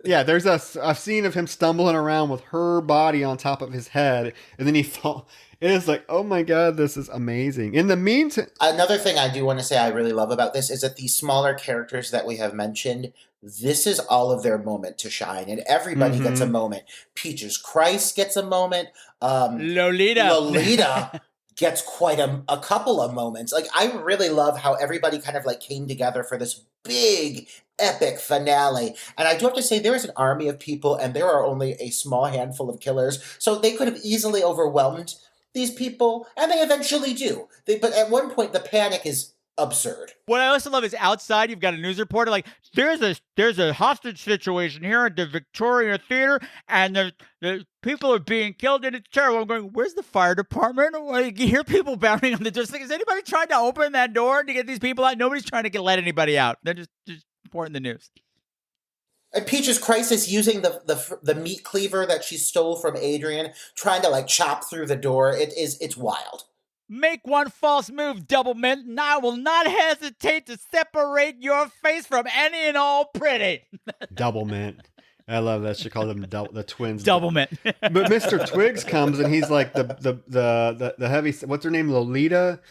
Yeah, there's a scene of him stumbling around with her body on top of his head, and then he fall. It is like, oh my God, this is amazing. In the meantime, another thing I do want to say I really love about this is that these smaller characters that we have mentioned, this is all of their moment to shine, and everybody gets a moment. Peaches Christ gets a moment. Lolita gets quite a couple of moments. Like, I really love how everybody kind of like came together for this big epic finale. And I do have to say, there is an army of people and there are only a small handful of killers. So they could have easily overwhelmed these people, and they eventually do. But at one point, the panic is absurd. What I also love is outside, you've got a news reporter like, there's a hostage situation here at the Victoria Theater, and the people are being killed, and it's terrible. I'm going, where's the fire department? You hear people banging on the door. Is anybody trying to open that door to get these people out? Nobody's trying to let anybody out. They're just reporting the news. And Peaches Christ is using the meat cleaver that she stole from Adrian, trying to like chop through the door. It's wild. Make one false move, Double Mint, and I will not hesitate to separate your face from any and all pretty. Double Mint. I love that. She called them the twins. Double Mint. But Mr. Twiggs comes and he's like the heavy. What's her name? Lolita.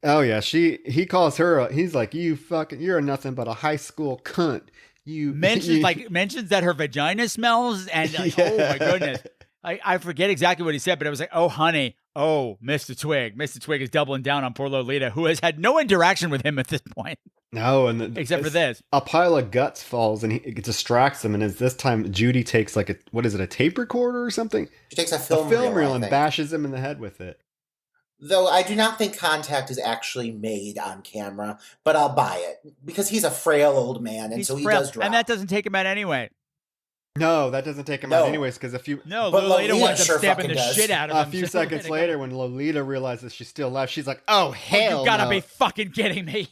Oh yeah, he calls her. He's like, you're nothing but a high school cunt. Mentions that her vagina smells, and like, yeah. Oh my goodness. I forget exactly what he said, but I was like, oh, honey. Oh, Mr. Twig. Mr. Twig is doubling down on poor Lolita, who has had no interaction with him at this point. No, except for this. A pile of guts falls, and it distracts him, and as this time, Judy takes like a tape recorder or something? She takes a film reel and bashes him in the head with it. Though I do not think contact is actually made on camera, but I'll buy it. Because he's a frail old man, and he does drop. And that doesn't take him out anyway. No, that doesn't take him out anyways, because Lolita winds up stabbing the shit out of him. A few seconds later, when Lolita realizes she's still alive, she's like, oh, hell you gotta be fucking kidding me.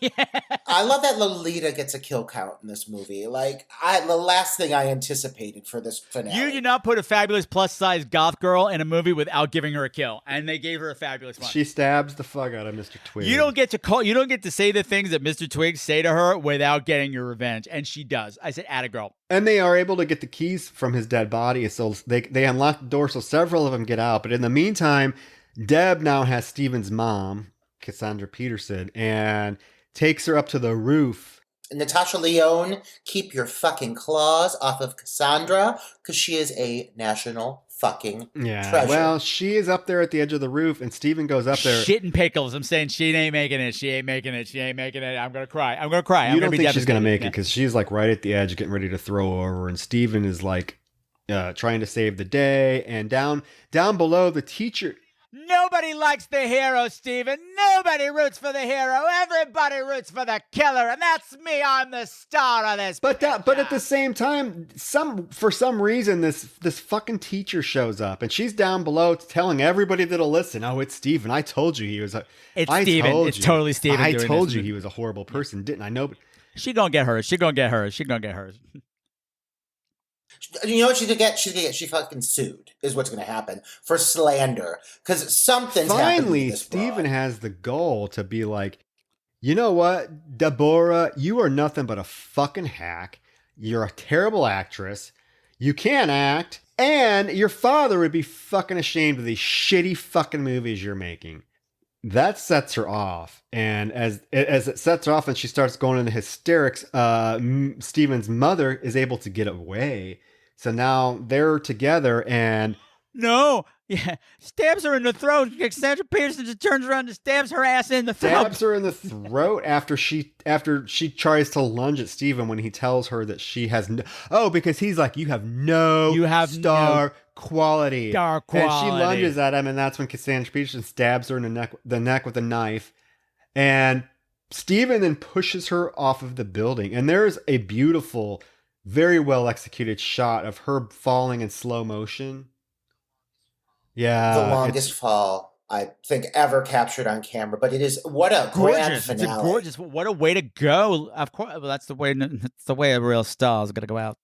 I love that Lolita gets a kill count in this movie. Like, the last thing I anticipated for this finale. You did not put a fabulous plus-size goth girl in a movie without giving her a kill, and they gave her a fabulous one. She stabs the fuck out of Mr. Twig. You don't get to say the things that Mr. Twig say to her without getting your revenge, and she does. I said, atta girl. And they are able to get the keys from his dead body, so they unlock the door so several of them get out. But in the meantime, Deb now has Steven's mom, Cassandra Peterson, and takes her up to the roof. Natasha Lyonne, keep your fucking claws off of Cassandra, because she is a national fucking treasure. Well, she is up there at the edge of the roof, and Steven goes up there. Shit and pickles. I'm saying she ain't making it. She ain't making it. I'm going to cry. You don't think she's going to make it, because she's like right at the edge, getting ready to throw over, and Steven is like trying to save the day, and down below, the teacher... Nobody likes the hero, Steven. Nobody roots for the hero. Everybody roots for the killer, and that's me. I'm the star of this. But at the same time, for some reason, this fucking teacher shows up, and she's down below telling everybody that'll listen. Oh, it's Steven. I told you he was a. It's Steven. It's totally Steven. I told you he was a horrible person, didn't I? No. She gonna get hers. She gonna get hers. You know what she's gonna get? She fucking sued, is what's gonna happen for slander. Because something's happened. Finally, Steven has the goal to be like, you know what, Deborah, you are nothing but a fucking hack. You're a terrible actress. You can't act. And your father would be fucking ashamed of these shitty fucking movies you're making. That sets her off. And as it sets her off and she starts going into hysterics, Steven's mother is able to get away. So now they're together and... No! Yeah. Stabs her in the throat. Cassandra Peterson just turns around and stabs her ass in the throat. Stabs her in the throat after she tries to lunge at Steven when he tells her that she has no... Oh, because he's like, you have star quality. And she lunges at him, and that's when Cassandra Peterson stabs her in the neck with a knife. And Steven then pushes her off of the building. And there's a beautiful, very well executed shot of her falling in slow motion. Yeah. The longest fall, I think, ever captured on camera. But it is, what a grand finale. It's gorgeous. What a way to go. Of course, well, that's the way a real star is going to go out.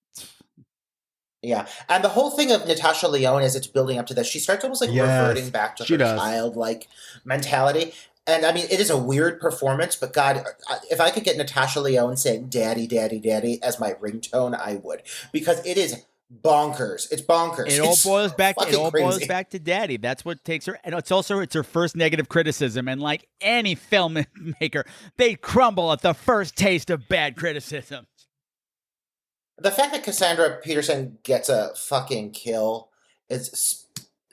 Yeah. And the whole thing of Natasha Lyonne, as it's building up to this, she starts almost like reverting back to her childlike mentality. And I mean, it is a weird performance, but God, if I could get Natasha Lyonne saying "Daddy, Daddy, Daddy" as my ringtone, I would, because it is bonkers. It's bonkers. It all boils back. It all crazy. boils back to Daddy. That's what takes her, and it's her first negative criticism. And like any filmmaker, they crumble at the first taste of bad criticism. The fact that Cassandra Peterson gets a fucking kill is,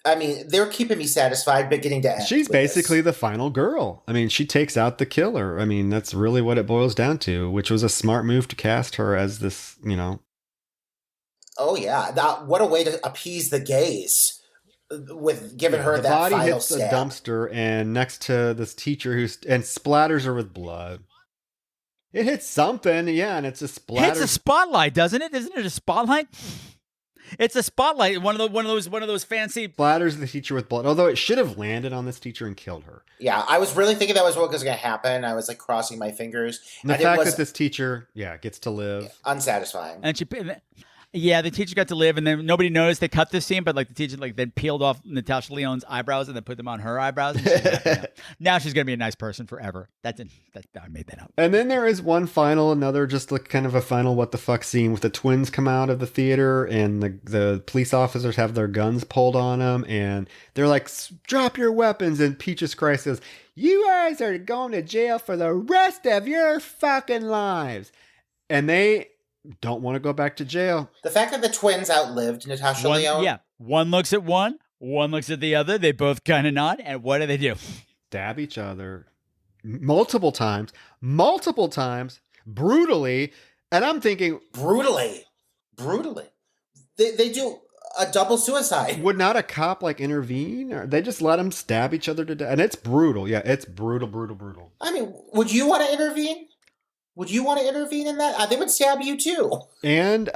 I mean, they're keeping me satisfied beginning to end. She's basically the final girl. I mean, she takes out the killer. I mean, that's really what it boils down to, which was a smart move to cast her as this, you know. Oh, yeah. What a way to appease the gays with giving her that final stab. The body hits stab. the dumpster and next to this teacher and splatters her with blood. It hits something, yeah, and it's a splatter. Hits a spotlight, doesn't it? Isn't it a spotlight? It's a spotlight. One of those fancy splatters the teacher with blood. Although it should have landed on this teacher and killed her. Yeah, I was really thinking that was what was going to happen. I was like crossing my fingers. And the fact that this teacher, gets to live, unsatisfying. And the teacher got to live, and then nobody noticed they cut the scene, but like the teacher, like then peeled off Natasha Lyonne's eyebrows and then put them on her eyebrows. And now she's gonna be a nice person forever. I made that up. And then there is another just like kind of a final what the fuck scene with the twins come out of the theater and the police officers have their guns pulled on them and they're like, drop your weapons. And Peaches Christ says, you guys are going to jail for the rest of your fucking lives. And they don't want to go back to jail. The fact that the twins outlived Natasha Lyonne. Yeah. One looks at one looks at the other. They both kind of nod. And what do? Stab each other multiple times, brutally. And I'm thinking... Brutally. They do a double suicide. Would not a cop like intervene? Or they just let them stab each other to death? And it's brutal. Yeah, it's brutal. I mean, would you want to intervene? Would you want to intervene in that? They would stab you too. And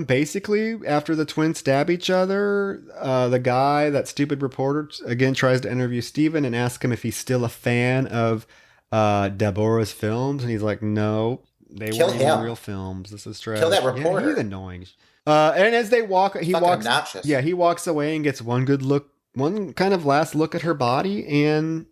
basically, after the twins stab each other, the guy, that stupid reporter, again tries to interview Steven and ask him if he's still a fan of Deborah's films. And he's like, no, they weren't even real films. This is trash. Kill that reporter. Yeah, he's annoying. And as they walk, he walks. Obnoxious. Yeah, he walks away and gets one kind of last look at her body, and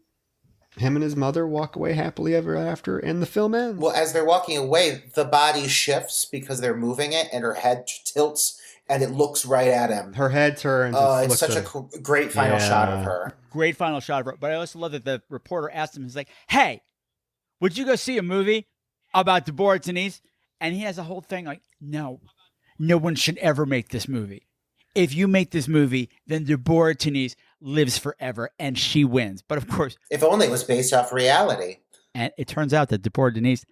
him and his mother walk away happily ever after, and the film ends. Well, as they're walking away, the body shifts because they're moving it, and her head tilts, and it looks right at him. Her head turns. It's such a great final shot of her. Great final shot of her. But I also love that the reporter asked him, he's like, hey, would you go see a movie about Deborah Denise? And he has a whole thing like, no one should ever make this movie. If you make this movie, then Deborah Denise lives forever and she wins. But of course, if only it was based off reality. And it turns out that Deborah Denise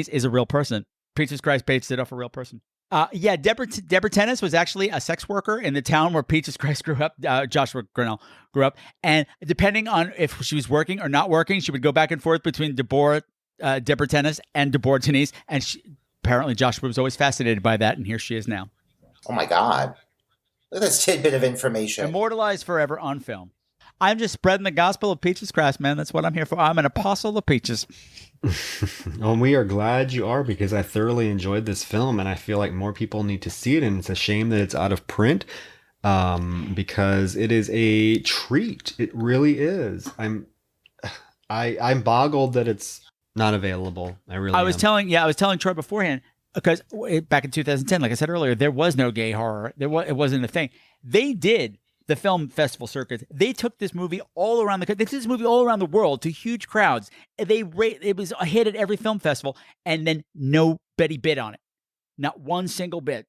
is a real person. Peaches Christ based it off a real person. Deborah Tennis was actually a sex worker in the town where Peaches Christ grew up. Joshua Grinnell grew up, and depending on if she was working or not working, she would go back and forth between Deborah Tennis and Deborah Denise. And apparently, Joshua was always fascinated by that, and here she is now. Oh my God! Look at this tidbit of information. Immortalized forever on film. I'm just spreading the gospel of Peaches Christ, man. That's what I'm here for. I'm an apostle of peaches. And we are glad you are, because I thoroughly enjoyed this film, and I feel like more people need to see it. And it's a shame that it's out of print, because it is a treat. It really is. I'm boggled that it's not available. I was telling Troy beforehand, because back in 2010, like I said earlier, there was no gay horror. It wasn't a thing. They did the film festival circuit. They took this movie all around the world to huge crowds. It was a hit at every film festival, and then nobody bid on it. Not one single bid.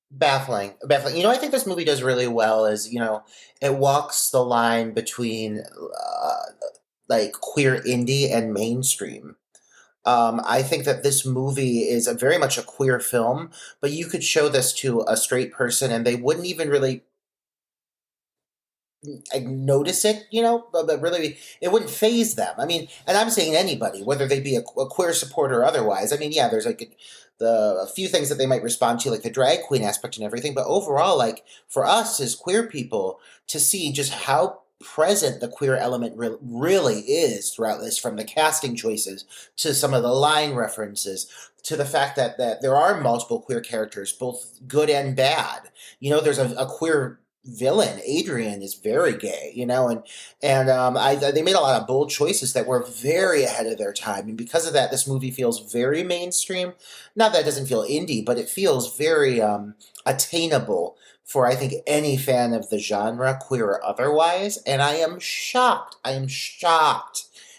Baffling. You know, I think this movie does really well is, it walks the line between like queer indie and mainstream. I think that this movie is very much a queer film, but you could show this to a straight person and they wouldn't even really notice it, but really it wouldn't faze them. I mean, and I'm saying anybody, whether they be a queer supporter or otherwise. I mean, yeah, there's like a few things that they might respond to, like the drag queen aspect and everything, but overall, like for us as queer people to see just how present the queer element really is throughout this, from the casting choices to some of the line references to the fact that there are multiple queer characters, both good and bad. There's a queer villain, Adrian, is very gay, and they made a lot of bold choices that were very ahead of their time, and because of that, this movie feels very mainstream. Not that it doesn't feel indie, but it feels very attainable for, I think, any fan of the genre, queer or otherwise. And I am shocked.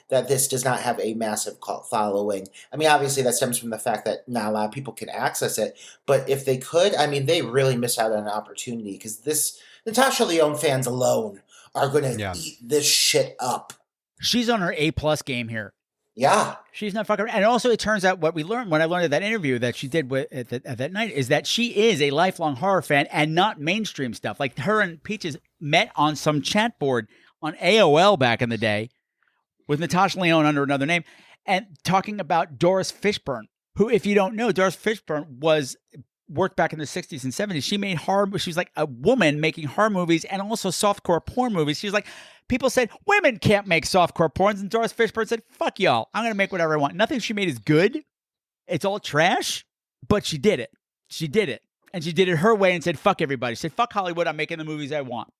That this does not have a massive cult following. I mean, obviously that stems from the fact that not a lot of people can access it, but if they could, I mean, they really miss out on an opportunity, because this Natasha Lyonne fans alone are going to eat this shit up. She's on her A+ game here. Yeah. She's not fucking around. And also, it turns out what we learned when I learned at that interview that she did at that night is that she is a lifelong horror fan and not mainstream stuff. Like, her and Peaches met on some chat board on AOL back in the day with Natasha Lyonne under another name, and talking about Doris Fishburne, who, if you don't know, Doris Fishburne worked back in the 60s and 70s. She made she was like a woman making horror movies and also softcore porn movies. She was like, people said, women can't make softcore porns, and Doris Fishburne said, fuck y'all, I'm going to make whatever I want. Nothing she made is good. It's all trash, but she did it. She did it. And she did it her way and said, fuck everybody. She said, fuck Hollywood, I'm making the movies I want.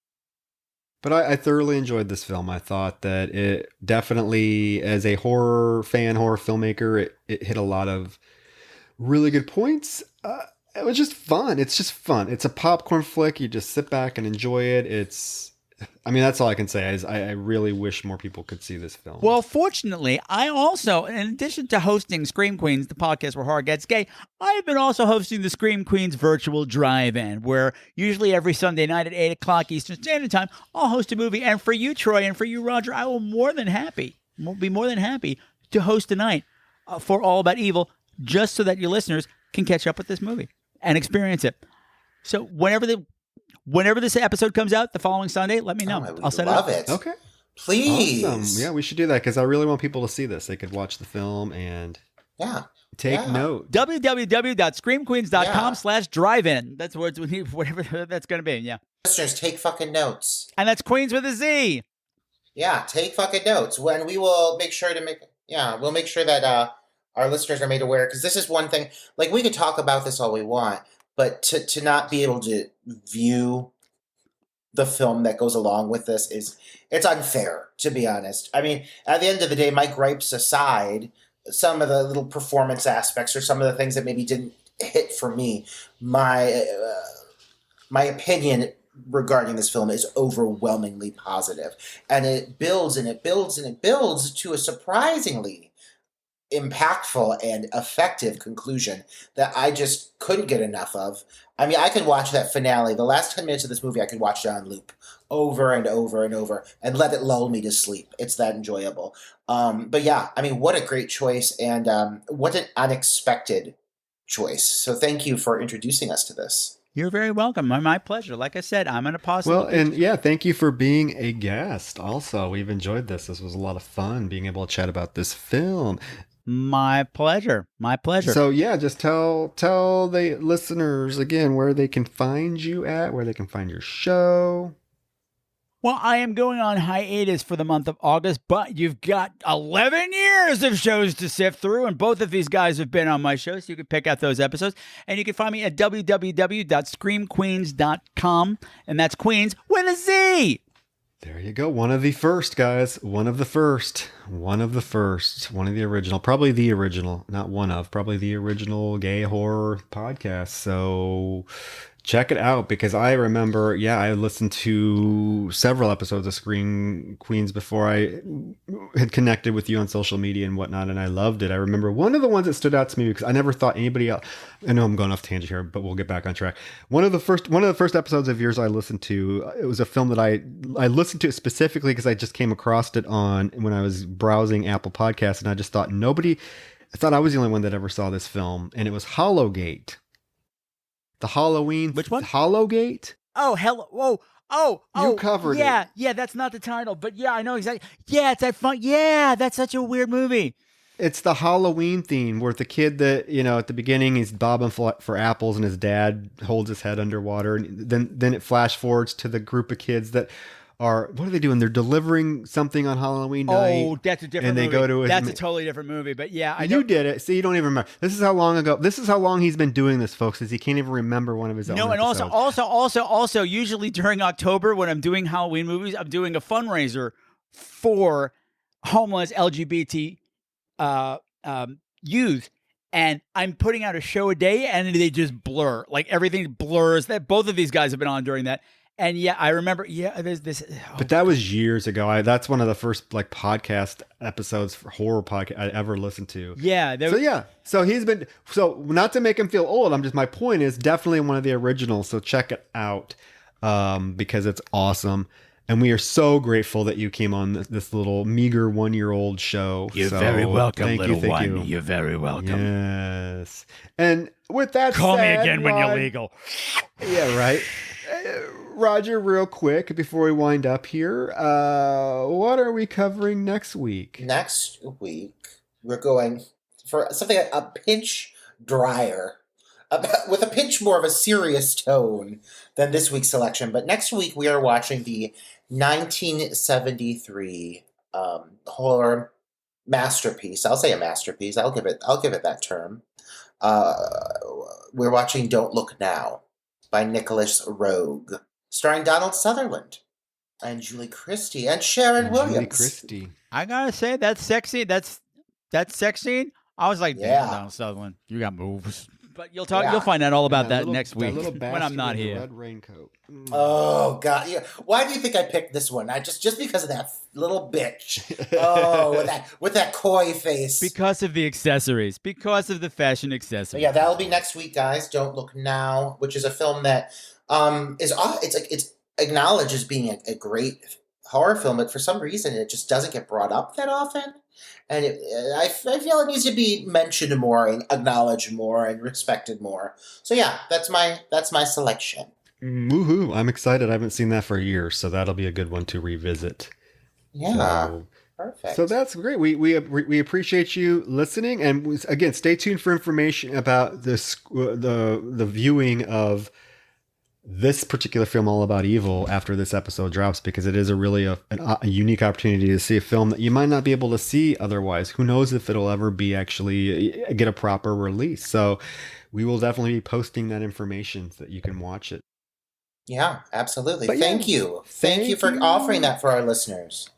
But I thoroughly enjoyed this film. I thought that it definitely, as a horror fan, horror filmmaker, it hit a lot of really good points. It was just fun. It's just fun. It's a popcorn flick. You just sit back and enjoy it. That's all I can say is I really wish more people could see this film. Well, fortunately, I also, in addition to hosting Scream Queens, the podcast where horror gets gay, I've been also hosting the Scream Queens virtual drive-in, where usually every Sunday night at 8 o'clock Eastern Standard Time, I'll host a movie. And for you, Troy, and for you, Roger, I will be more than happy to host a night for All About Evil, just so that your listeners can catch up with this movie and experience it. So whenever this episode comes out the following Sunday, let me know. I'll set it up. Love it. Okay. Please. Awesome. Yeah, we should do that, because I really want people to see this. They could watch the film and take note. www.screamqueens.com/drive-in. That's whatever that's going to be. Yeah. Listeners, take fucking notes. And that's Queens with a Z. Yeah, take fucking notes. When we will make sure to we'll make sure that our listeners are made aware, because this is one thing, like, we could talk about this all we want, but to not be able to view the film that goes along with this it's unfair, to be honest. I mean, at the end of the day, my gripes aside, some of the little performance aspects or some of the things that maybe didn't hit for me, my opinion regarding this film is overwhelmingly positive. And it builds and it builds and it builds to a surprisingly impactful and effective conclusion that I just couldn't get enough of. I mean, I could watch that finale. The last 10 minutes of this movie, I could watch it on loop over and over and over and let it lull me to sleep. It's that enjoyable. But yeah, I mean, what a great choice, and what an unexpected choice. So thank you for introducing us to this. You're very welcome. My pleasure. Like I said, I'm in a positive. Well, and yeah, thank you for being a guest. Also, we've enjoyed this. This was a lot of fun being able to chat about this film. My pleasure. My pleasure. So yeah, just tell the listeners again where they can find you at, where they can find your show. Well, I am going on hiatus for the month of August, but you've got 11 years of shows to sift through, and both of these guys have been on my show, so you can pick out those episodes. And you can find me at www.screamqueens.com, and that's Queens with a Z. There you go. One of the first, guys. One of the first. One of the first. One of the original. Probably the original. Not one of. Probably the original gay horror podcast. So check it out, because I remember, I listened to several episodes of Scream Queens before I had connected with you on social media and whatnot, and I loved it. I remember one of the ones that stood out to me, because I never thought anybody else, I know I'm going off tangent here, but we'll get back on track. One of the first episodes of yours I listened to, it was a film that I listened to it specifically because I just came across it when I was browsing Apple Podcasts, and I just thought I thought I was the only one that ever saw this film, and it was Hollowgate. The Halloween. Which one? Hollowgate? Oh, hello. Whoa. Oh, you covered it. Yeah, that's not the title, but yeah, I know exactly. Yeah, it's that fun. Yeah, that's such a weird movie. It's the Halloween theme where the kid that, at the beginning he's bobbing for apples and his dad holds his head underwater. And then it flash forwards to the group of kids that what are they doing? They're delivering something on Halloween night. Oh, that's a different and movie. They go to that's a totally different movie. But yeah, you did it. See, you don't even remember. This is how long ago. This is how long he's been doing this, folks. Is he can't even remember one of his own. No, and episodes. also, usually during October when I'm doing Halloween movies, I'm doing a fundraiser for homeless LGBT youth. And I'm putting out a show a day, and they just blur. Like everything blurs. That both of these guys have been on during that. And yeah, I remember. Yeah, there's this. But that was years ago. That's one of the first like podcast episodes for horror podcast I ever listened to. Yeah. So he's been. So not to make him feel old. My point is definitely one of the originals. So check it out because it's awesome. And we are so grateful that you came on this little meager 1-year-old show. You're very welcome, little one. You're very welcome. Yes. And with that Call said, me again when you're legal. Yeah, right. Roger, real quick, before we wind up here, what are we covering next week? Next week, we're going for something a pinch drier. With a pinch more of a serious tone than this week's selection. But next week, we are watching the 1973 horror masterpiece. I'll say a masterpiece. I'll give it that term. We're watching Don't Look Now by Nicholas Roeg, starring Donald Sutherland and Julie Christie and Sharon Williams. Julie Christie. I gotta say that's sexy. That's sexy. I was like, damn, Donald Sutherland, you got moves. But you'll find out all about that next week when I'm not here. Red raincoat. Oh God! Yeah. Why do you think I picked this one? I just because of that little bitch. Oh, with that coy face. Because of the accessories. Because of the fashion accessories. Yeah, that'll be next week, guys. Don't Look Now, which is a film that it's acknowledged as being a great horror film, but for some reason it just doesn't get brought up that often. And I feel it needs to be mentioned more and acknowledged more and respected more. So yeah, that's my selection. Woohoo! I'm excited. I haven't seen that for years, so that'll be a good one to revisit. Yeah, perfect. So that's great. We appreciate you listening, and again, stay tuned for information about this the viewing of this particular film, All About Evil, after this episode drops, because it is a really a unique opportunity to see a film that you might not be able to see otherwise. Who knows if it'll ever be actually get a proper release. So we will definitely be posting that information so that you can watch it. Yeah, absolutely. But Thank you for offering that for our listeners.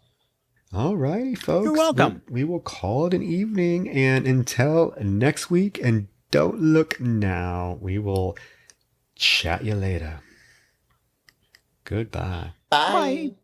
All righty, folks. You're welcome. We will call it an evening, and until next week, and Don't Look Now, we will chat you later. Goodbye. Bye.